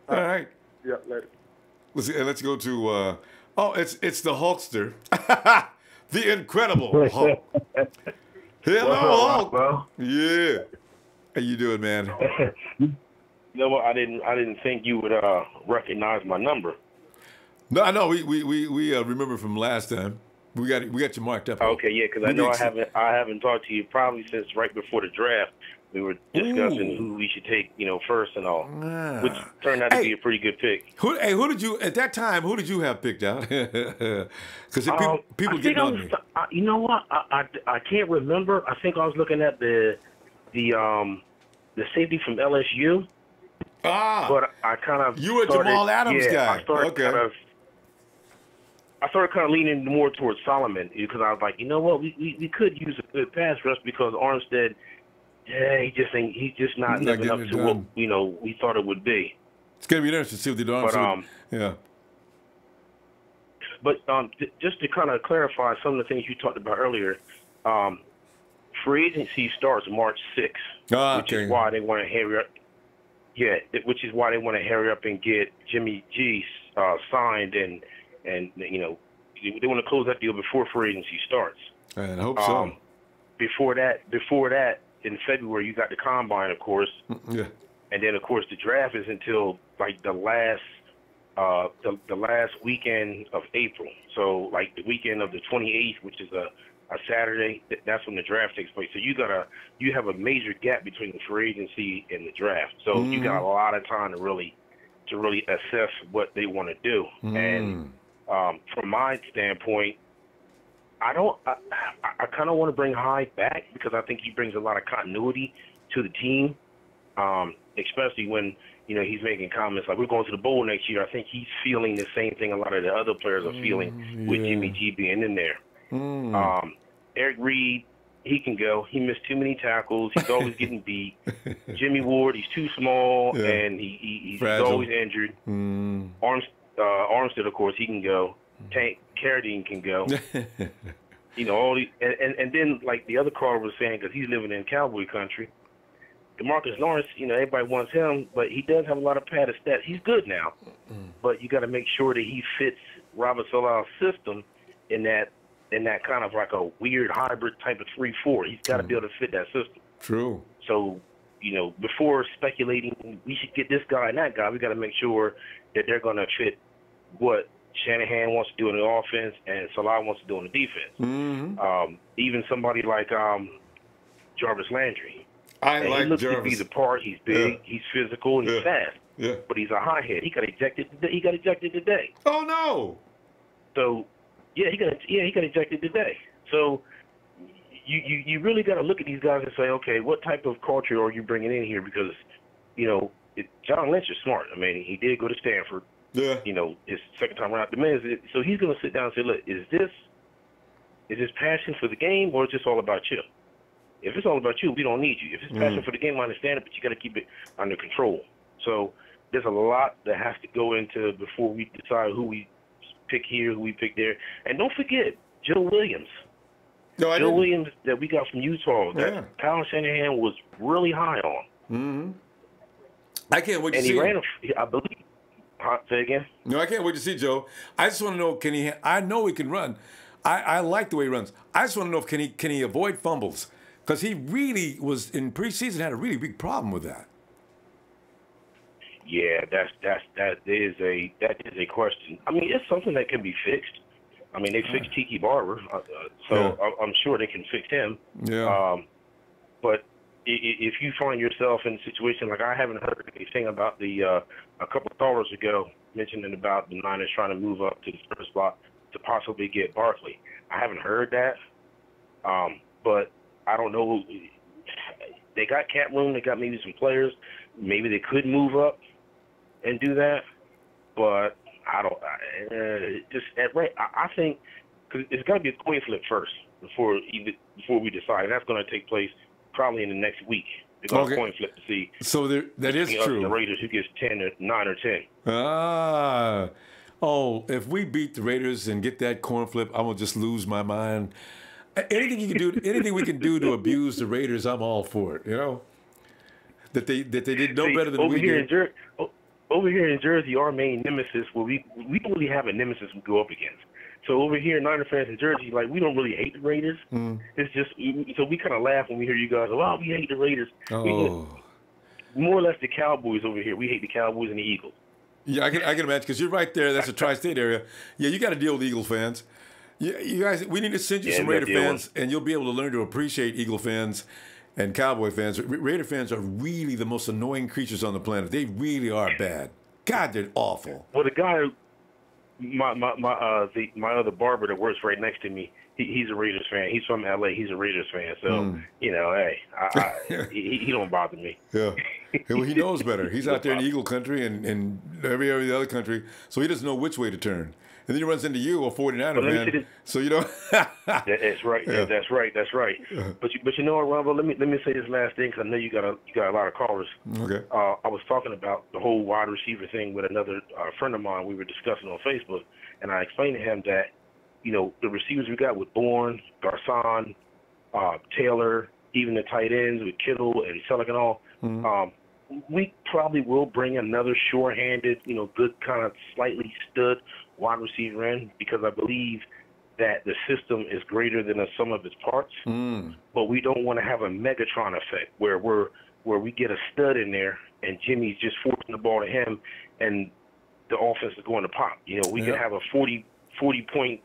All right. Yeah, later. Let's go to. It's the Hulkster, the Incredible Hulk. Hello, Hulk. Bro? Yeah. How you doing, man? You know what? I didn't think you would recognize my number. No, I know. We remember from last time. We got you marked up. Okay, yeah, because I know I haven't talked to you probably since right before the draft. We were discussing who we should take, first and all, which turned out to be a pretty good pick. Who did you at that time? Who did you have picked out? Because people get on me. You know what? I can't remember. I think I was looking at the safety from LSU. But I kind of you were Jamal Adams guy. I started kind of leaning more towards Solomon because I was like, you know what, we could use a good pass rush because Armstead, he's just not living up to what we thought it would be. It's gonna be interesting to see what they do. But just to kind of clarify some of the things you talked about earlier, free agency starts March 6th, which is why they want to hurry up. Yeah, which is why they want to hurry up and get Jimmy G signed, and they want to close that deal before free agency starts. I hope so. Before that, in February, you got the combine, of course. Yeah. And then, of course, the draft is until like the last weekend of April. So, like the weekend of the 28th, which is a Saturday, that's when the draft takes place. So you have a major gap between the free agency and the draft. So you got a lot of time to really assess what they want to do. And from my standpoint, I kind of want to bring Hyde back because I think he brings a lot of continuity to the team. especially when, he's making comments like we're going to the bowl next year. I think he's feeling the same thing a lot of the other players are feeling with Jimmy G being in there. Eric Reed, he can go. He missed too many tackles. He's always getting beat. Jimmy Ward, he's too small, and he's always injured. Armstead, of course, he can go. Tank Carradine can go. All these, and then like the other caller was saying, because he's living in cowboy country, DeMarcus Lawrence, everybody wants him, but he does have a lot of padded stats. He's good now, but you got to make sure that he fits Robert Saleh's system in that kind of like a weird hybrid type of 3-4. He's got to be able to fit that system. True. So, before speculating we should get this guy and that guy, we got to make sure that they're going to fit what Shanahan wants to do in the offense and Saleh wants to do in the defense. Even somebody like Jarvis Landry. He looks Jarvis. To be the part. He's big, he's physical, and he's fast. Yeah. But he's a hothead. He got ejected today. Oh no. So he got ejected today. So you really got to look at these guys and say, okay, what type of culture are you bringing in here? Because John Lynch is smart. I mean, he did go to Stanford. Yeah. His second time around. So he's going to sit down and say, look, is this passion for the game, or is this all about you? If it's all about you, we don't need you. If it's passion for the game, I understand it, but you got to keep it under control. So there's a lot that has to go into before we decide who we pick here, who we pick there. And don't forget Joe Williams. Joe Williams that we got from Utah that Kyle Shanahan was really high on. I can't wait to see him. I believe. Say again? No, I can't wait to see Joe. I just want to know, I know he can run. I like the way he runs. I just want to know if can he avoid fumbles? Because he really was in preseason had a really big problem with that. Yeah, that is a question. I mean, it's something that can be fixed. I mean, they fixed Tiki Barber, so I'm sure they can fix him. Yeah. But if you find yourself in a situation like I haven't heard anything about a couple of callers ago mentioning about the Niners trying to move up to the first spot to possibly get Barkley. I haven't heard that, but I don't know. They got cap room. They got maybe some players. Maybe they could move up and do that, but I don't. I think cause it's got to be a coin flip first before we decide. And that's going to take place probably in the next week. They're going to coin flip to see. So that is true. The Raiders who gets 10 or 9 or 10. If we beat the Raiders and get that coin flip, I'm gonna just lose my mind. Anything you can do, anything we can do to abuse the Raiders, I'm all for it. That they did no better than we did. Over here in Jersey, our main nemesis, we don't really have a nemesis we go up against. So over here, Niner fans in Jersey, like, we don't really hate the Raiders. It's just, so we kind of laugh when we hear you guys, we hate the Raiders. More or less the Cowboys over here. We hate the Cowboys and the Eagles. Yeah, I can imagine, because you're right there. That's a tri-state area. Yeah, you got to deal with Eagles fans. You guys, we need to send you some Raider fans, and you'll be able to learn to appreciate Eagle fans and Cowboy fans. Raider fans are really the most annoying creatures on the planet. They really are bad. God, they're awful. Well, the guy, my other barber that works right next to me, he's a Raiders fan. He's from LA. He's a Raiders fan. So hey, he don't bother me. Yeah. Well, he knows better. He's out there in Eagle country and every other country, so he doesn't know which way to turn. And then he runs into you, a 49er man. So That's right. Yeah. That's right. But you know what, Ronbo? Let me say this last thing, because I know you got a lot of callers. Okay. I was talking about the whole wide receiver thing with another friend of mine. We were discussing on Facebook, and I explained to him that the receivers we got with Bourne, Garcon, Taylor, even the tight ends with Kittle and Selleck and all. We probably will bring another sure-handed, good kind of slightly stud wide receiver in, because I believe that the system is greater than the sum of its parts. But we don't want to have a Megatron effect where we get a stud in there and Jimmy's just forcing the ball to him and the offense is going to pop. We can have a 40-point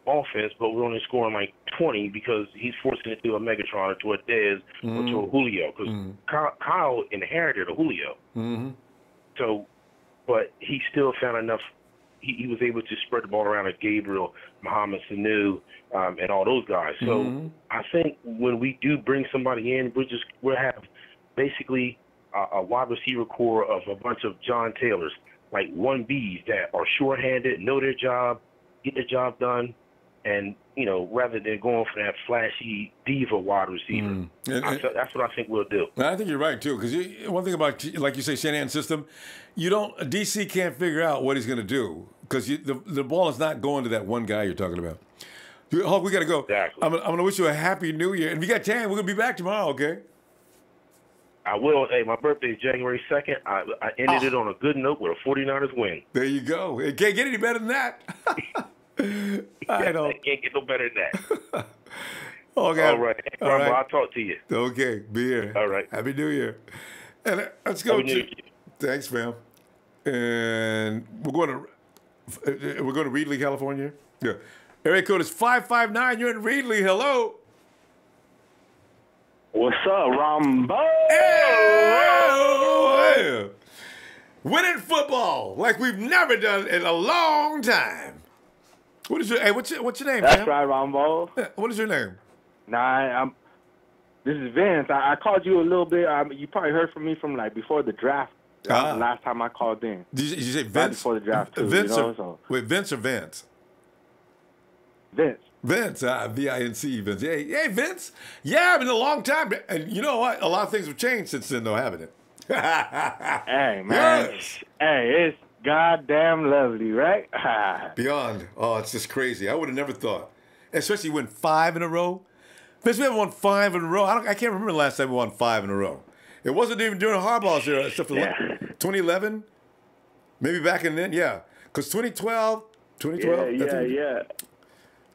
offense, but we're only scoring like 20 because he's forcing it to a Megatron or to a Dez or to a Julio, because Kyle inherited a Julio. So, but he still found enough. He was able to spread the ball around at Gabriel, Mohamed Sanu, and all those guys. So I think when we do bring somebody in, we'll have basically a wide receiver core of a bunch of John Taylors, like 1Bs that are sure-handed, know their job, get the job done, and, you know, rather than going for that flashy diva wide receiver. That's what I think we'll do. I think you're right, too, because one thing about, like you say, Shanahan's system, DC can't figure out what he's going to do because the ball is not going to that one guy you're talking about. Hulk, we got to go. Exactly. I'm going to wish you a happy new year. And if you got time, we're going to be back tomorrow, okay? I will. Hey, my birthday is January 2nd. I ended it on a good note with a 49ers win. There you go. It can't get any better than that. I know. It can't get no better than that. Okay. All right. Hey, Ronbo, I'll talk to you. Okay. Be here. All right. Happy New Year. And let's go. Thanks, man. And we're going to Reedley, California. Yeah. Area code is 559. You're in Reedley. Hello. What's up, Ronbo? Hey! Winning football like we've never done in a long time. What's your name, That's man? right, Ronbo. What is your name? This is Vince. I called you a little bit. You probably heard from me from like before the draft. That was the last time I called in. Did you say Vince? Right before the draft, too. Vince you know, wait, Vince or Vance? Vince. Vince, V-I-N-C, Vince. Hey, Vince. Yeah, been a long time. And you know what? A lot of things have changed since then, though, haven't it? Hey, man. Yes. Hey, it's goddamn lovely, right? Beyond. Oh, it's just crazy. I would have never thought. Especially when 5 in a row. Vince, we haven't won 5 in a row. I can't remember the last time we won 5 in a row. It wasn't even during Harbaugh's era. Except for 2011. Maybe back in then, yeah. Because 2012. Yeah.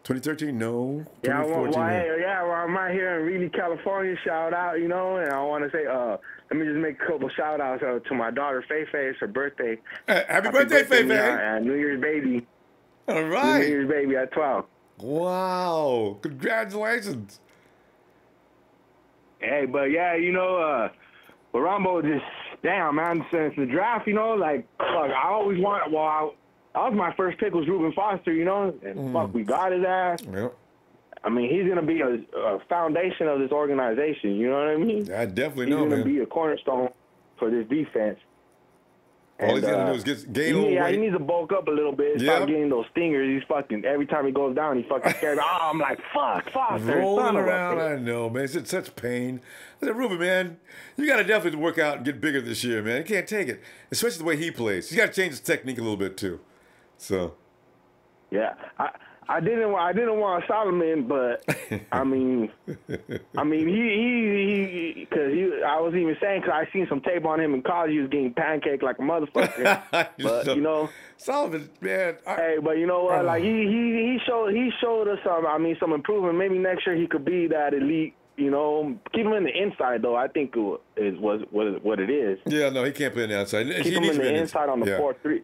2013, no. Yeah, 2014, I'm out here in Reedley, California. Shout out, you know, and I want to say, let me just make a couple shout outs to my daughter, Faye. It's her birthday. Happy birthday, Faye. New Year's baby. All right. New Year's baby at 12. Wow. Congratulations. Hey, but yeah, you know, but Ronbo just, damn, man, since the draft, you know, like, fuck, I always wanted, that was my first pick was Reuben Foster, you know, and fuck, we got his ass. Yep. I mean, he's going to be a foundation of this organization, you know what I mean? I definitely know, man. He's going to be a cornerstone for this defense. All he's got to do is gain a little weight. He needs to bulk up a little bit, stop getting those stingers. He's fucking, every time he goes down, he's fucking scared. I'm like, fuck, Foster. Rolling around, I know, man. It's such pain. I said, Reuben, man, you got to definitely work out and get bigger this year, man. You can't take it, especially the way he plays. You got to change his technique a little bit, too. So, yeah, I didn't want Solomon, but I mean, he because I was even saying because I seen some tape on him in college. He was getting pancaked like a motherfucker. But you know, Solomon, man. Hey, but you know what? Like he showed us some improvement. Maybe next year he could be that elite. You know, keep him in the inside though. I think is what it is. Yeah, no, he can't play on the outside. Keep him in the inside on the 4-3.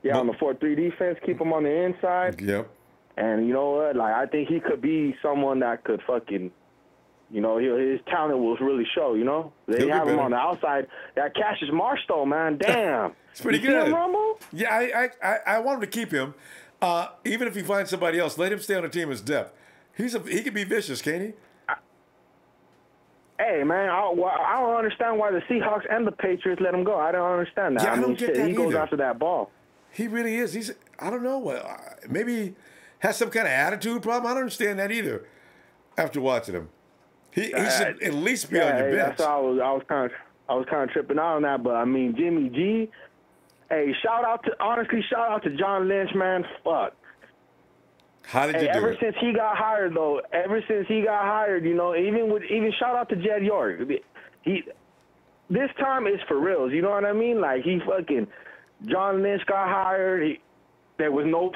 Yeah, on the 4-3 defense, keep him on the inside. Yep. And you know what? Like, I think he could be someone that could fucking, you know, his talent will really show, you know? They have him on the outside. That Cassius Marsh, though, man, damn. It's pretty good. Yeah, I want him to keep him. Even if he finds somebody else, let him stay on the team as depth. He can be vicious, can't he? Hey, man, I don't understand why the Seahawks and the Patriots let him go. I don't understand that. Yeah, I don't get that he goes either. after that ball. He really is. I don't know. Maybe he has some kind of attitude problem. I don't understand that either. After watching him, he should at least be on your bench. That's why I was kind of tripping out on that. But I mean, Jimmy G. Hey, shout out to John Lynch, man. Fuck. How did you do ever it? since he got hired, though, you know, even shout out to Jed York. This time is for reals. You know what I mean? Like John Lynch got hired. There was no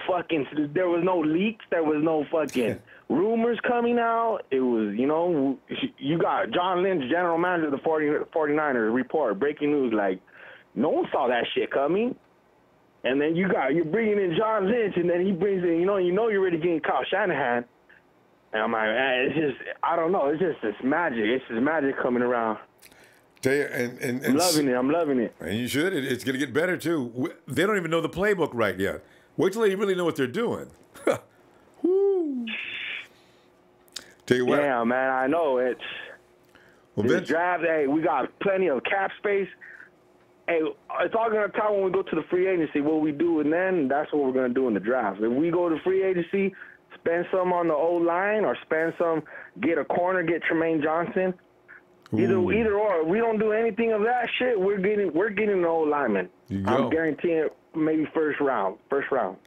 leaks. There was no fucking rumors coming out. It was, you know, you got John Lynch, general manager of the 49ers, report, breaking news, like, no one saw that shit coming. And then you're bringing in John Lynch, and then he brings in, you know you're already getting Kyle Shanahan. And I'm like, man, it's just, I don't know, it's just this magic. It's just magic coming around. Tell you, and I'm loving it. And you should. It's going to get better, too. They don't even know the playbook right yet. Wait till they really know what they're doing. Woo. Tell you what. Yeah, man, I know. This draft, hey, we got plenty of cap space. Hey, it's all going to come when we go to the free agency. What we do, and then that's what we're going to do in the draft. If we go to free agency, spend some on the O-line or spend some, get a corner, get Tremaine Johnson. Either or. If we don't do anything of that shit, we're getting an O-lineman. I'm guaranteeing maybe first round.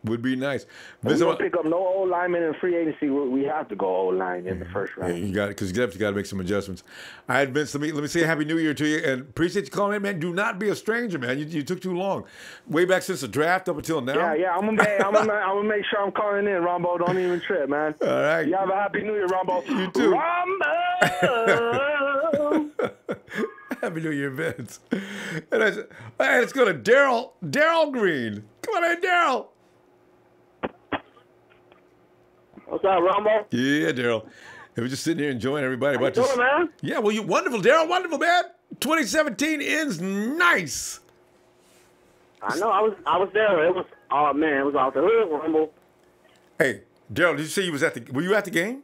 Would be nice. If we don't pick up no O-lineman in free agency, we have to go O-line in the first round. Yeah, you got it, because you definitely got to make some adjustments. All right, Vince, let me say Happy New Year to you, and appreciate you calling in, man. Do not be a stranger, man. You took too long. Way back since the draft up until now. Yeah, I'm gonna make sure I'm calling in, Ronbo. Don't even trip, man. All right. You have a Happy New Year, Ronbo. You too. Ronbo! Happy New Year, Vince. And let's go to Daryl. Daryl Green. Come on in, Daryl. What's up, Ronbo? Yeah, Daryl. We're just sitting here enjoying everybody. How you doing, man? Yeah, well, you wonderful, Daryl. Wonderful, man. 2017 ends nice. I know. I was there. It was it was off the hood, Ronbo. Hey, Daryl, did you say were you at the game?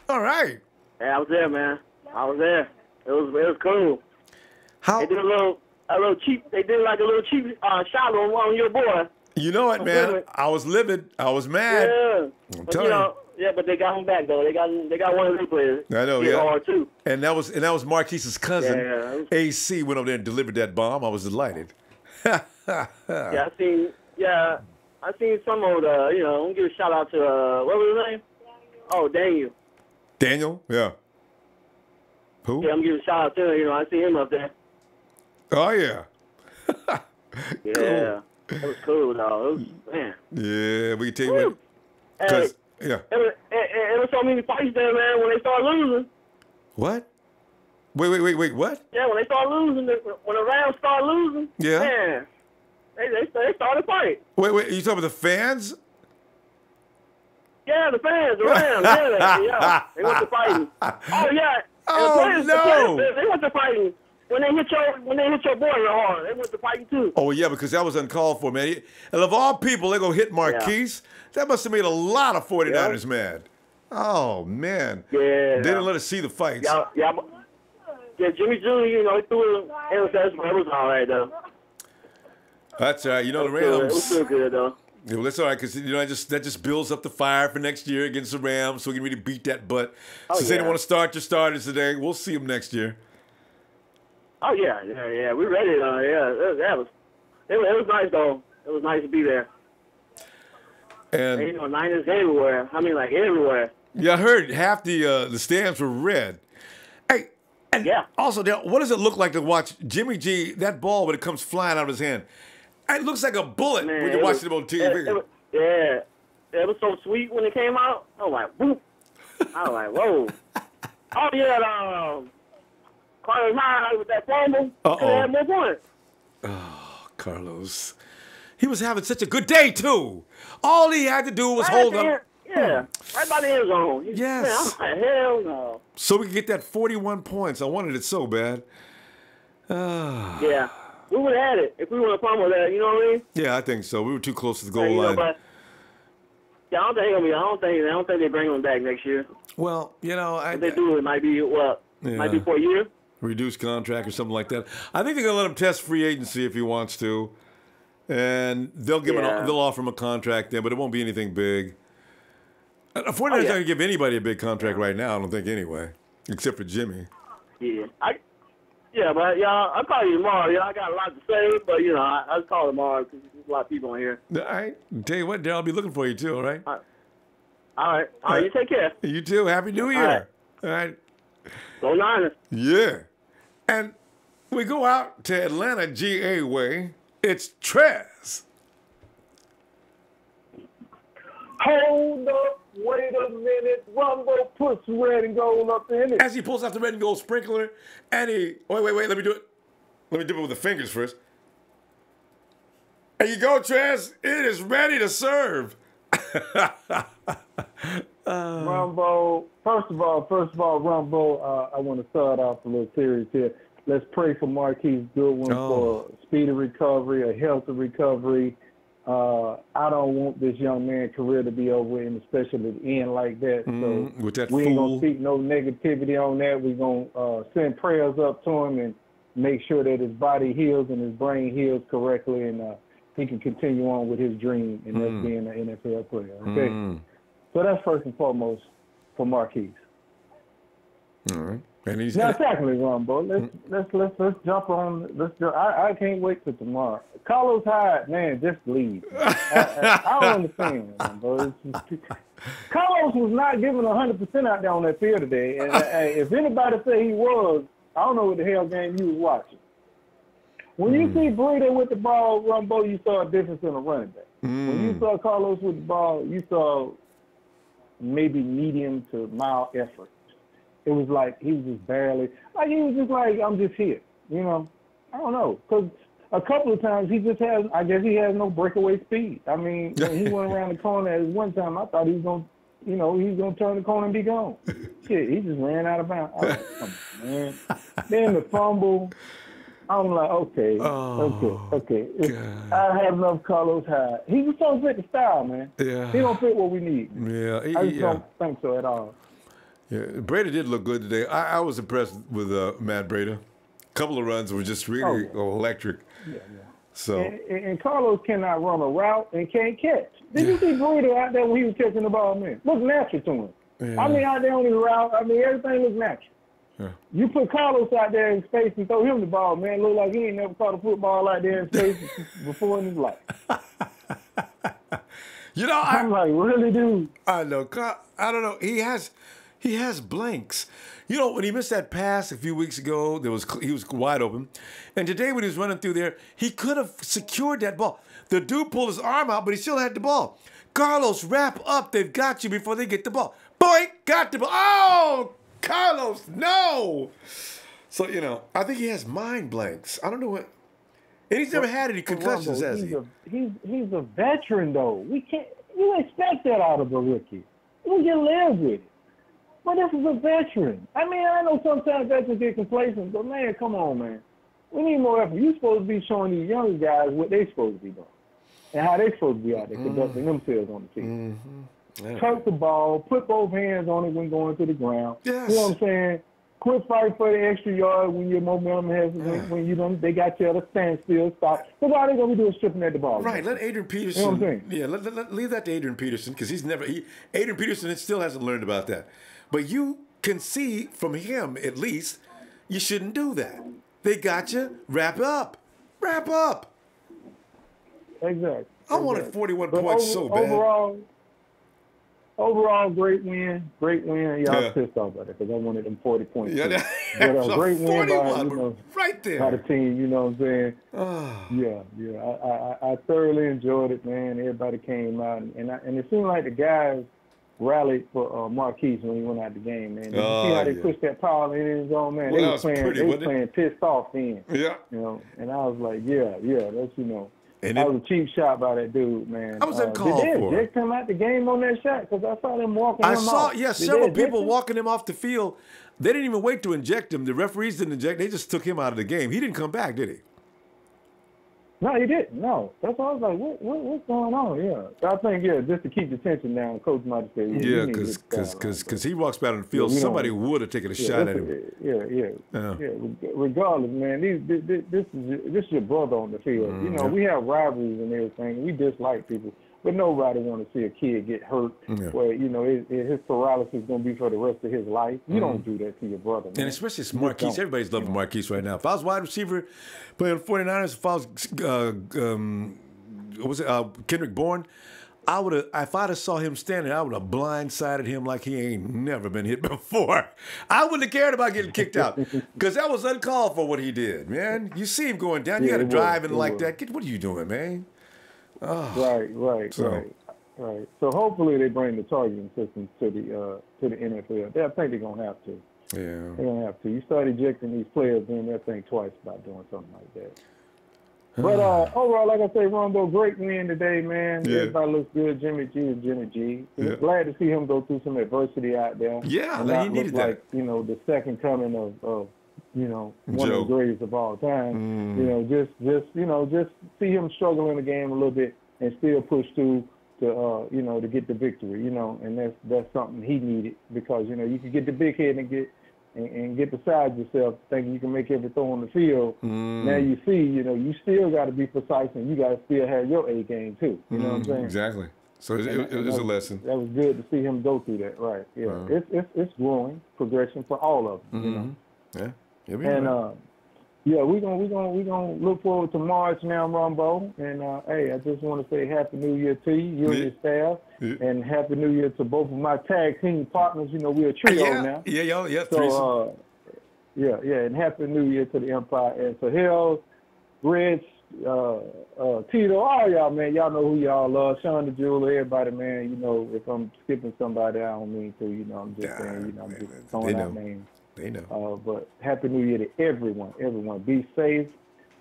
All right. Yeah, I was there, man. I was there. It was cool. How? They did a little cheap. They did like a little cheap shot on your boy. You know what, man? I was livid. I was mad. Yeah. I'm telling you. Yeah, but they got him back though. They got one of their players. I know, Hit yeah. hard too. And that was Marquise's cousin. Yeah. AC went over there and delivered that bomb. I was delighted. I seen some of the. I'm gonna give a shout out to what was his name? Oh, Daniel. Daniel? Yeah. Who? Yeah, I'm giving a shout out to him. I see him up there. Oh yeah. Yeah. That was cool, though. It was, man. Yeah, we can tell you what. Hey, yeah. It was so many fights there, man, when they started losing. What? Wait, what? Yeah, when they started losing, when the Rams started losing, yeah. Man, they started fighting. Wait, you talking about the fans? Yeah, the fans, the Rams, yeah. They went to fighting. Oh, yeah. Oh, no. They went to fighting. When they hit your boy hard, they went to fighting too. Oh yeah, because that was uncalled for, man. And of all people, they're gonna hit Marquise. Yeah. That must have made a lot of 49ers mad. Oh man. Yeah. They didn't let us see the fights. Yeah, Jimmy Jr. He threw an interception, but it was all right though. That's all right. The Rams. It was still good though. Yeah, well, that's all right because that just builds up the fire for next year against the Rams, so we can really beat that butt. Since they don't want to start your starters today, we'll see them next year. Oh yeah, we're ready. It was nice though. It was nice to be there. And Niners everywhere. I mean, like everywhere. Yeah, I heard half the stands were red. Hey, and also, what does it look like to watch Jimmy G, that ball when it comes flying out of his hand? It looks like a bullet when you're watching it on TV. It was so sweet when it came out. I was like, whoop. I was like, whoa. Oh yeah, Carlos Hyde with that fumble. Had more points. Oh, Carlos. He was having such a good day, too. All he had to do was hold up. Yeah, right by the end zone. Yes. Man, I was like, hell no. So we could get that 41 points. I wanted it so bad. Yeah. We would have had it if we would have fumbled that, you know what I mean? Yeah, I think so. We were too close to the goal line. But, I don't think they bring him back next year. Well, if they do, it might be might be for a year. Reduced contract or something like that. I think they're gonna let him test free agency if he wants to, and they'll they'll offer him a contract then, but it won't be anything big. Unfortunately, they're not gonna give anybody a big contract right now. I don't think anyway, except for Jimmy. Yeah, but I'll call you tomorrow. I got a lot to say, but I'll call tomorrow because there's a lot of people on here. All right, tell you what, Darryl, I'll be looking for you too. All right. All right. You take care. You too. Happy New Year. All right. Go Niners. Yeah. And we go out to Atlanta, GA way. It's Trez. Hold up. Wait a minute. Ronbo puts red and gold up in it. As he pulls out the red and gold sprinkler, and he... Wait. Let me do it. Let me do it with the fingers first. There you go, Trez. It is ready to serve. Ronbo, first of all, Ronbo, I want to start off a little serious here. Let's pray for Marquise Goodwin for speedy recovery, a healthy recovery. I don't want this young man's career to be over, and especially the end like that. So with that we ain't fool. gonna speak no negativity on that. We're gonna send prayers up to him and make sure that his body heals and his brain heals correctly, and he can continue on with his dream, and that's being an NFL player. Okay, so that's first and foremost for Marquise. All right. And he's now, secondly, Ronbo, let's jump on. I can't wait till tomorrow. Carlos Hyde, man, just leave. I don't understand, Ronbo. Carlos was not giving 100% out there on that field today, and if anybody say he was, I don't know what the hell game you was watching. When you see Breida with the ball, Ronbo, you saw a difference in a running back. When you saw Carlos with the ball, you saw maybe medium to mild effort. It was like he was just barely, like he was just like, I'm just here, you know. I don't know, because a couple of times he just has, I guess he has no breakaway speed. I mean, when he went around the corner at one time, I thought he was going to, you know, he was going to turn the corner and be gone. Shit, he just ran out of bounds. I was like, come on, man. Then the fumble, I'm like, okay. I have enough Carlos Hyde. He was so fit the style, man. Yeah. He don't fit what we need. Yeah. I just don't think so at all. Yeah, Breida did look good today. I was impressed with Matt Breida. A couple of runs were just really electric. Yeah. So and Carlos cannot run a route and can't catch. Did you see Breida out there when he was catching the ball, man? Looked natural to him. Yeah. I mean, out there on his route, I mean, everything looks natural. Yeah. You put Carlos out there in space and throw him the ball, man. Look like he ain't never caught a football out there in space before in his life. You know, I'm like, really, dude? I know. I don't know. He has blanks. You know, when he missed that pass a few weeks ago, he was wide open. And today when he was running through there, he could have secured that ball. The dude pulled his arm out, but he still had the ball. Carlos, wrap up. They've got you before they get the ball. Boy, got the ball. Oh, Carlos, no. So, you know, I think he has mind blanks. I don't know what. And he's never had any concussions, has he? He's a veteran, though. You expect that out of a rookie. You can live with it. But this is a veteran. I mean, I know sometimes veterans get complacent, but, man, come on, man. We need more effort. You're supposed to be showing these younger guys what they're supposed to be doing and how they're supposed to be out there conducting themselves on the field. Yeah. Tuck the ball, put both hands on it when going to the ground. Yes. You know what I'm saying? Quit fighting for the extra yard when your momentum has, when you don't, they got you at a standstill, stop. So all they're going to do is stripping at the ball. Right, let Adrian Peterson. You know what I'm saying? Yeah, leave that to Adrian Peterson because Adrian Peterson still hasn't learned about that. But you can see from him, at least, you shouldn't do that. They got you. Wrap up. Wrap up. Exactly. I wanted 41 points so bad. Overall, great win. Great win. Yeah, I was pissed off about it because I wanted them 40 points. Yeah, but great win by, right there. By the team, you know what I'm saying? Yeah. I thoroughly enjoyed it, man. Everybody came out, and it seemed like the guys rallied for Marquise when he went out the game, man. Did you see how they pushed that power in his own, man? Well, they was playing pissed off then. Yeah. You know, and I was like, yeah, that's, you know. And that was a cheap shot by that dude, man. I was uncalled for. Did they come out the game on that shot? Because I saw them walking him off. Several people walking him off the field. They didn't even wait to inject him. The referees didn't inject. They just took him out of the game. He didn't come back, did he? No, he didn't. No. That's why I was like, what's going on? Yeah. I think, just to keep the tension down, Coach might have said, yeah, because he walks back on the field, somebody would have taken a shot at him. Yeah. Regardless, man, this is your brother on the field. You know, we have rivalries and everything. We dislike people. But nobody want to see a kid get hurt where, you know, his paralysis is going to be for the rest of his life. You don't do that to your brother, man. And especially it's Marquise. Everybody's loving Marquise right now. If I was wide receiver playing 49ers, if I was Kendrick Bourne, if I'd have saw him standing, I would have blindsided him like he ain't never been hit before. I wouldn't have cared about getting kicked out because that was uncalled for what he did, man. You see him going down. You got to drive in like that. What are you doing, man? Oh. Right. So hopefully they bring the targeting system to the NFL. I think they're gonna have to. Yeah. They're gonna have to. You start ejecting these players, then they'll think twice about doing something like that. But overall, like I say, Ronbo, great win today, man. Yeah. Everybody looks good. Jimmy G is Jimmy G. Glad to see him go through some adversity out there. Yeah, and he needed that. Like, you know, the second coming of you know, one of the greatest of all time. You know, just see him struggle in the game a little bit. and still push through to to get the victory, and that's something he needed, because you can get the big head and get beside yourself thinking you can make every throw on the field. Now you see, you still got to be precise, and you got to still have your A game too. You know what I'm saying? Exactly. So it was a lesson. That was good to see him go through that, right? Yeah, it's growing progression for all of them. Yeah. We're gonna look forward to March now, Ronbo. And hey, I just want to say Happy New Year to you and your staff, and Happy New Year to both of my tag team partners. We're a trio now. Yeah, y'all. Yeah, so and Happy New Year to the Empire and to Hill, Rich, Tito, all y'all, man. Y'all know who y'all are. Sean the Jeweler, everybody, man. If I'm skipping somebody, I don't mean to. I'm just saying. I'm just throwing out names. They know. But Happy New Year to everyone. Everyone, be safe,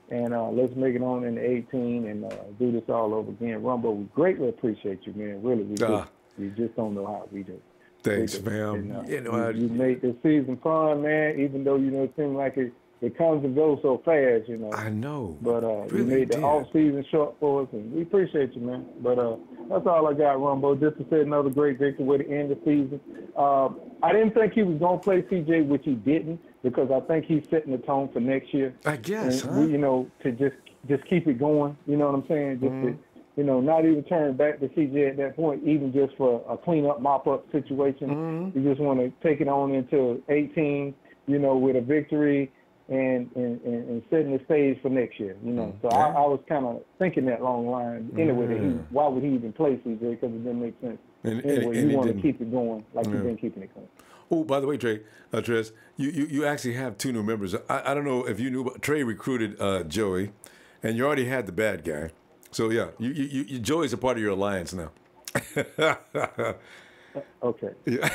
and let's make it on in the 18 and do this all over again. Ronbo, we greatly appreciate you, man. Really, we do. You just don't know how we do. Thanks, man. You made this season fun, man. Even though it seems like it comes and goes so fast, I know. But you made the off-season short for us, and we appreciate you, man. But that's all I got, Ronbo. Just to say another great victory with the end of the season. I didn't think he was going to play CJ, which he didn't, because I think he's setting the tone for next year. I guess, and to just keep it going. You know what I'm saying? Just to, not even turn back to CJ at that point, even just for a clean-up, mop-up situation. You just want to take it on into 18, with a victory and setting the stage for next year. So I was kind of thinking that long line. Anyway, why would he even play CJ? Because it didn't make sense. Anyway, you want to keep it going like you've been keeping it going. Oh, by the way, Trey, Trez, you actually have 2 new members. I don't know if you knew, but Trey recruited Joey, and you already had the bad guy. So yeah, you Joey's a part of your alliance now. Okay. Yeah.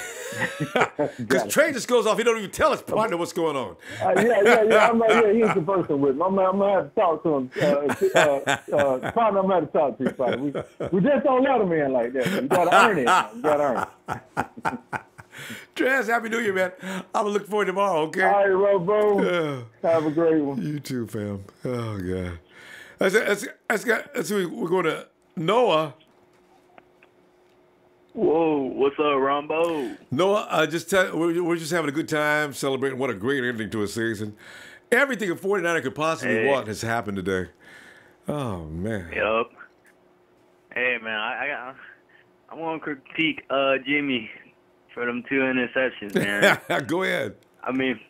Because Trey just goes off. He don't even tell his partner what's going on. Yeah. He's the person with him. I'm gonna have to talk to him. Partner, I'm gonna have to talk to you, partner. We just don't let him in like that. You gotta earn it. You gotta earn it. Trez, Happy New Year, man. I'm gonna look forward to tomorrow. Okay. All right, Robo. Have a great one. You too, fam. Oh God. Let's see. We're going to Noah. Whoa, what's up, Ronbo? Noah, we're just having a good time celebrating what a great ending to a season. Everything a 49er could possibly want has happened today. Oh, man. Yup. Hey, man, I want to critique Jimmy for them 2 interceptions, man. Go ahead. I mean,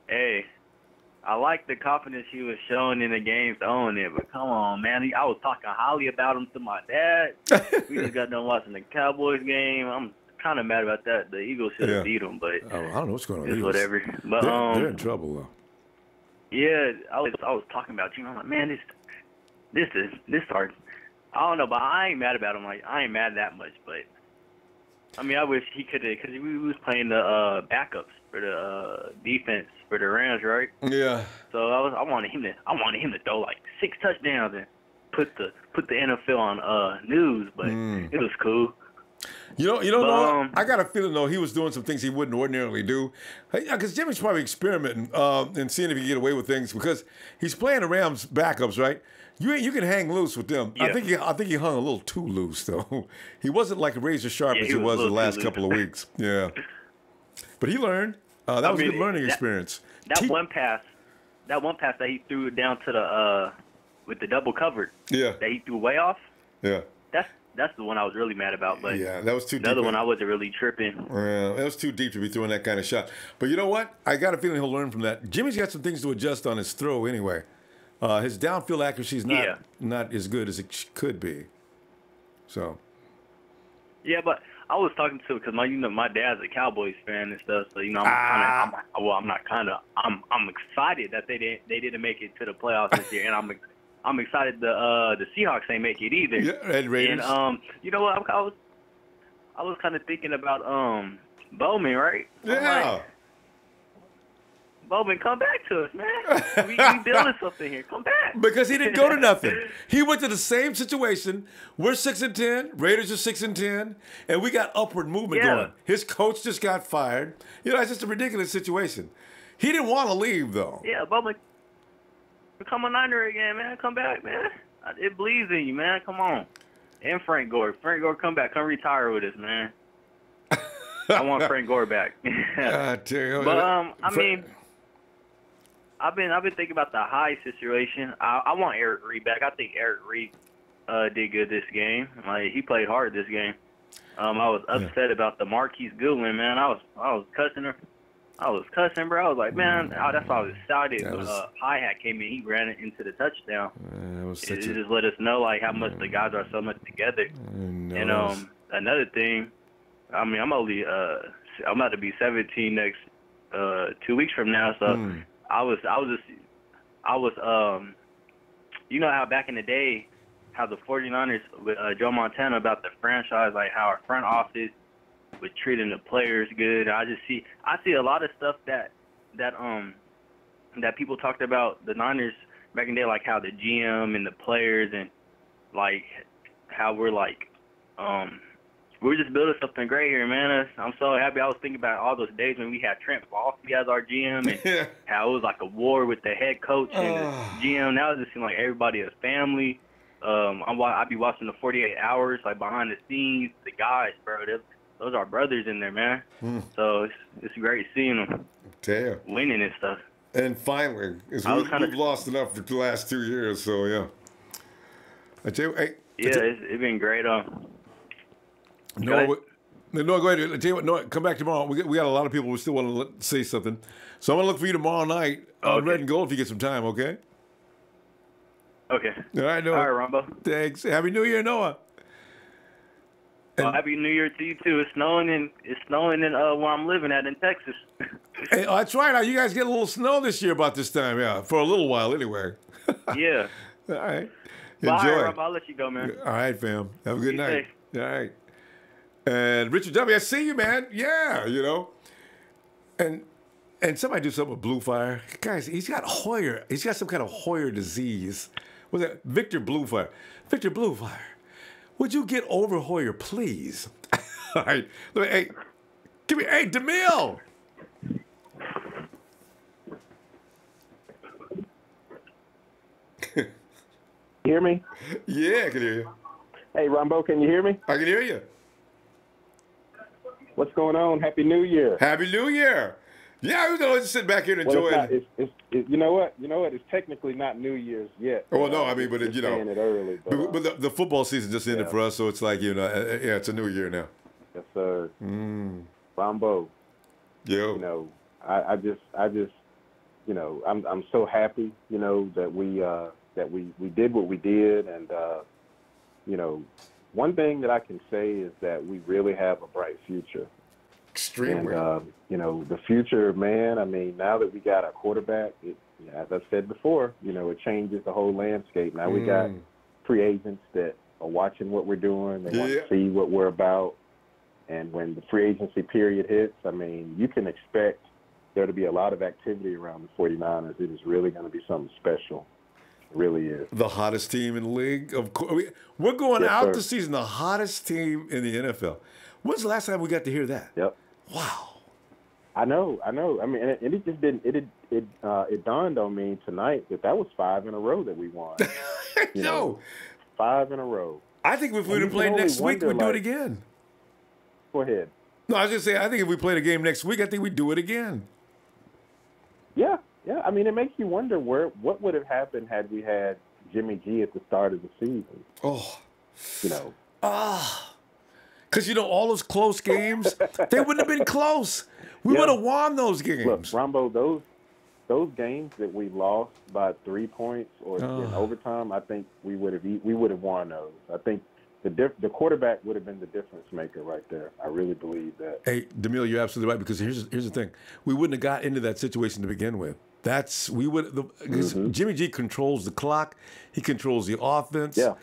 hey, I like the confidence he was showing in the game throwing it, but come on, man. I was talking highly about him to my dad. We just got done watching the Cowboys game. I'm kind of mad about that. The Eagles should have beat them, but I don't know what's going on. It's whatever. But they're in trouble, though. Yeah, I was talking about you. I'm like, man, this hard. I don't know, but I ain't mad about him. Like, I ain't mad that much, but I mean, I wish he could have, because we was playing the backups for the defense for the Rams, right? Yeah. So I wanted him to throw like 6 touchdowns and put the NFL on news, but it was cool. No, I got a feeling though he was doing some things he wouldn't ordinarily do, because Jimmy's probably experimenting and seeing if he can get away with things, because he's playing the Rams backups, right? You can hang loose with them. Yeah. I think he hung a little too loose though. He wasn't like razor sharp as he was the last couple of weeks. Yeah, but he learned. That was a good learning experience. That one pass that he threw down to the with the double covered. Yeah. That he threw way off. Yeah. That's the one I was really mad about. But yeah, that was too deep. The other one I wasn't really tripping. Yeah, it was too deep to be throwing that kind of shot. But you know what? I got a feeling he'll learn from that. Jimmy's got some things to adjust on his throw anyway. His downfield accuracy is not as good as it could be. So. Yeah, but I was talking to, because my dad's a Cowboys fan and stuff, so I'm excited that they didn't make it to the playoffs this year, and I'm excited the Seahawks ain't make it either. Yeah, and Raiders. And you know what? I was kind of thinking about Bowman, right? Yeah. Bowman, come back to us, man. We building something here. Come back. Because he didn't go to nothing. He went to the same situation. We're 6-10. Raiders are 6-10, and we got upward movement going. His coach just got fired. It's just a ridiculous situation. He didn't want to leave though. Yeah, Bowman, become a Niner again, man. Come back, man. It believes in you, man. Come on. And Frank Gore. Frank Gore, come back. Come retire with us, man. I want Frank Gore back. I tell you, but I mean, I've been thinking about the Hyde situation. I want Eric Reed back. I think Eric Reed did good this game. Like, he played hard this game. I was upset about the Marquise Goodwin, man. I was cussing her. I was cussing, bro. I was like, man, that's why I was excited. When Hi-Hat came in, he ran it into the touchdown. It just let us know, like, how much the guys are so much together. And another thing, I mean, I'm about to be 17 next 2 weeks from now. So I was you know how back in the day, how the 49ers with Joe Montana about the franchise, like how our front office was treating the players good. I see a lot of stuff that people talked about the Niners back in the day, like how the GM and the players and like how we're like we're just building something great here, man. I'm so happy. I was thinking about all those days when we had Trent Baalke as our GM and how it was like a war with the head coach and the GM. Now it just seems like everybody is family. I'd be watching the 48 hours, like behind the scenes, the guys, bro. Those are brothers in there, man. So it's great seeing them winning and stuff. And finally, we've lost enough for the last 2 years, so yeah. It's been great. No, go ahead. I tell you what, no, come back tomorrow. We got a lot of people who still want to say something. So I'm going to look for you tomorrow night on Red and Gold if you get some time, okay? Okay. All right, Noah. All right, Ronbo. Thanks. Happy New Year, Noah. Happy New Year to you too. It's snowing in where I'm living at in Texas. Hey, that's right. You guys get a little snow this year about this time, yeah, for a little while anyway. Yeah. All right. Enjoy. Bye, Ronbo. I'll let you go, man. All right, fam. Have a good night. Safe. All right. And Richard W., I see you, man. Yeah, you know. And somebody do something with Blue Fire. Guys, he's got Hoyer. He's got some kind of Hoyer disease. What's that? Victor Bluefire. Victor Bluefire. Would you get over Hoyer, please? All right. Hey, give me, hey, DeMille. Hear me? Yeah, I can hear you. Hey, Ronbo, can you hear me? I can hear you. What's going on? Happy New Year. Happy New Year. Yeah, I was going to sit back here and enjoy it. You know what? It's technically not New Year's yet. Oh, no, I mean, but you know. Saying it early, but the football season just ended for us, so it's like, you know, yeah, it's a new year now. Yes, sir. Ronbo. Yo. You know, I just, you know, I'm so happy, you know, that we did what we did, and you know, one thing that I can say is that we really have a bright future. Extremely. And you know, the future, man. I mean, now that we got a quarterback, as I said before, you know, it changes the whole landscape. Now we got free agents that are watching what we're doing. They want to see what we're about. And when the free agency period hits, I mean, you can expect there to be a lot of activity around the 49ers. It is really going to be something special. It really is. The hottest team in the league. Of course, we're going out the season, the hottest team in the NFL. When's the last time we got to hear that? Yep. Wow. I know. I mean, and it just didn't. It dawned on me tonight that was 5 in a row that we won. You know, 5 in a row. I think if we would have played next week, we'd do it again. Go ahead. No, I was just saying, I think if we played a game next week, I think we'd do it again. Yeah. I mean, it makes you wonder what would have happened had we had Jimmy G at the start of the season. Oh. You know. Because, you know, all those close games, they wouldn't have been close. We would have won those games. Look, Ronbo, those games that we lost by 3 points or in overtime, I think we would have won those. I think the quarterback would have been the difference maker right there. I really believe that. Hey, DeMille, you're absolutely right, because here's the thing. We wouldn't have got into that situation to begin with. Jimmy G controls the clock. He controls the offense. Yeah.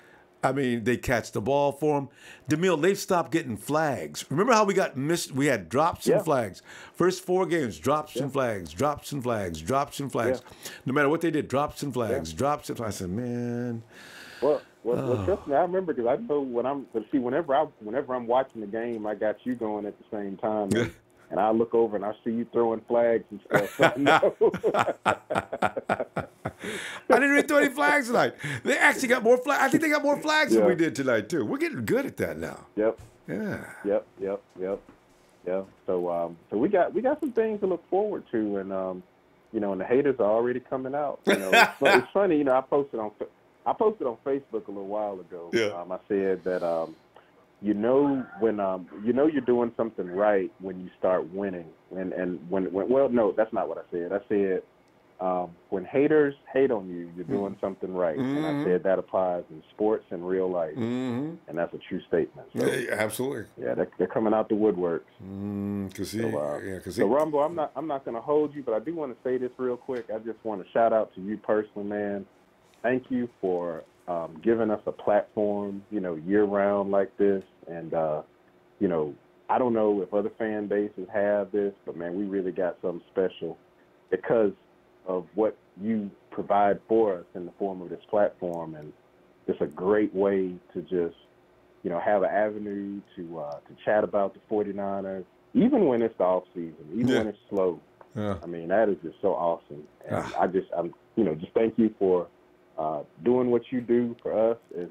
I mean, they catch the ball for him. DeMille, they've stopped getting flags. Remember how we got missed? We had drops and flags. First 4 games, drops and flags, drops and flags, drops and flags. No matter what they did, drops and flags, drops and flags. I said, man. Well, trust me, I remember, because I know whenever I'm watching the game, I got you going at the same time. and I look over and I see you throwing flags and stuff. So no. I didn't even throw any flags tonight. They actually got more flags. I think they got more flags than we did tonight too. We're getting good at that now. Yep. Yeah. Yep. Yeah. So we got some things to look forward to, and and the haters are already coming out. It's funny. I posted on Facebook a little while ago. Yeah. I said that when you're doing something right when you start winning, and when no, that's not what I said. I said when haters hate on you, you're doing something right, and I said that applies in sports and real life, and that's a true statement. So, yeah, absolutely. Yeah, they're coming out the woodworks. So Ronbo, I'm not going to hold you, but I do want to say this real quick. I just want to shout out to you personally, man. Thank you for giving us a platform, year round like this, and I don't know if other fan bases have this, but man, we really got something special because of what you provide for us in the form of this platform, and it's a great way to just, have an avenue to chat about the 49ers, even when it's the off season, even when it's slow. Yeah. I mean, that is just so awesome, and I'm just thank you for doing what you do for us as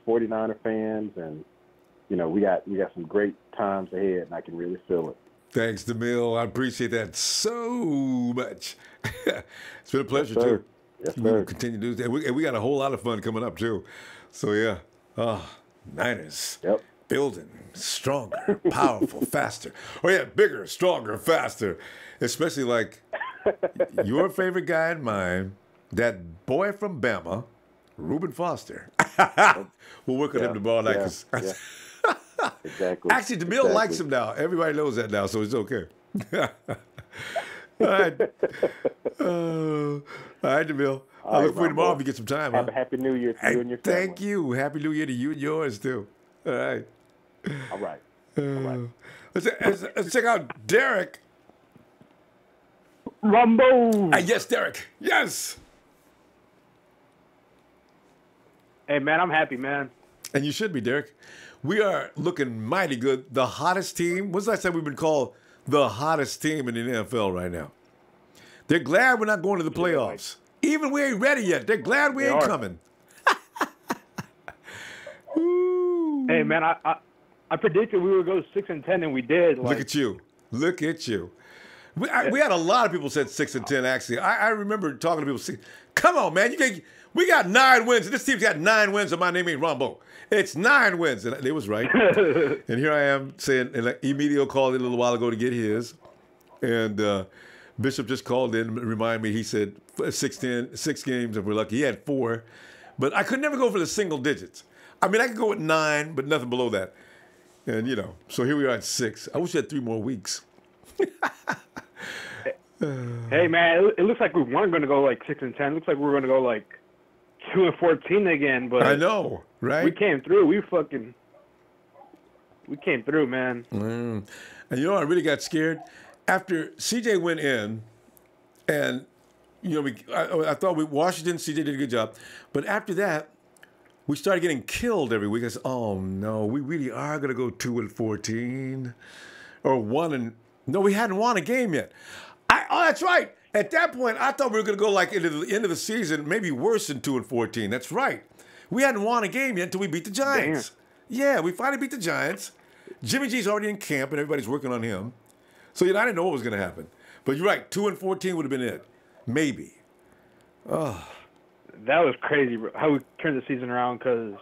49er fans, and we got some great times ahead, and I can really feel it. Thanks, DeMille. I appreciate that so much. It's been a pleasure, too. Yes, sir. We'll continue to do that. And we got a whole lot of fun coming up, too. So, yeah. Niners. Yep. Building stronger, powerful, faster. Oh, yeah, bigger, stronger, faster. Especially like your favorite guy and mine, that boy from Bama, Reuben Foster. We'll work on him tomorrow night. Exactly. Actually, DeMille likes him now. Everybody knows that now, so it's okay. All right. All right, DeMille. I look for you tomorrow if you get some time. Have a happy New Year to you and your family. Thank you. Happy New Year to you and yours, too. All right. All right. Let's check out Derek. Ronbo. Yes, Derek. Yes. Hey, man, I'm happy, man. And you should be, Derek. We are looking mighty good. The hottest team. When's the last time we've been called the hottest team in the NFL right now? They're glad we're not going to the playoffs. Even we ain't ready yet. They're glad we ain't coming. Hey, man, I predicted we would go 6-10, and we did. Look at you. Look at you. We had a lot of people said 6-10, actually. I remember talking to people. Come on, man. We got 9 wins. This team's got 9 wins, and my name ain't Ronbo. It's 9 wins. And they was right. And here I am saying, and Emilio called in a little while ago to get his. And Bishop just called in and reminded me, he said 6 games, if we're lucky. He had 4. But I could never go for the single digits. I mean, I could go with 9, but nothing below that. And, so here we are at 6. I wish we had 3 more weeks. Hey, man, it looks like we weren't going to go like 6-10. It looks like we were going to go like 2-14 again. But I know, right? We came through. We came through, man. And I really got scared after CJ went in, and I thought Washington, CJ did a good job, but after that, we started getting killed every week. I said, oh no, we really are going to go 2-14 or 1. No, we hadn't won a game yet. That's right. At that point, I thought we were going to go like into the end of the season, maybe worse than 2-14. That's right. We hadn't won a game yet until we beat the Giants. Damn. Yeah, we finally beat the Giants. Jimmy G's already in camp, and everybody's working on him. So, I didn't know what was going to happen. But you're right, 2-14 would have been it. Maybe. Oh. That was crazy, bro, how we turned the season around, because,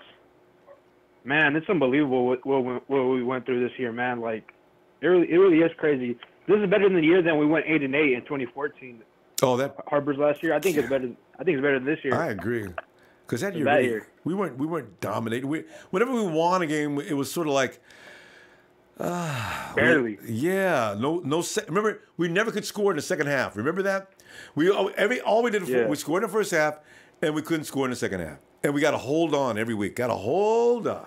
man, it's unbelievable what we went through this year, man. Like, it really is crazy. This is better than the year than we went 8-8 in 2014. Oh, that Harbor's last year. I think it's better. I think it's better than this year. I agree, because that year, we weren't dominating. Whenever we won a game, it was sort of like barely. No. Remember, we never could score in the second half. Remember that? All we did we scored in the first half, and we couldn't score in the second half. And we got to hold on every week. Got to hold on.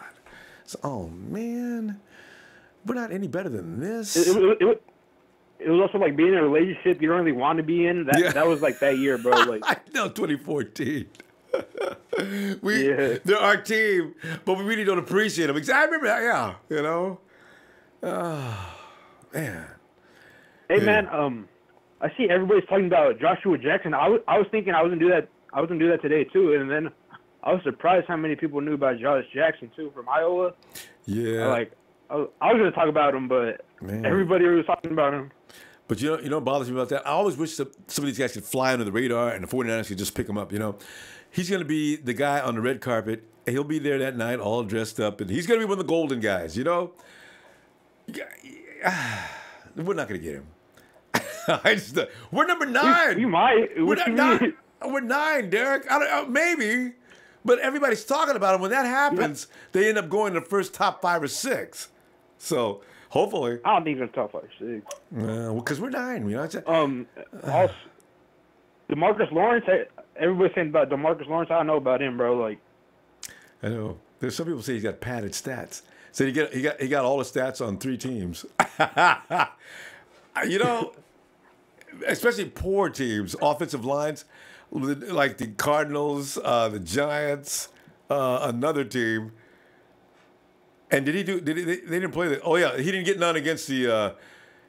So, oh man, we're not any better than this. It was also like being in a relationship you don't really want to be in. That was like that year, bro. Like I know, 2014. They're our team, but we really don't appreciate them. I remember that, Oh, man. Hey man, I see everybody's talking about Joshua Jackson. I was thinking I was gonna do that. I was gonna do that today too, and then I was surprised how many people knew about Josh Jackson too from Iowa. Yeah. I was gonna talk about him, but everybody was talking about him. But you know what bothers me about that? I always wish that some of these guys could fly under the radar and the 49ers could just pick him up, you know? He's going to be the guy on the red carpet. He'll be there that night all dressed up, and he's going to be one of the golden guys, you know? We're not going to get him. We're number 9. You might. We're 9, Derek. Maybe. But everybody's talking about him. When that happens, they end up going to the first top 5 or 6. So... hopefully. I don't think he's in the top 5 or 6. Because we're 9. You know what also, DeMarcus Lawrence, everybody's saying about DeMarcus Lawrence. I don't know about him, bro. Like, I know. There's some people say he's got padded stats. So he got all the stats on 3 teams. You know, especially poor teams, offensive lines, like the Cardinals, the Giants, another team. And did he do? They didn't play the. Oh yeah, he didn't get none against the.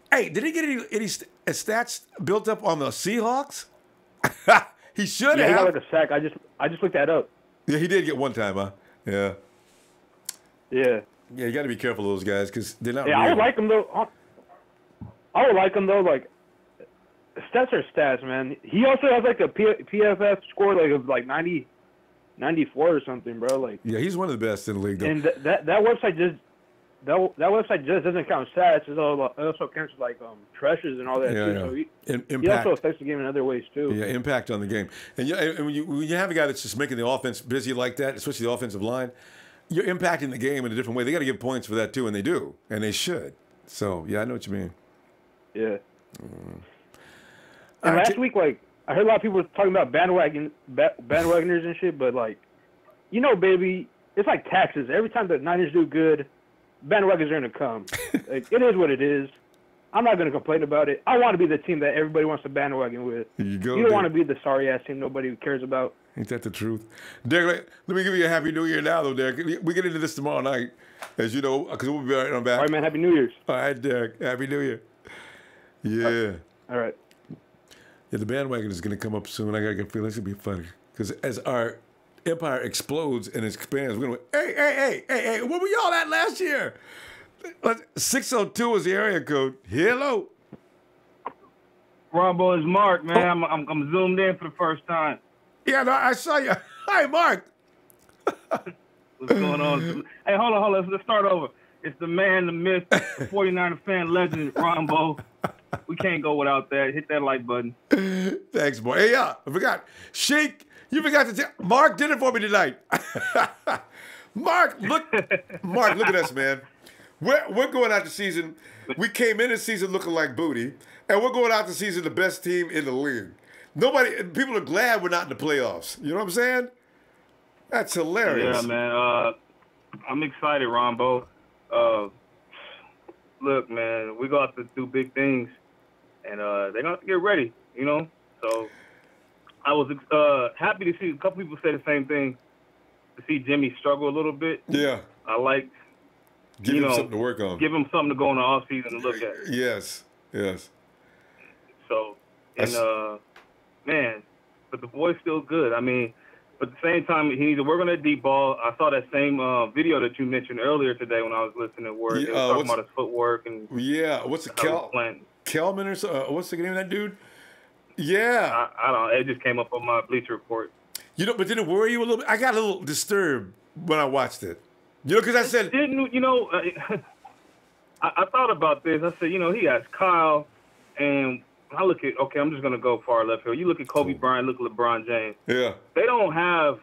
Hey, did he get any stats built up on the Seahawks? He should have. He got like a sack. I just looked that up. Yeah, he did get one time, huh? Yeah. Yeah. Yeah, you got to be careful of those guys because they're not. Yeah, real. I would like him though. I would like him though. Like, stats are stats, man. He also has like a PFF score of like 94 or something, bro. Like, yeah, he's one of the best in the league, though. And that website just that website just doesn't count stats. It also counts like pressures and all that too. So he also affects the game in other ways too. Yeah, impact on the game. And when you have a guy that's just making the offense busy like that, especially the offensive line, you're impacting the game in a different way. They got to give points for that too, and they do, and they should. So yeah, I know what you mean. Yeah. And last week, like, I heard a lot of people talking about bandwagoners and shit, but, like, you know, baby, it's like taxes. Every time the Niners do good, bandwagons are going to come. Like, it is what it is. I'm not going to complain about it. I want to be the team that everybody wants to bandwagon with. You don't want to be the sorry-ass team nobody cares about. Ain't that the truth? Derek, let me give you a Happy New Year now, though, Derek. We get into this tomorrow night, as you know, because we'll be right on back. All right, man. Happy New Year's. All right, Derek. Happy New Year. Yeah. All right. Yeah, the bandwagon is going to come up soon. I got a good feeling it's going to be funny. Because as our empire explodes and expands, we're going to go, hey, where were y'all at last year? 602 is the area code. Hello. Ronbo is Mark, man. I'm zoomed in for the first time. Yeah, no, I saw you. Hi, Mark. What's going on? Hey, hold on. Let's start over. It's the man, the myth, the 49er fan legend, Ronbo. We can't go without that. Hit that like button. Thanks, boy. Hey, yeah, I forgot. Sheik, you forgot to tell. Mark did it for me tonight. Mark, look at us, man. We're going out the season. We came in the season looking like booty, and we're going out the season the best team in the league. People are glad we're not in the playoffs. You know what I'm saying? That's hilarious. Yeah, man. I'm excited, Ronbo. Look, man, we got to do big things, and they're going to have to get ready, you know? So I was happy to see a couple people say the same thing, to see Jimmy struggle a little bit. Yeah. I like, give him something to work on. Give him something to go in the offseason and look at. Yes. So, and, man, but the boy's still good. I mean, but at the same time, he needs to work on that deep ball. I saw that same video that you mentioned earlier today when I was listening to work. He was talking about his footwork and what's the Kelman or something? What's the name of that dude? Yeah, I don't know. It just came up on my Bleacher Report. You know, but did it worry you a little bit? I got a little disturbed when I watched it. You know, because I said, I thought about this. I said, he has Kyle, and I look at, I'm just going to go far left field. You look at Kobe Bryant, look at LeBron James. Yeah. They don't have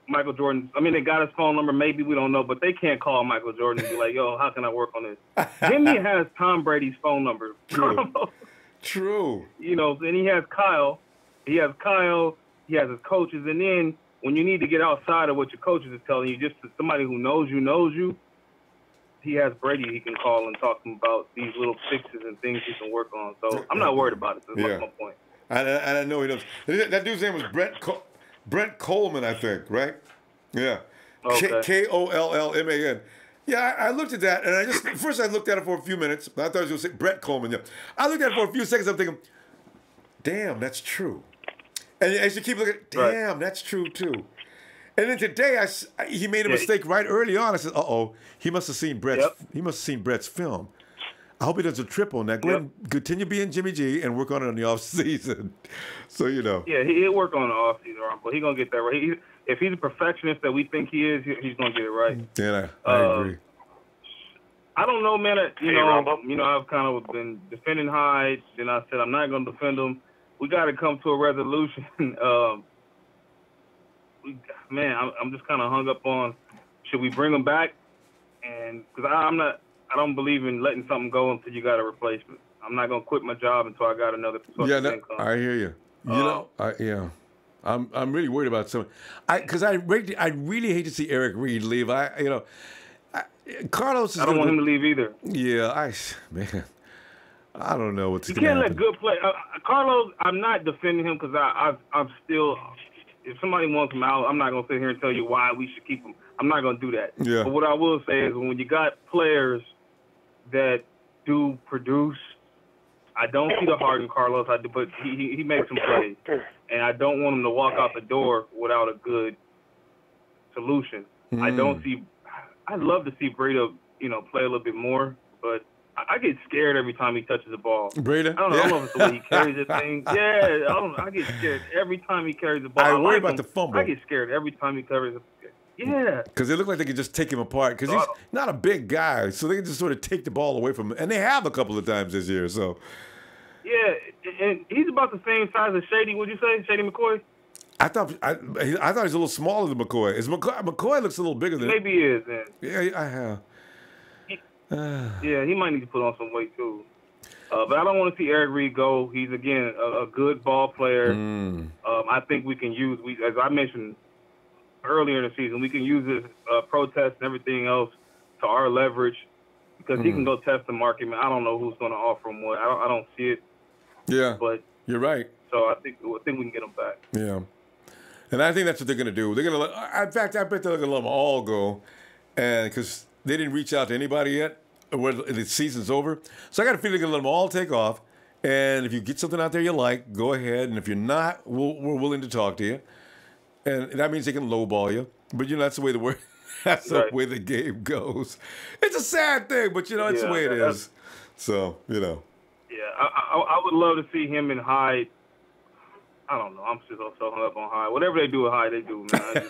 Michael Jordan. I mean, they got his phone number. Maybe we don't know, but they can't call Michael Jordan and be like, yo, how can I work on this? Jimmy has Tom Brady's phone number. True. Then he has Kyle. He has his coaches. And then when you need to get outside of what your coaches is telling you, just to somebody who knows you, he has Brady he can call and talk to him about these little fixes and things he can work on. So I'm not worried about it. That's my point. I know he does. That dude's name was Brent Coleman, I think, right? Yeah. Okay. Kollman. Yeah, I looked at that, and first I looked at it for a few minutes. I thought it was going to say Brett Coleman. Yeah. I looked at it for a few seconds. I'm thinking, damn, that's true. And as you keep looking, damn, that's true too. And then today, he made a mistake right early on. I said, uh-oh, he must have seen Brett's film. I hope he doesn't trip on that. Go ahead and continue being Jimmy G and work on it in the off season. So Yeah, he'll work on the off season, but he's gonna get that right. If he's a perfectionist that we think he is, he's gonna get it right. Yeah, I agree. I don't know, man. I've kind of been defending Hyde, and I said I'm not gonna defend him. We got to come to a resolution. I'm just kind of hung up on should we bring him back, and because I don't believe in letting something go until you got a replacement. I'm not gonna quit my job until I got another source of income. I hear you. I'm really worried about something. Because I really hate to see Eric Reed leave. Carlos is. I don't want him to leave either. Yeah, I don't know what's. You can't let good play. Carlos, I'm not defending him because I'm still. If somebody wants him out, I'm not gonna sit here and tell you why we should keep him. I'm not gonna do that. Yeah. But what I will say is when you got players that do produce, I don't see the heart in Carlos. But he makes some plays, and I don't want him to walk out the door without a good solution. I don't see. I'd love to see Breida, play a little bit more, but I get scared every time he touches the ball. Breida? I don't know if it's the way he carries the thing. Yeah, I get scared every time he carries the ball. I worry about the fumble. I get scared every time he carries the Yeah. Because they look like they can just take him apart. Because he's not a big guy, so they can just sort of take the ball away from him. And they have a couple of times this year, so. Yeah, and he's about the same size as Shady, would you say? Shady McCoy? I thought he's a little smaller than McCoy. McCoy looks a little bigger than. Maybe he is, then. Yeah, I have. Yeah, he might need to put on some weight too. But I don't want to see Eric Reed go. He's again a good ball player. I think we can use as I mentioned earlier in the season, we can use this protest and everything else to our leverage because he can go test the market. Man, I don't know who's going to offer him what. I don't see it. Yeah, but you're right. So I think we can get him back. Yeah, and I think that's what they're going to do. They're going to. In fact, I bet they're going to let them all go, and because they didn't reach out to anybody yet. The season's over. So I got a feeling they're going to let them all take off. And if you get something out there you like, go ahead. And if you're not, we're willing to talk to you. And that means they can lowball you. But, that's the way the way the game goes. It's a sad thing, but, it's the way it is. So, Yeah, I would love to see him and Hyde. I don't know. I'm still so hung up on Hyde. Whatever they do with Hyde, they do, man.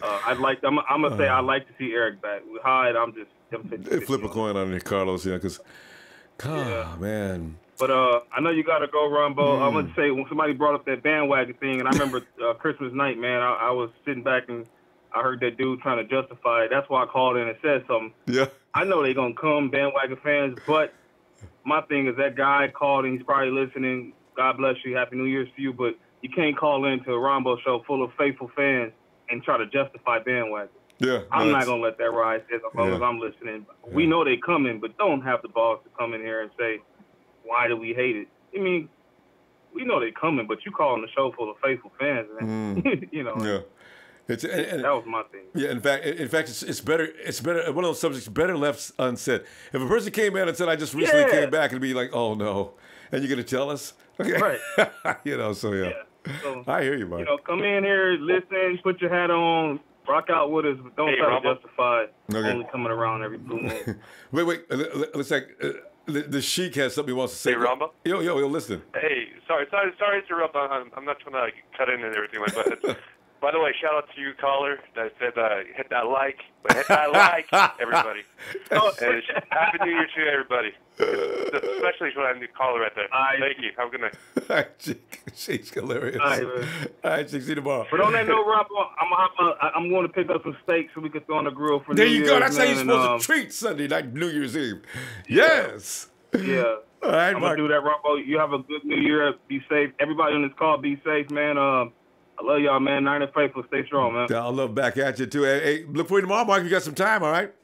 I'd like. I'm gonna say I'd like to see Eric back. With Hyde, I'm just. Flip a coin on it, Carlos. Yeah, because, man. But I know you got to go, Ronbo. I want to say when somebody brought up that bandwagon thing, and I remember Christmas night, man. I was sitting back and I heard that dude trying to justify it. That's why I called in and said something. Yeah. I know they're gonna come, bandwagon fans, but my thing is that guy called and he's probably listening. God bless you. Happy New Year's to you. But you can't call into a Ronbo show full of faithful fans and try to justify bandwagon. Yeah, I'm not going to let that ride as long as I'm listening. We know they coming, but don't have the balls to come in here and say, why do we hate it? I mean, we know they coming, but you calling the show full of faithful fans, man. Yeah. That was my thing. Yeah, in fact, it's better. One of those subjects better left unsaid. If a person came in and said, "I just recently came back," it'd be like, "Oh no," and you're gonna tell us, okay? Right. So I hear you, Mike. Come in here, listen, put your hat on, rock out with us, but don't try to justify only coming around every blue moon. wait. Looks like the Sheik has something he wants to say. Hey, Ronbo. Yo, listen. Hey, sorry to interrupt. I'm not trying to cut in and everything, but by the way, shout out to you, caller, that said hit that like. But hit that like, everybody. And Happy New Year to everybody. Especially when I'm the caller right there. Thank you. Have a good night. All right, Sheik's hilarious. All right, Sheik, see you tomorrow. But on that note, Rob, I'm going to pick up some steaks so we can throw on the grill for there New you Year's, go. That's how you're man, supposed to treat Sunday night, New Year's Eve. Yes. Yeah. All right, I'm going to do that, Ronbo. You have a good New Year. Be safe. Everybody on this call, be safe, man. I love y'all, man. Niner faithful. Stay strong, man. I'll love back at you, too. Hey, look for you tomorrow, Mark. You got some time, all right?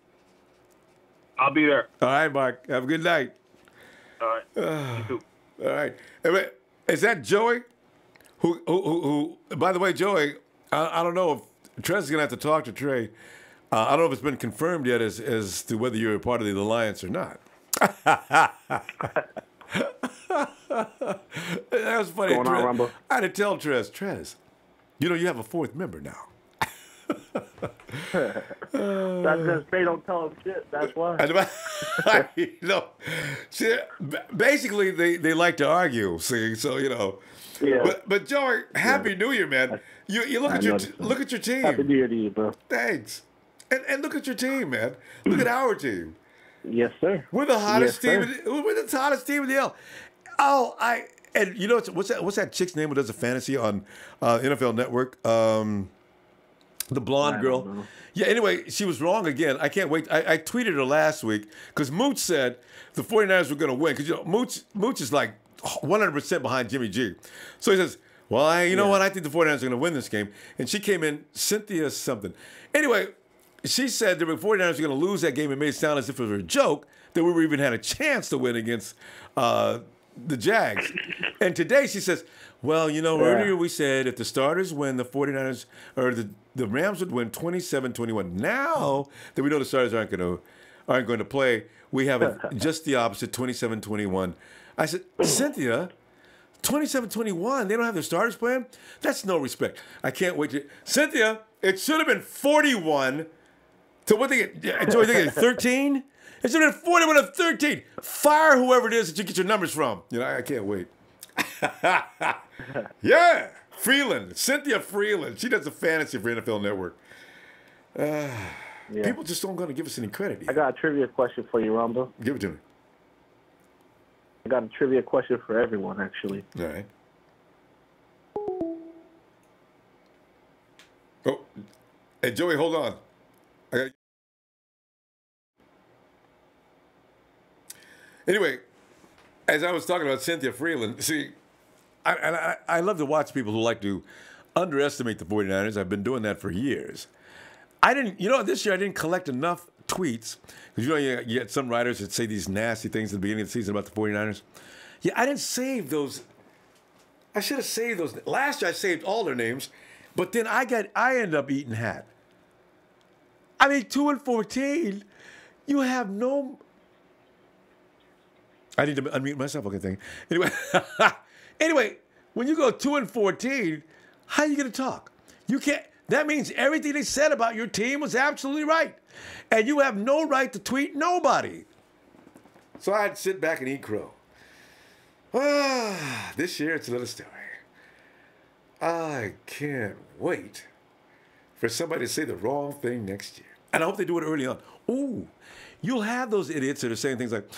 I'll be there. All right, Mark. Have a good night. All right. You too. All right. Hey, wait, is that Joey? Who? By the way, Joey, I don't know if Trey's going to have to talk to Trey. I don't know if it's been confirmed yet as to whether you're a part of the alliance or not. That was funny. What's going on, Ronbo? I had to tell Trez, you have a fourth member now. That's because they don't tell them shit. That's why. See, basically, they like to argue. See, so Yeah. But Joey, Happy New Year, man. You look at your team. Happy New Year to you, bro. Thanks. And look at your team, man. Look at our team. Yes, sir. We're the hottest Yes, team. We're the hottest team in the L. Oh, and you know what's that chick's name who does a fantasy on NFL Network? The blonde girl. Yeah, anyway, she was wrong again. I can't wait. I tweeted her last week because Mooch said the 49ers were going to win. Because, Mooch is like 100% behind Jimmy G. So he says, well, you know what? I think the 49ers are going to win this game. And she came in, Cynthia something. Anyway, she said the 49ers were going to lose that game. It made it sound as if it was a joke that we even had a chance to win against the Jags. And today she says, well, earlier we said if the starters win, the 49ers or the Rams would win 27-21. Now that we know the starters aren't going to play, we have it just the opposite, 27-21. I said, Cynthia, 27-21. They don't have their starters playing? That's no respect. I can't wait to Cynthia, it should have been 41 to what they get. Joey, they get 13? It should have been 41 to 13. Fire whoever it is that you get your numbers from. I can't wait. Yeah, Freeland, Cynthia Freeland. She does a fantasy for NFL Network. People just don't going to give us any credit. I got a trivia question for you, Ronbo. Give it to me. I got a trivia question for everyone, actually. All right. Oh, hey, Joey, hold on. Anyway, as I was talking about Cynthia Freeland, see, I love to watch people who like to underestimate the 49ers. I've been doing that for years. This year I didn't collect enough tweets because you get some writers that say these nasty things at the beginning of the season about the 49ers. Yeah, I didn't save those. I should have saved those. Last year I saved all their names, but then I end up eating hat. 2-14. You have no. I need to unmute myself. Okay, thank you. Anyway, when you go 2-14, how are you going to talk? You can't. That means everything they said about your team was absolutely right, and you have no right to tweet nobody. So I had to sit back and eat crow. This year it's another story. I can't wait for somebody to say the wrong thing next year, and I hope they do it early on. Ooh, you'll have those idiots that are saying things like,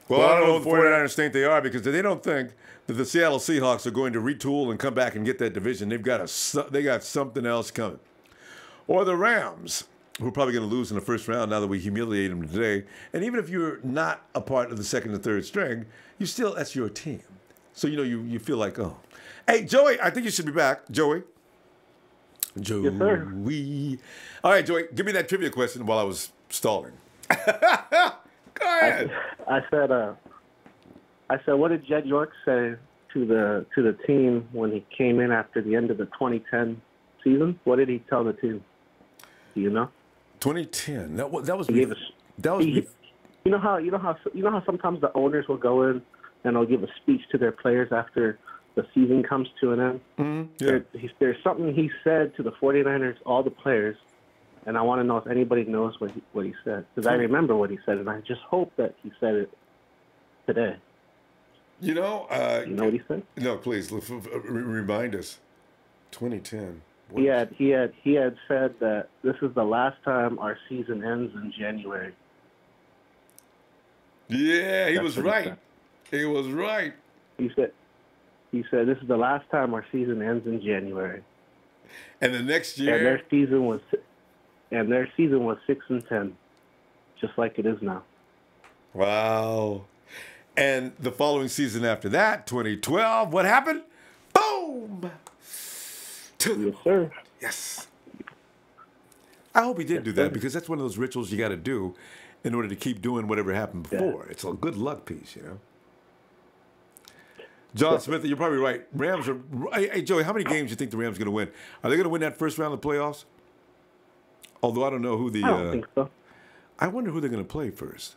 well, I don't know what the 49ers think they are because they don't think that the Seattle Seahawks are going to retool and come back and get that division. They got something else coming. Or the Rams, who are probably going to lose in the first round now that we humiliate them today. And even if you're not a part of the second and third string, that's your team. So, you feel like, oh. Hey, Joey, I think you should be back. Joey. Joey. Yes, sir. All right, Joey, give me that trivia question while I was stalling. Go ahead. I said, what did Jed York say to the team when he came in after the end of the 2010 season? What did he tell the team? Do you know? 2010. That was. You know how sometimes the owners will go in and they'll give a speech to their players after the season comes to an end. Mm-hmm. Yeah. There's something he said to the 49ers, all the players. And I want to know if anybody knows what he said. Because I remember what he said, and I just hope that he said it today. You know what he said? No, please, remind us. 2010. He had said that this is the last time our season ends in January. Yeah, he was right. He was right. He said this is the last time our season ends in January. And the next year, and their season was 6-10, just like it is now. Wow. And the following season after that, 2012, what happened? Boom! Yes, sir. Yes. I hope he did do that because that's one of those rituals you got to do in order to keep doing whatever happened before. Yeah. It's a good luck piece, John Smith, you're probably right. Rams are. Hey, Joey, how many games do you think the Rams are going to win? Are they going to win that first round of the playoffs? Although I don't know who the. I don't think so. I wonder who they're going to play first.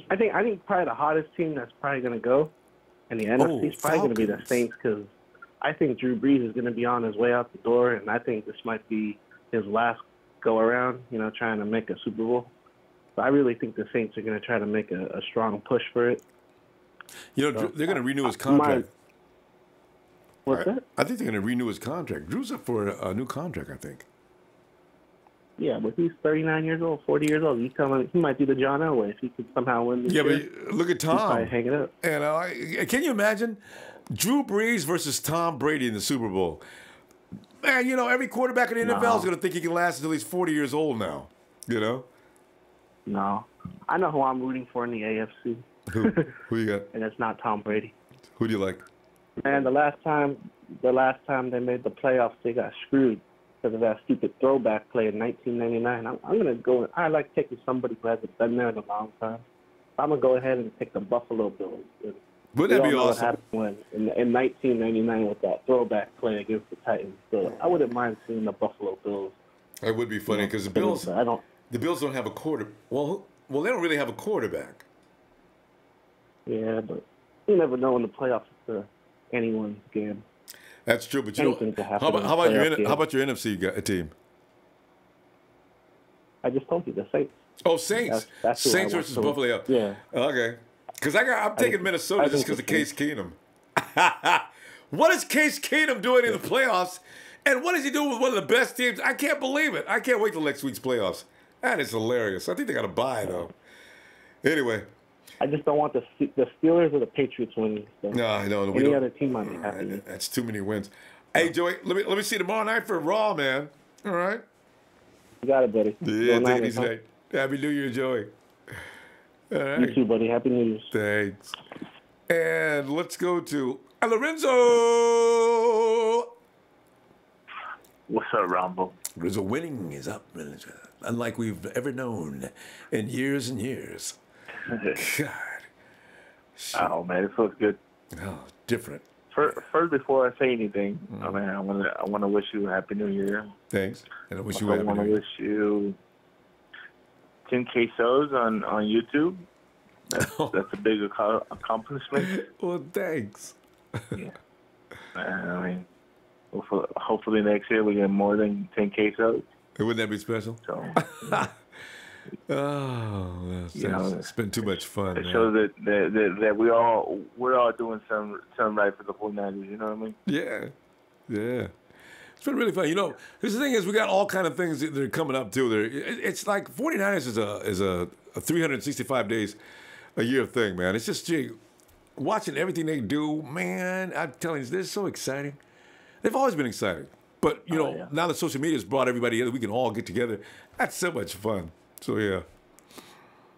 I think probably the hottest team that's probably going to go in the NFC is probably going to be the Saints, because I think Drew Brees is going to be on his way out the door, and I think this might be his last go around, trying to make a Super Bowl. So I really think the Saints are going to try to make a strong push for it. They're going to renew his contract. What's that? I think they're going to renew his contract. Drew's up for a new contract, I think. Yeah, but he's 39 years old, 40 years old. You tell him he might be the John Elway if he could somehow win this year. But look at Tom. He's probably hanging up. And can you imagine Drew Brees versus Tom Brady in the Super Bowl? Man, every quarterback in the NFL is going to think he can last until he's 40 years old now. No. I know who I'm rooting for in the AFC. Who you got? And it's not Tom Brady. Who do you like? Man, the last time they made the playoffs, they got screwed because of that stupid throwback play in 1999. I'm going to go. I like taking somebody who hasn't been there in a long time. I'm going to go ahead and take the Buffalo Bills. Wouldn't that be awesome? What happened in 1999 with that throwback play against the Titans. So I wouldn't mind seeing the Buffalo Bills. It would be funny because the Bills don't have a quarter. Well, they don't really have a quarterback. Yeah, but you never know in the playoffs if anyone's game. That's true, but how about your NFC team? I just told you the Saints. Oh, Saints. That's Saints versus Buffalo. Yeah. Okay. Because I'm taking Minnesota just because of Case Keenum. What is Case Keenum doing in the playoffs? And what is he doing with one of the best teams? I can't believe it. I can't wait till next week's playoffs. That is hilarious. I think they got to buy, though. Anyway. I just don't want the Steelers or the Patriots winning. So No. Any other team might be happy. That's too many wins. Hey, Joey, let me see tomorrow night for Raw, man. All right. You got it, buddy. Yeah, Niners night. Happy New Year, Joey. All right. You too, buddy. Happy New Year. Thanks. And let's go to Lorenzo. What's up, Ronbo? Lorenzo, winning is up, unlike we've ever known in years and years. God. Oh, man, it feels good. Oh, different. First, before I say anything, I want to wish you a Happy New Year. Thanks. And I wish you a Happy New Year. I want to wish you 10K shows on YouTube. That's a big accomplishment. Well, thanks. Yeah. I mean, hopefully next year we get more than 10K shows. Wouldn't that be special? So, it's been too much fun. It shows that we're all doing something right for the 49ers. You know what I mean? Yeah. It's been really fun. This the thing is, we got all kind of things that are coming up too. It's like 49ers is a 365 days a year thing, man. It's just watching everything they do, man. I'm telling you, they're so exciting. They've always been exciting. But, now that social media has brought everybody together, we can all get together. That's so much fun. So, yeah.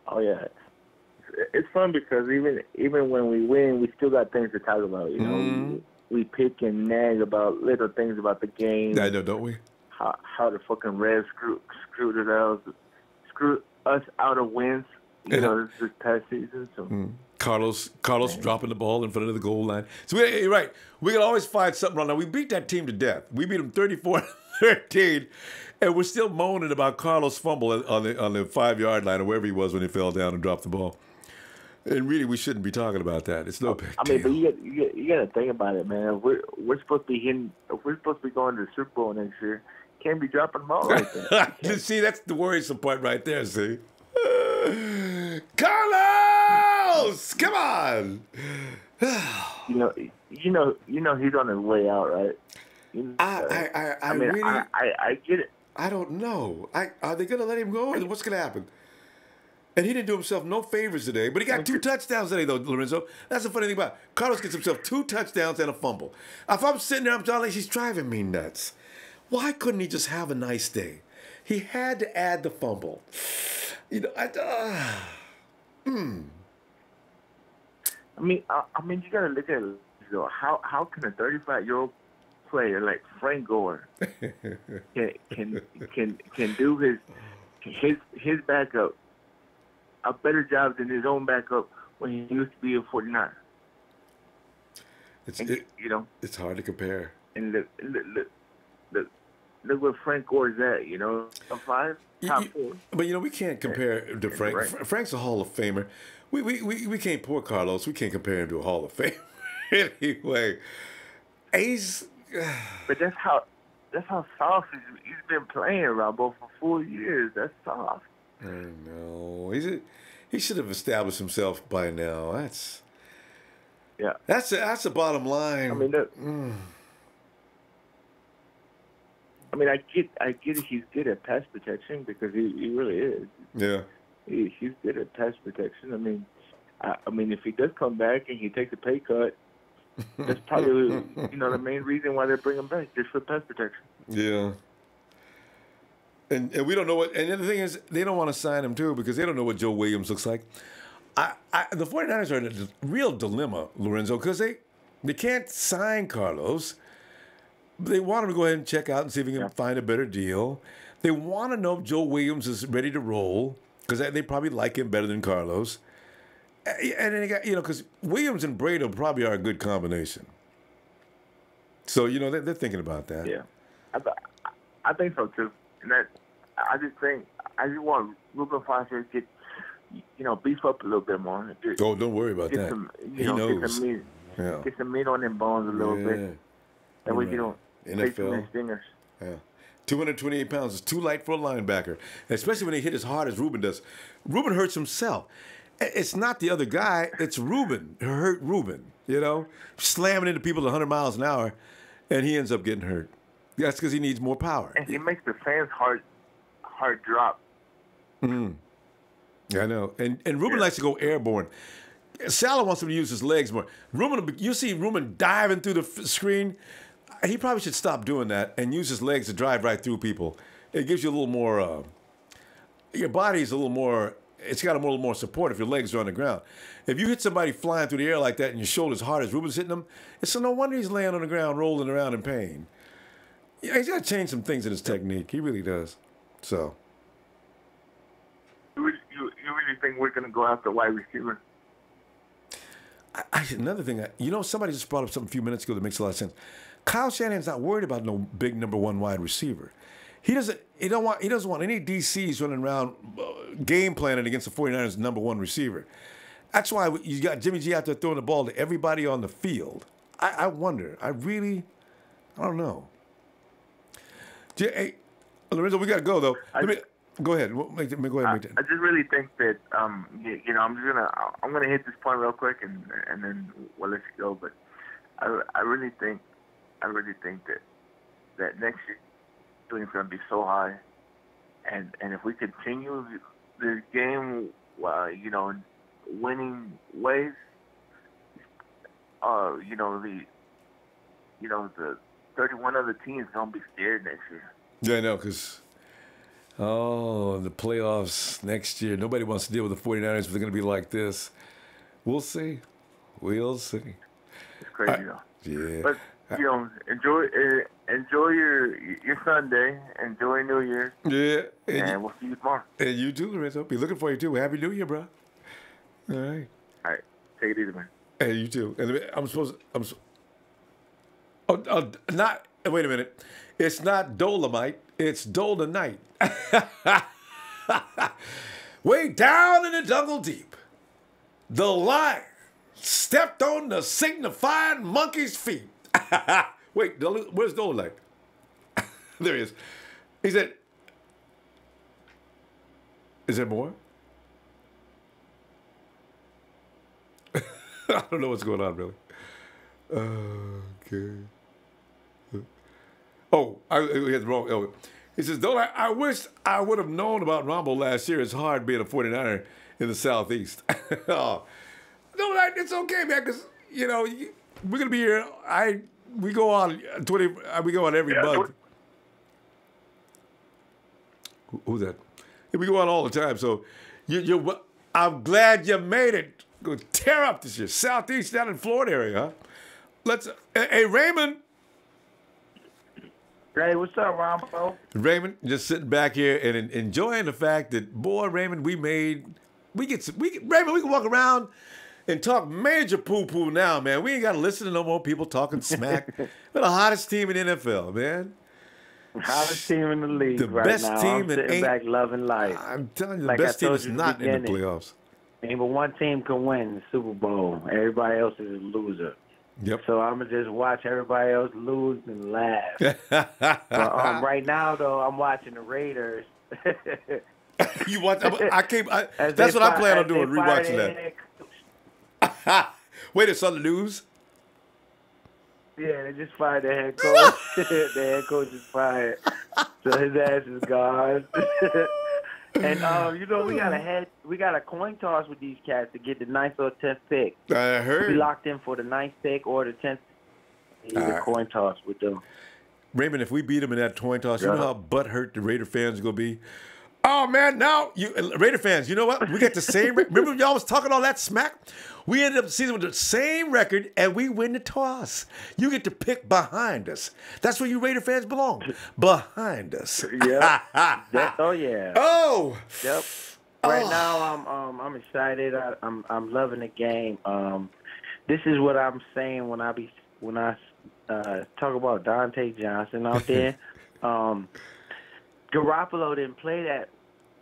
Oh, yeah. It's fun because even when we win, we still got things to talk about, We pick and nag about little things about the game. I know, don't we? How the fucking Reds screwed us out of wins, this past season. So. Carlos dropping the ball in front of the goal line. So you're right. We can always find something wrong. Now, we beat that team to death. We beat them 34-13, and we're still moaning about Carlos' fumble on the 5-yard line or wherever he was when he fell down and dropped the ball. And really, we shouldn't be talking about that. It's no big deal. But you got to think about it, man. We're supposed to be hitting. If we're supposed to be going to the Super Bowl next year, can't be dropping the ball like that. See, that's the worrisome part right there. See, Carlos, come on. he's on his way out, right? I get it. I don't know. Are they going to let him go, or what's going to happen? And he didn't do himself no favors today, but he got 2 touchdowns today, though, Lorenzo. That's the funny thing about it. Carlos gets himself 2 touchdowns and a fumble. If I'm sitting there, I'm telling you, he's driving me nuts. Why couldn't he just have a nice day? He had to add the fumble. I mean, you gotta look at it. How can a 35-year-old player like Frank Gore can do his backup a better job than his own backup when he used to be a 49er? It's hard to compare. And look where Frank Gore's at. You know, top 5, top 4. But we can't compare to Frank. Right. Frank's a Hall of Famer. We can't poor Carlos. We can't compare him to a Hall of Famer anyway. He's. But that's how soft he's been playing, Ronbo, for 4 years. That's soft. I know. He should have established himself by now. That's the bottom line. I mean, I get he's good at pass protection because he really is. Yeah. He's good at pass protection. I mean, if he does come back and he takes a pay cut, that's probably the main reason why they bring him back, just for pass protection. Yeah. And we don't know what. And the other thing is, they don't want to sign him too because they don't know what Joe Williams looks like. The 49ers are in a real dilemma, Lorenzo, because they can't sign Carlos. They want him to go ahead and check out and see if he can find a better deal. They want to know if Joe Williams is ready to roll because they probably like him better than Carlos. And then they got, because Williams and Breida probably are a good combination. So, they're thinking about that. Yeah. I think so, too. And I just want Ruben Fonseca to get, beef up a little bit more. Don't worry about that. He knows. Get some meat on them bones a little bit. And we can take some NFL. stingers. Yeah. 228 pounds is too light for a linebacker, especially when he hit as hard as Ruben does. Ruben hurts himself. It's not the other guy. It's Ruben. It hurt Ruben, slamming into people at 100 miles an hour, and he ends up getting hurt. That's because he needs more power. And he makes the fans' heart drop. Mm. Yeah, I know. And Ruben likes to go airborne. Salah wants him to use his legs more. You see Ruben diving through the screen. He probably should stop doing that and use his legs to drive right through people. It gives you a little more. Your body's a little more. It's got a little more support if your legs are on the ground. If you hit somebody flying through the air like that and your shoulder's hard as Ruben's hitting them, it's no wonder he's laying on the ground rolling around in pain. Yeah, he's got to change some things in his technique. He really does. So. You really think we're going to go after wide receiver? Another thing, somebody just brought up something a few minutes ago that makes a lot of sense. Kyle Shanahan's not worried about no big number 1 wide receiver. He doesn't want any DCs running around game planning against the 49ers' number 1 receiver. That's why you got Jimmy G out there throwing the ball to everybody on the field. I wonder. I don't know. Hey, Lorenzo, we got to go, though. Go ahead. Go ahead and make that. I just really think that, I'm gonna hit this point real quick and then we'll let you go. But I really think that next year is going to be so high, and if we continue this game, winning ways, the 31 other teams going to be scared next year. Yeah, I know, because the playoffs next year, nobody wants to deal with the 49ers if they're going to be like this. We'll see. It's crazy, though. Yeah. But, enjoy your Sunday. Enjoy New Year's. Yeah. And we'll see you tomorrow. And you too, Lorenzo. Be looking for you, too. Happy New Year, bro. All right. All right. Take it easy, man. Hey, you too. And wait a minute. It's not Dolomite. It's Dolomite. Way down in the jungle deep, the lion stepped on the signifying monkey's feet. Wait, where's Dolomite? There he is. He said, is there more? I don't know what's going on, really. Okay. Oh, he had the wrong. Oh. He says, I wish I would have known about Ronbo last year. It's hard being a 49er in the Southeast. Oh. No, it's okay, man, because, we're going to be here. We go on every month. Who's that? We go on all the time, so I'm glad you made it. Go tear up this year. Southeast down in Florida area, huh? Hey, Raymond. Hey, what's up, Ronbo? Raymond, just sitting back here and enjoying the fact that, boy, Raymond, we can walk around and talk major poo-poo now, man. We ain't got to listen to no more people talking smack. We're the hottest team in the NFL, man. Hottest team in the league The right best now. team I'm in sitting ain't- back loving life. I'm telling you, the Like best I team told is you not in the beginning, playoffs. Ain't but one team can win the Super Bowl. Everybody else is a loser. Yep. So I'm going to just watch everybody else lose and laugh. But right now, though, I'm watching the Raiders. You watch? I can't. As That's they what I fi- plan on as they doing. fire Rewatching their that. head Wait, it's on the news. Yeah, they just fired their head coach. The head coach is fired, so his ass is gone. And you know, we got a coin toss with these cats to get the 9th or 10th pick. I heard. We locked in for the 9th pick or the 10th. The coin toss with them. Raymond, if we beat them in that coin toss, you Yeah. know how butthurt the Raider fans are gonna be. Oh man, now you Raider fans, you know what? We got the same. Remember y'all was talking all that smack? We ended up the season with the same record, and we win the toss. You get to pick behind us. That's where you Raider fans belong. Behind us. Yeah. Oh yeah. Oh. Yep. Right now, I'm excited. I'm loving the game. This is what I'm saying when I talk about Dante Johnson out there. Garoppolo didn't play that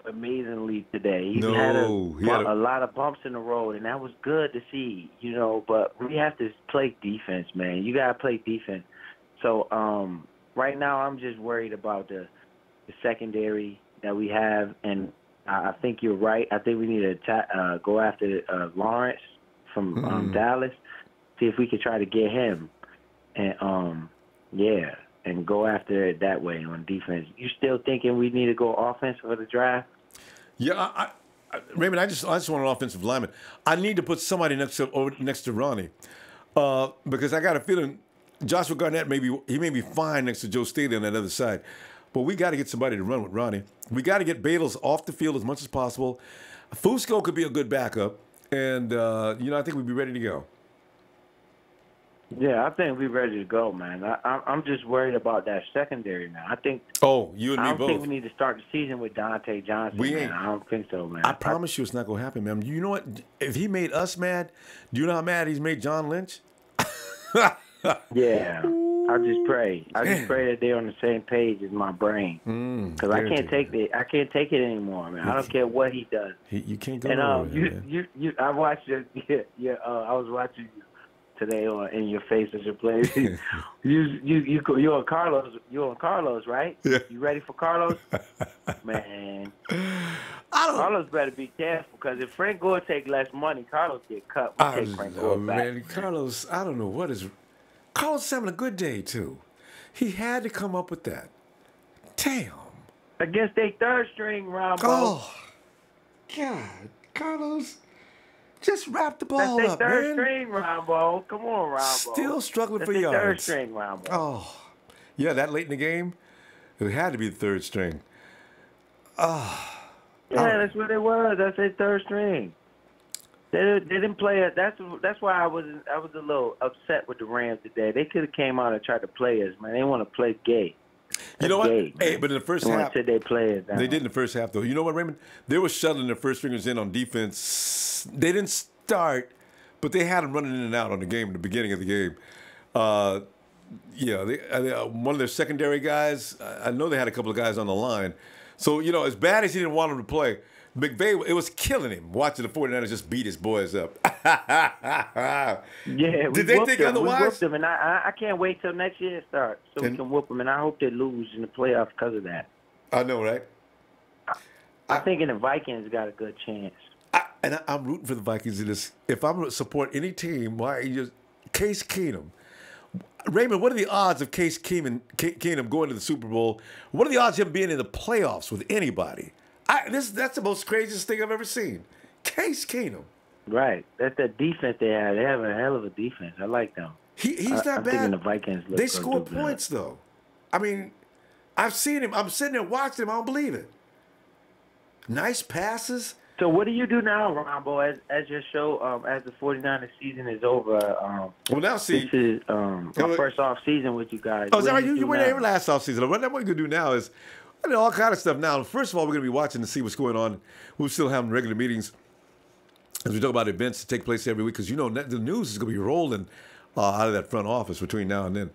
amazingly today. He had a lot of bumps in the road, and that was good to see, you know, but we have to play defense, man. You got to play defense. So right now I'm just worried about the secondary that we have, and I think you're right. I think we need to go after Lawrence from Dallas, see if we could try to get him. And, and go after it that way on defense. You still thinking we need to go offense for the draft? Yeah, Raymond, I just want an offensive lineman. I need to put somebody next to Ronnie because I got a feeling Joshua Garnett may be fine next to Joe Staley on that other side, but we got to get somebody to run with Ronnie. We got to get Badles off the field as much as possible. Fusco could be a good backup, and I think we'd be ready to go. Yeah, I think we're ready to go, man. I'm just worried about that secondary, man. I think. Oh, you and me both. I don't think we need to start the season with Dante Johnson. We man. ain't. I don't think so, man. I promise you, it's not gonna happen, man. You know what? If he made us mad, do you know how mad he's made John Lynch? Yeah, I just pray. I just pray that they're on the same page as my brain, because I can't take it. I can't take it anymore, man. I don't care what he does. You can't go. And over I watched your. I was watching you today in your face as you play. You're on Carlos. You're on Carlos, right? Yeah. You ready for Carlos? Man, Carlos better be careful because if Frank Gore take less money, Carlos get cut. We take Frank Gore back. Man, Carlos, I don't know what is. Carlos is having a good day too. He had to come up with that. Damn. Against their third string, Ronbo. Oh, God, Carlos. Just wrap the ball That's up, their third man. string, Ronbo. Come on, Ronbo. Still struggling That's for their yards. third string, Ronbo. Oh, yeah, that late in the game, it had to be the third string. Yeah, that's what it was. That's their third string. They didn't play it. That's why I was a little upset with the Rams today. They could have came out and tried to play us, man. They want to play gay. You know what? Gay, Hey, but in the first they half, sit they play us down. they did in the first half, though. You know what, Raymond? They were shuttling their first stringers in on defense. They didn't start, but they had them running in and out on the game at the beginning of the game. One of their secondary guys, I know they had a couple of guys on the line. So, as bad as he didn't want them to play, McVay, it was killing him watching the 49ers just beat his boys up. Yeah, did they think otherwise? We whooped them, and I can't wait till next year starts so we can whoop them, and I hope they lose in the playoffs because of that. I know, right? I think the Vikings got a good chance. I'm rooting for the Vikings in this. If I'm going to support any team, Case Keenum. Raymond, what are the odds of Case Keenum going to the Super Bowl? What are the odds of him being in the playoffs with anybody? That's the most craziest thing I've ever seen. Case Keenum. Right. That's the defense they have. They have a hell of a defense. I like them. He's not I'm bad. thinking the Vikings look They good, score do good. points, though. I mean, I've seen him. I'm sitting there watching him. I don't believe it. Nice passes. So what do you do now, Ronbo, as your show, as the 49ers season is over? Well, now see. This is my first off season with you guys. Oh, is that What right? do You do were now? there last offseason. What we're going to do now is all kind of stuff now. First of all, we're going to be watching to see what's going on. We're still having regular meetings as we talk about events that take place every week because, the news is going to be rolling out of that front office between now and then.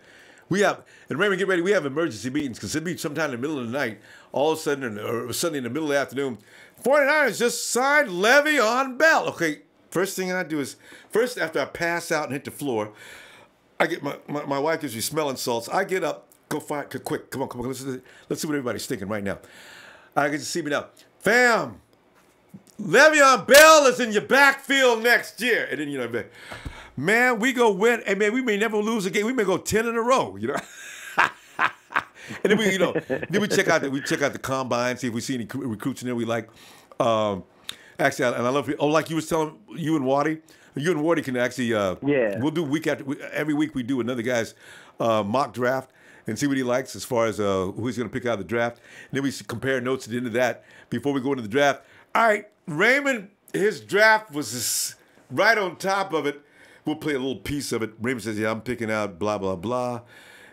We have, and Raymond, get ready. We have emergency meetings because it'll be sometime in the middle of the night, all of a sudden, or Sunday in the middle of the afternoon. 49ers just signed Le'Veon Bell. Okay, first thing I do is, first after I pass out and hit the floor, I get my wife gives me smelling salts. I get up, go find, quick, come on. Let's see what everybody's thinking right now. I get to see me now. Fam, Le'Veon Bell is in your backfield next year. And then, man, we go win. And man, we may never lose a game. We may go 10 in a row, And then we check out the combine, see if we see any recruits in there we like. Actually, and I love like you was telling you and Waddy. You and Waddy can actually we'll do every week we do another guy's mock draft and see what he likes as far as who he's going to pick out of the draft. And then we compare notes at the end of that before we go into the draft. All right, Raymond, his draft was right on top of it. We'll play a little piece of it. Raymond says, yeah, I'm picking out blah, blah, blah.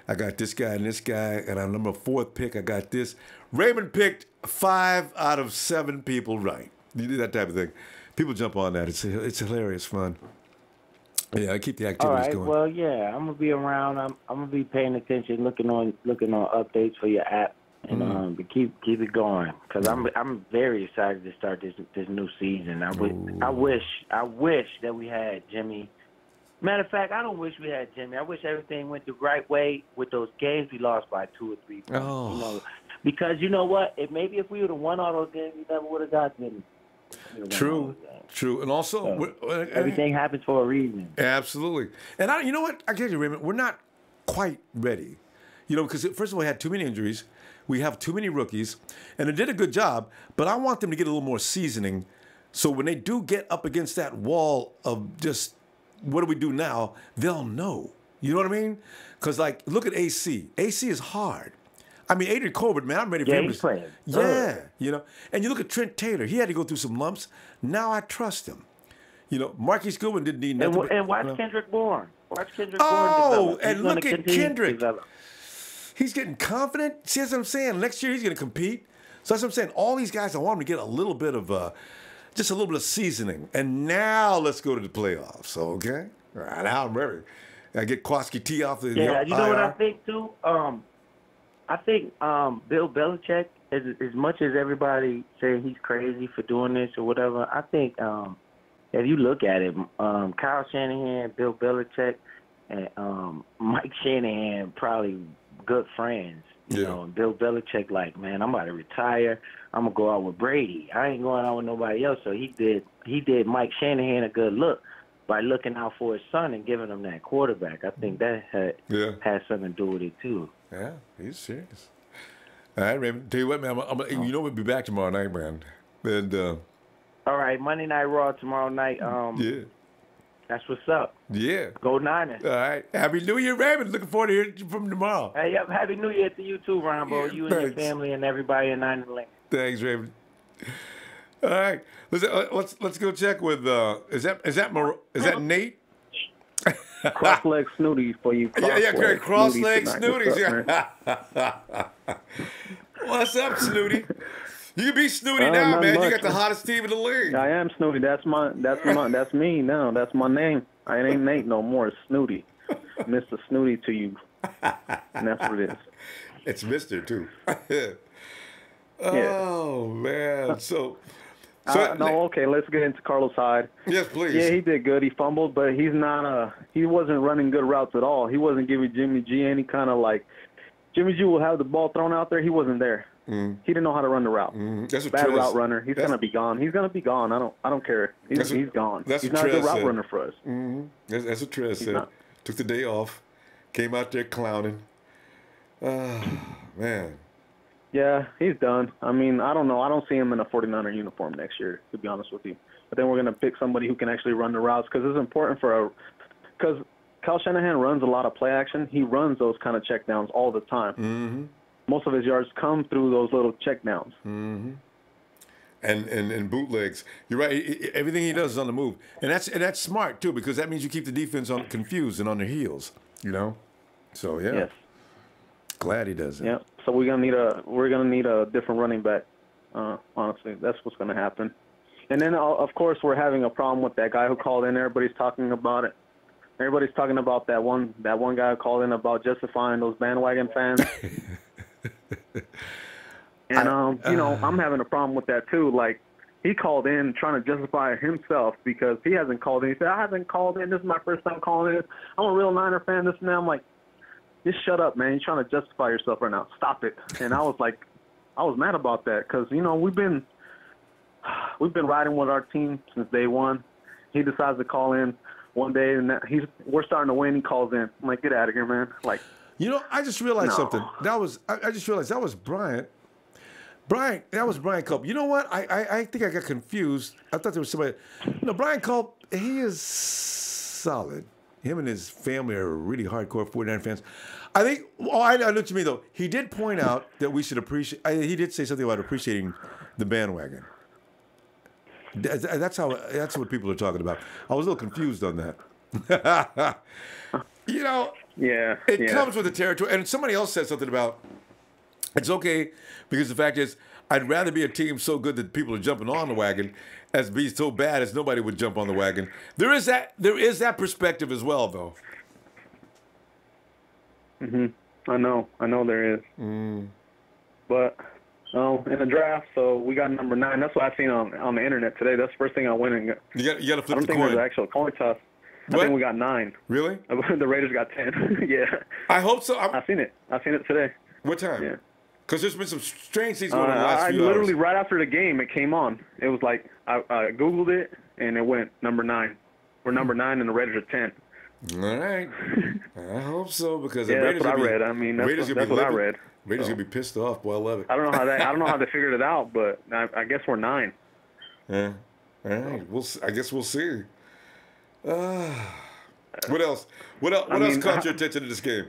I got this guy and this guy, and on number 4th pick, I got this. Raymond picked 5 out of 7 people right. You do that type of thing. People jump on that. It's hilarious fun. Yeah, I keep the activities going. Well, yeah, I'm gonna be around. I'm gonna be paying attention, looking on updates for your app, and keep it going because I'm very excited to start this new season. I wish that we had Jimmy. Matter of fact, I don't wish we had Jimmy. I wish everything went the right way with those games we lost by 2 or 3 points. Oh. Because you know what? Maybe if we would have won all those games, we never would have got Jimmy. True. And also, everything happens for a reason. Absolutely. And you know what? I get you, Raymond. We're not quite ready. Because first of all, we had too many injuries. We have too many rookies. And they did a good job, but I want them to get a little more seasoning. So when they do get up against that wall of just, what do we do now? They'll know. You know what I mean? Because, look at AC. AC is hard. I mean, Adrian Colbert, man, I'm ready for him. He's playing. Yeah, And you look at Trent Taylor. He had to go through some lumps. Now I trust him. Marquise Goodwin didn't need nothing. And watch Kendrick Bourne. And look at Kendrick. He's getting confident. See what I'm saying? Next year he's going to compete. So that's what I'm saying. All these guys, I want them to get a little bit of just a little bit of seasoning. And now let's go to the playoffs, okay? All right, now I'm ready. I get Kwaski T off the you know what I think, too? I think Bill Belichick, as much as everybody say he's crazy for doing this or whatever, I think if you look at it, Kyle Shanahan, Bill Belichick, and Mike Shanahan probably good friends. You know, and Bill Belichick man, I'm about to retire. I'm gonna go out with Brady. I ain't going out with nobody else. So he did Mike Shanahan a good look by looking out for his son and giving him that quarterback. I think that had something to do with it too. Yeah, he's serious. All right, Raymond. Tell you what, man, we'll be back tomorrow night, man. And all right, Monday Night Raw tomorrow night. Yeah. That's what's up. Yeah. Go Niners. All right. Happy New Year, Raymond. Looking forward to hearing you from tomorrow. Hey, Happy New Year to you too, Ronbo. You and your family and everybody in Niners Lane. Thanks, Raymond. All right. Let's go check with is that Nate? Cross-leg Snooty for you. Great. Cross-leg Snooties. What's up, Snooty? You can be Snooty now, man. You got the hottest team in the league. I am Snooty. That's me now. That's my name. I ain't Nate no more. It's Snooty. Mr. Snooty to you. And that's what it is. It's Mr. too. Oh, man. So okay, let's get into Carlos Hyde. Yes, please. Yeah, he did good. He fumbled, but he wasn't running good routes at all. He wasn't giving Jimmy G any kind of Jimmy G will have the ball thrown out there. He wasn't there. He didn't know how to run the route. Bad route runner. He's gonna be gone. He's gonna be gone. I don't care. He's gone. He's not a good route runner for us. That's what Trez said. Took the day off. Came out there clowning. Man. Yeah, he's done. I mean, I don't know. I don't see him in a 49er uniform next year, to be honest with you. But then we're going to pick somebody who can actually run the routes because it's important because Kyle Shanahan runs a lot of play action. He runs those kind of checkdowns all the time. Most of his yards come through those little checkdowns. And bootlegs. You're right. Everything he does is on the move. And that's smart, too, because that means you keep the defense confused and on their heels, So, yeah. Yes. Glad he does it. Yeah. So we're gonna need a different running back. Honestly, that's what's gonna happen. And then of course we're having a problem with that guy who called in. Everybody's talking about it. everybody's talking about that one guy called in about justifying those bandwagon fans. And I'm having a problem with that too. Like, he called in trying to justify himself because he hasn't called in. He said, I haven't called in. This is my first time calling in. I'm a real Niner fan, this and that. I'm like, just shut up, man. You're trying to justify yourself right now. Stop it. And I was mad about that because, we've been riding with our team since day one. He decides to call in one day, and we're starting to win. He calls in. I'm like, get out of here, man. Like, I just realized something. I just realized that was Bryant. That was Brian Culp. You know what? I think I got confused. I thought there was somebody. No, Brian Culp, he is solid. Him and his family are really hardcore 49 fans. I think, I know what you mean, though. He did point out that we should appreciate, he did say something about appreciating the bandwagon. That's what people are talking about. I was a little confused on that. It comes with the territory. And somebody else said something about, it's okay because the fact is, I'd rather be a team so good that people are jumping on the wagon as be so bad as nobody would jump on the wagon. There is that perspective as well, though. I know there is. But in the draft, so we got number 9. That's what I seen on the internet today. That's the first thing I went and got. You got to flip the coin. I don't think there's an actual coin toss. I think we got 9. Really? The Raiders got 10. Yeah. I hope so. I seen it today. What time? Yeah. Because there's been some strange things going on in the last few literally hours. right after the game, it came on. It was like I Googled it, and it went number 9. We're number 9, and the Raiders are 10. All right. I hope so because the yeah, Raiders that's what I read. I mean, that's what I read. Raiders gonna be pissed off. Boy, I love it. I don't know how they figured it out, but I guess we're 9. Yeah. All right. I guess we'll see. What else? What else caught your attention in this game?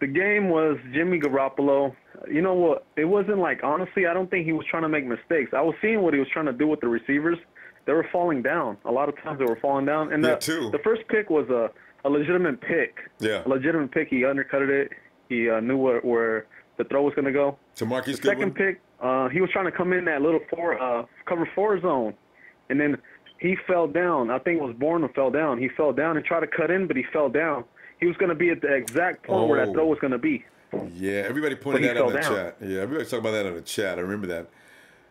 The game was Jimmy Garoppolo. You know what? It wasn't like, honestly, I don't think he was trying to make mistakes. I was seeing what he was trying to do with the receivers. They were falling down. A lot of times they were falling down. And the first pick was a legitimate pick. Yeah. A legitimate pick. He undercutted it. He knew where the throw was going to go. To Marquise The second pick, he was trying to come in that little cover 4 zone. And then he fell down. I think it was Bourne who fell down. He fell down and tried to cut in, but he fell down. He was going to be at the exact point where that throw was going to be. Yeah, everybody pointed that out in the chat. Yeah, everybody's talking about that in the chat. I remember that.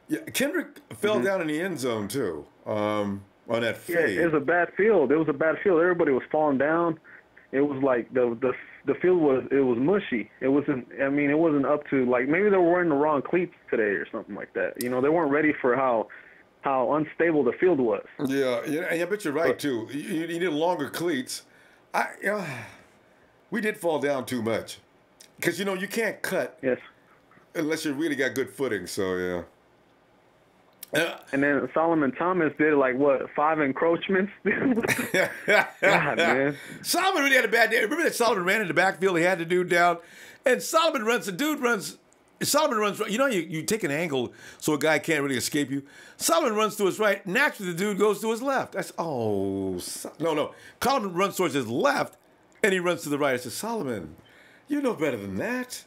Yeah, Kendrick fell down in the end zone, too, on that fade. Yeah, it was a bad field. Everybody was falling down. It was like the field was mushy. It wasn't up to, like, maybe they were wearing the wrong cleats today or something like that. They weren't ready for how unstable the field was. Yeah, I bet you're right, too. You needed longer cleats. We did fall down too much. Because, you can't cut unless you really got good footing, so, yeah. And then Solomon Thomas did, 5 encroachments? God, man. Solomon really had a bad day. Remember that Solomon ran in the backfield, he had the dude down, and Solomon runs, you take an angle so a guy can't really escape you. Solomon runs to his right, naturally the dude goes to his left. No. Solomon runs towards his left, and he runs to the right. I said, Solomon, you know better than that.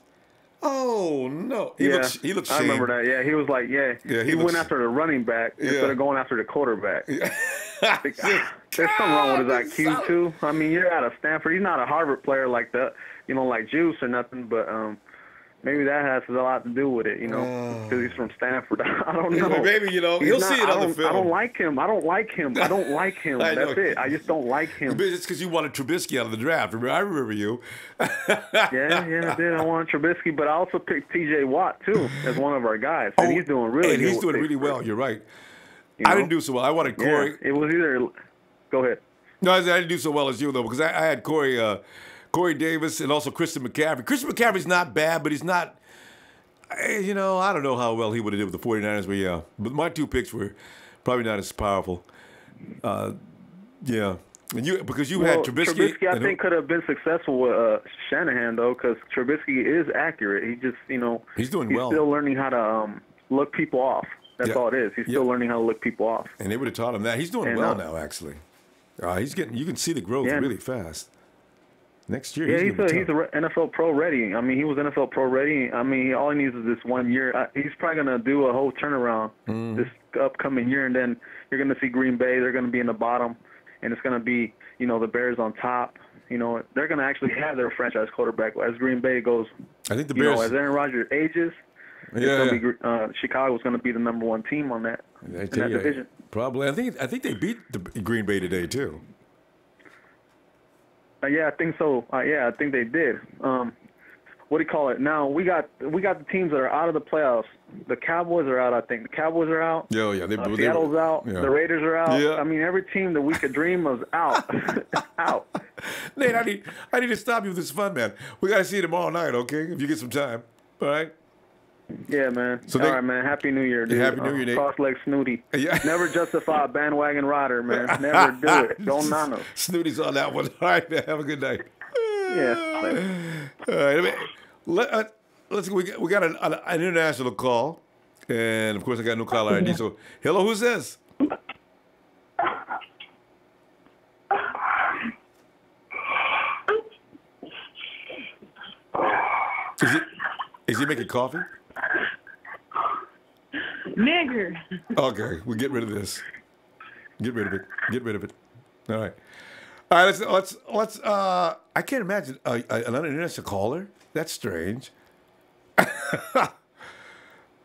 Oh, no. He looks shamed. I remember that. Yeah, he was like, he went after the running back instead of going after the quarterback. There's something wrong with his IQ, too. I mean, you're out of Stanford. He's not a Harvard player like that, like Juice or nothing, but maybe that has a lot to do with it, because he's from Stanford. I don't know. Maybe, he'll see it on the film. I don't like him. That's it. I just don't like him. It's because you wanted Trubisky out of the draft. I remember you. Yeah, I did. I wanted Trubisky, but I also picked T.J. Watt, too, as one of our guys. And he's doing really good. He's doing really well. You're right. I didn't do so well. I wanted Corey. Yeah, it was either – go ahead. No, I didn't do so well as you, though, because I had Corey Davis and also Christian McCaffrey. Christian McCaffrey's not bad, but he's not – I don't know how well he would have did with the 49ers, but yeah. But my 2 picks were probably not as powerful. Yeah. And because you had Trubisky. Trubisky, I think, could have been successful with Shanahan, though, because Trubisky is accurate. He just, he's doing well. He's still learning how to look people off. That's all it is. He's still learning how to look people off. And they would have taught him that. He's doing well now, actually. You can see the growth really fast. Next year, he's NFL pro ready. I mean, he was NFL pro ready. I mean, all he needs is this 1 year. He's probably going to do a whole turnaround this upcoming year, and then you're going to see Green Bay. They're going to be in the bottom. and it's going to be, the Bears on top. They're going to actually have their franchise quarterback as Green Bay goes. I think the Bears. As Aaron Rodgers ages, Chicago's going to be the number one team on that in that division. Probably. I think they beat the Green Bay today too. Yeah, I think so. I think they did. What do you call it? Now we got the teams that are out of the playoffs. The Cowboys are out. I think the Cowboys are out. Yeah, Seattle's out. Yeah. The Raiders are out. Yeah. I mean, every team that we could dream of is out. Out. Nate, I need to stop you with this fun, man. We got to see you tomorrow night, okay? If you get some time, all right? Yeah, man. So all right, man. Happy New Year, dude. Happy New Year, Nate. Cross-leg Snooty. Yeah. Never justify a bandwagon rider, man. Never do it. Don't nano. Snooty's on that one. All right, man. Have a good night. Yeah. All right. Let's. We got an international call, and of course I got no caller ID. So, hello, who's this? Is he making coffee? Nigger. Okay, we'll get rid of this. Get rid of it. Get rid of it. All right. All right. Let's. I can't imagine another international caller. That's strange.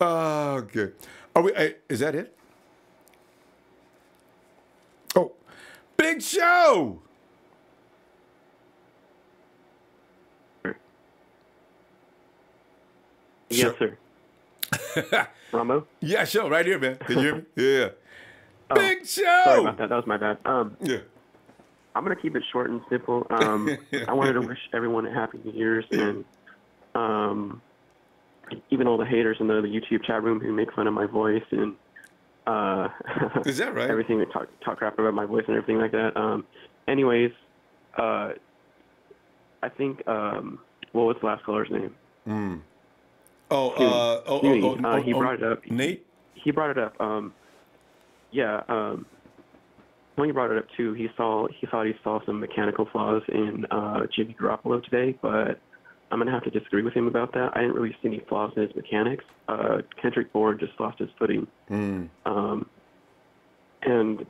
Okay. Are we? Is that it? Oh, Big Show. Yes, sir. Ronbo? Yeah, show right here, man. Can you hear me? Yeah. Big Show. Sorry about that. That was my bad. Yeah. I'm gonna keep it short and simple. I wanted to wish everyone a happy New Year's, and even all the haters in the YouTube chat room who make fun of my voice and is that right? Everything that talk crap about my voice and everything like that. Anyways, I think what was the last caller's name? He brought it up. Nate? He brought it up. Tony brought it up too. He thought he saw some mechanical flaws in Jimmy Garoppolo today, but I'm gonna have to disagree with him about that. I didn't really see any flaws in his mechanics. Kendrick Bourne just lost his footing, and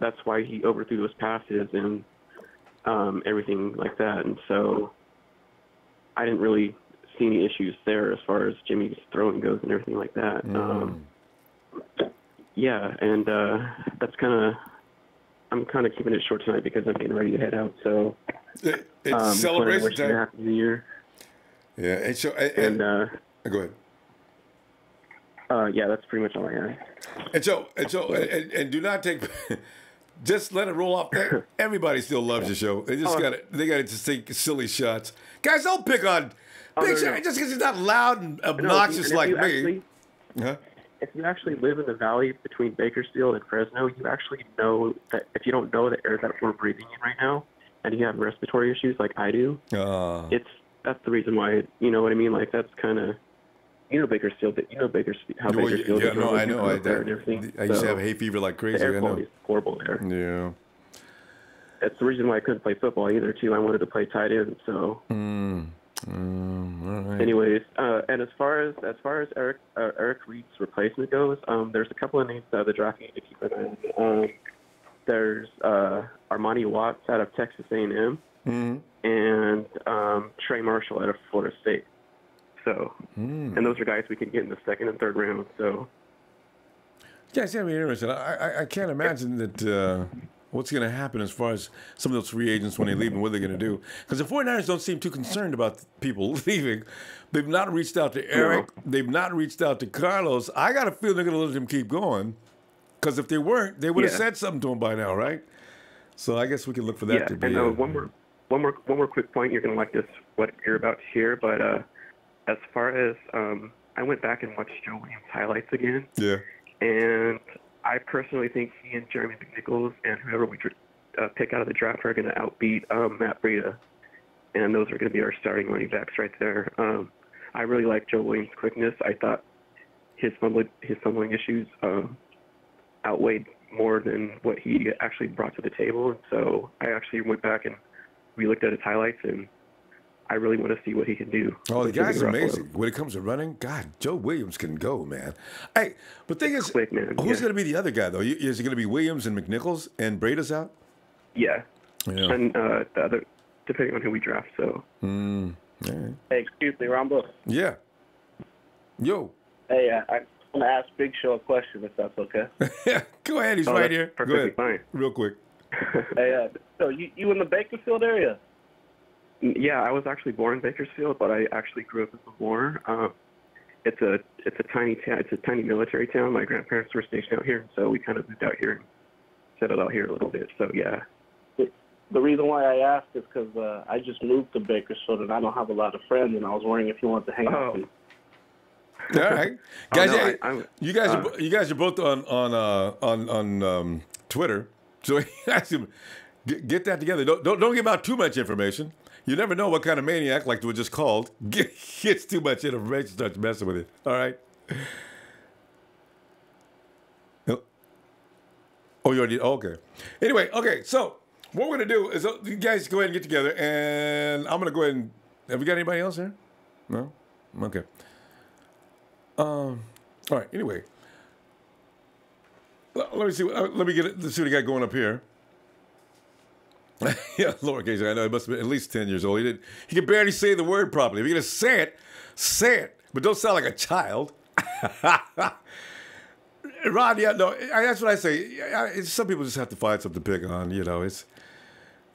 that's why he overthrew those passes and everything like that. And so I didn't really see any issues there as far as Jimmy's throwing goes and everything like that. I'm kind of keeping it short tonight because I'm getting ready to head out. So it's celebration time. Happy New Year. Yeah, and so go ahead. Yeah, that's pretty much all I have. And do not take. Just let it roll off. Everybody still loves the show. They just they got to just take silly shots. Guys, don't pick on Big Show just because he's not loud and obnoxious like me. If you actually live in the valley between Bakersfield and Fresno, you actually know that if you don't know the air that we're breathing in right now, and you have respiratory issues like I do, that's the reason why. You know what I mean? Like that's kind of. Bakersfield. How Bakersfield is. Yeah, no, I know. I used to have hay fever like crazy. The air quality is horrible there. Yeah. That's the reason why I couldn't play football either, too. I wanted to play tight end, so. All right. Anyways, and as far as Eric Reed's replacement goes, there's a couple of names out of the draft you need to keep an eye on. There's Armani Watts out of Texas A&M, and Trey Marshall out of Florida State. So, and those are guys we can get in the second and third round. So, yeah, it's gonna be interesting. I can't imagine that what's going to happen as far as some of those free agents when they leave and what they're going to do. Because the 49ers don't seem too concerned about people leaving. They've not reached out to Eric. They've not reached out to Carlos. I got a feeling they're going to let him keep going. Because if they weren't, they would have said something to him by now, right? So I guess we can look for that to be. And one more quick point. You're going to like this, what you're about to hear. But as far as I went back and watched Joe Williams highlights again. Yeah. And I personally think he and Jeremy McNichols and whoever we pick out of the draft are going to outbeat Matt Breida. And those are going to be our starting running backs right there. I really like Joe Williams' quickness. I thought his fumbling issues outweighed more than what he actually brought to the table. And so I actually went back and we looked at his highlights, and I really want to see what he can do. Oh, the guy's amazing. When it comes to running, God, Joe Williams can go, man. Hey, but the thing is, who's going to be the other guy, though? Is it going to be Williams and McNichols and Breida's out? Yeah. Yeah. And the other, depending on who we draft. So. All right. Hey, excuse me, Ronbo. Yeah. Yo. Hey, I want to ask Big Show a question, if that's okay. Go ahead. He's Oh, right that's here. Go perfectly ahead. fine. Real quick. Hey, so you in the Bakersfield area? Yeah, I was actually born in Bakersfield, but I actually grew up in Lemoore. It's a tiny town. It's a tiny military town. My grandparents were stationed out here, so we kind of moved out here and settled out here a little bit. So yeah. The reason why I asked is because I just moved to Bakersfield and I don't have a lot of friends, and I was wondering if you wanted to hang out with me. All right, guys. no, hey, you guys are both on Twitter, so you guys can get that together. Don't give out too much information. You never know what kind of maniac, like we just called, gets too much information, starts messing with it. All right. Oh, you already. Okay. Anyway, okay. So what we're gonna do is you guys go ahead and get together, and I'm gonna go ahead and. Have we got anybody else here? No. Okay. All right. Anyway, let me see. Let me get it. Let's see what he got going up here. Yeah, lowercase. I know he must have been at least 10 years old. He can barely say the word properly. If you're gonna say it, but don't sound like a child. Ron, yeah, no, that's what I say. Some people just have to find something to pick on. You know, it's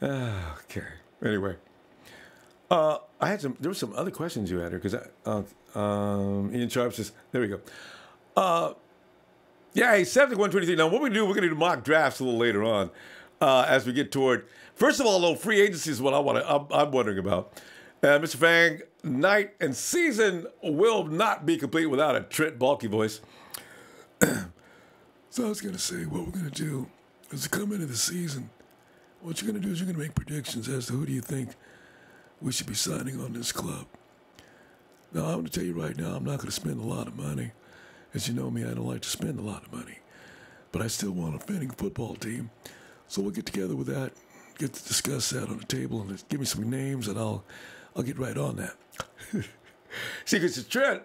okay. Anyway, there were some other questions you had here because Ian Sharp says, there we go. Yeah, hey, 7123. Now, what we're going to do mock drafts a little later on as we get toward. First of all, though, free agency is what I'm wondering about. Mr. Fang, night and season will not be complete without a Trent Baalke voice. So I was going to say, what we're going to do is to come into the season, what you're going to do is you're going to make predictions as to who do you think we should be signing on this club. Now, I'm going to tell you right now, I'm not going to spend a lot of money. As you know me, I don't like to spend a lot of money. But I still want a winning football team. So we'll get together with that, get to discuss that on the table, and give me some names, and I'll get right on that. See, because it's Trent.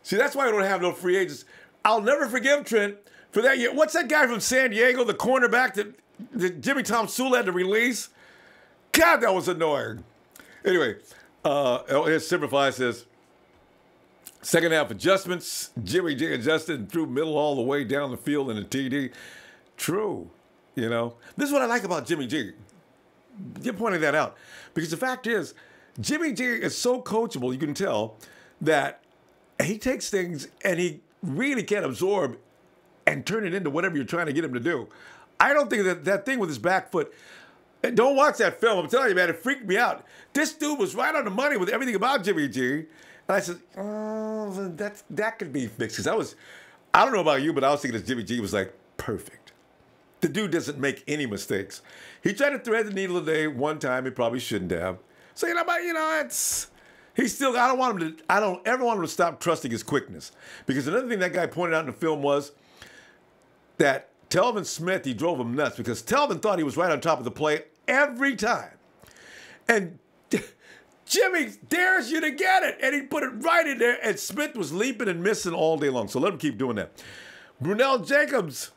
See, that's why I don't have no free agents. I'll never forgive Trent for that year. What's that guy from San Diego, the cornerback that Jimmy Tom Sewell had to release? God, that was annoying. Anyway, here's Simplify says, second half adjustments. Jimmy G adjusted and threw middle all the way down the field in the TD. True. You know, this is what I like about Jimmy G. You're pointing that out. Because the fact is, Jimmy G is so coachable, you can tell, that he takes things and he really can absorb and turn it into whatever you're trying to get him to do. I don't think that thing with his back foot, don't watch that film. I'm telling you, man, it freaked me out. This dude was right on the money with everything about Jimmy G. And I said, oh, that could be fixed. Because I don't know about you, but I was thinking that Jimmy G was like perfect. The dude doesn't make any mistakes. He tried to thread the needle today one time. He probably shouldn't have. So, I don't ever want him to stop trusting his quickness. Because another thing that guy pointed out in the film was that Telvin Smith, he drove him nuts because Telvin thought he was right on top of the play every time. And Jimmy dares you to get it. And he put it right in there. And Smith was leaping and missing all day long. So let him keep doing that. Brunel Jacobs,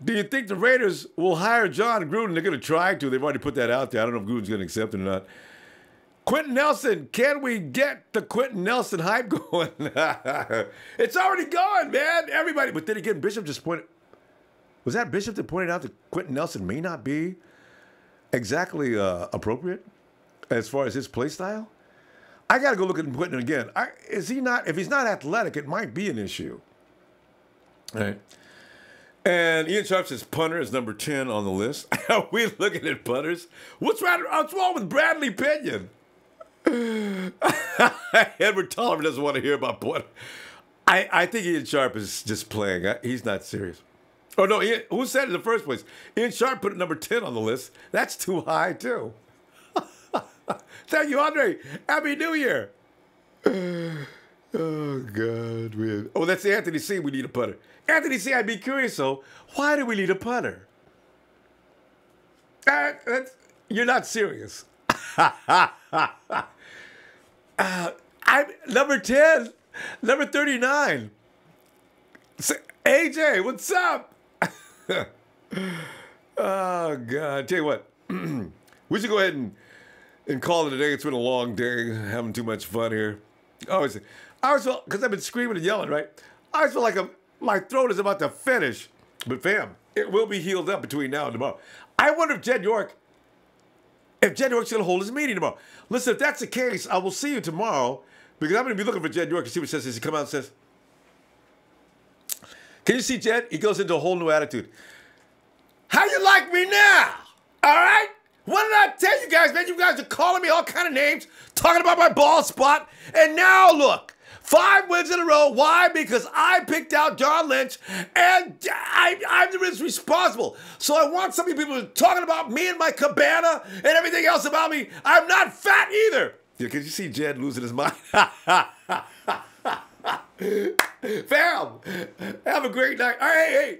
do you think the Raiders will hire John Gruden? They're going to try to. They've already put that out there. I don't know if Gruden's going to accept it or not. Quentin Nelson, can we get the Quentin Nelson hype going? It's already gone, man. Everybody. But then again, Bishop just pointed. Was that Bishop that pointed out that Quentin Nelson may not be exactly appropriate as far as his play style? I got to go look at Quentin again. Is he not? If he's not athletic, it might be an issue. All right. And Ian Sharp says punter is number 10 on the list. Are we looking at punters? What's wrong with Bradley Pinion? Edward Tolliver doesn't want to hear about punter. I think Ian Sharp is just playing. He's not serious. Oh, no, who said it in the first place? Ian Sharp put it number 10 on the list. That's too high, too. Thank you, Andre. Happy New Year. Oh, God. Oh, that's Anthony C. We need a punter. Anthony C., I'd be curious, though. Why do we need a punter? You're not serious. Number 10. Number 39. AJ, what's up? Oh, God. Tell you what. we should go ahead and call it a day. It's been a long day. Having too much fun here. I always feel, because I've been screaming and yelling, right? I always feel like my throat is about to finish. But fam, it will be healed up between now and tomorrow. I wonder if Jed York's going to hold his meeting tomorrow. Listen, if that's the case, I will see you tomorrow, because I'm going to be looking for Jed York and see what he says. He come out and says, can you see Jed? He goes into a whole new attitude. How you like me now? All right? What did I tell you guys, man? You guys are calling me all kind of names, talking about my bald spot, and now look, 5 wins in a row. Why? Because I picked out John Lynch, and I'm the one responsible. So I want some of you people talking about me and my cabana and everything else about me. I'm not fat either. Yeah, can you see Jed losing his mind? Fam, have a great night. All right, hey,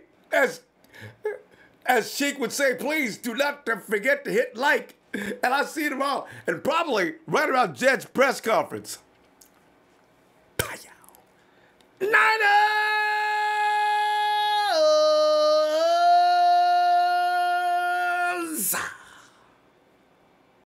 as Sheik would say, please do not forget to hit like. And I'll see you tomorrow. And probably right around Jed's press conference. Niners!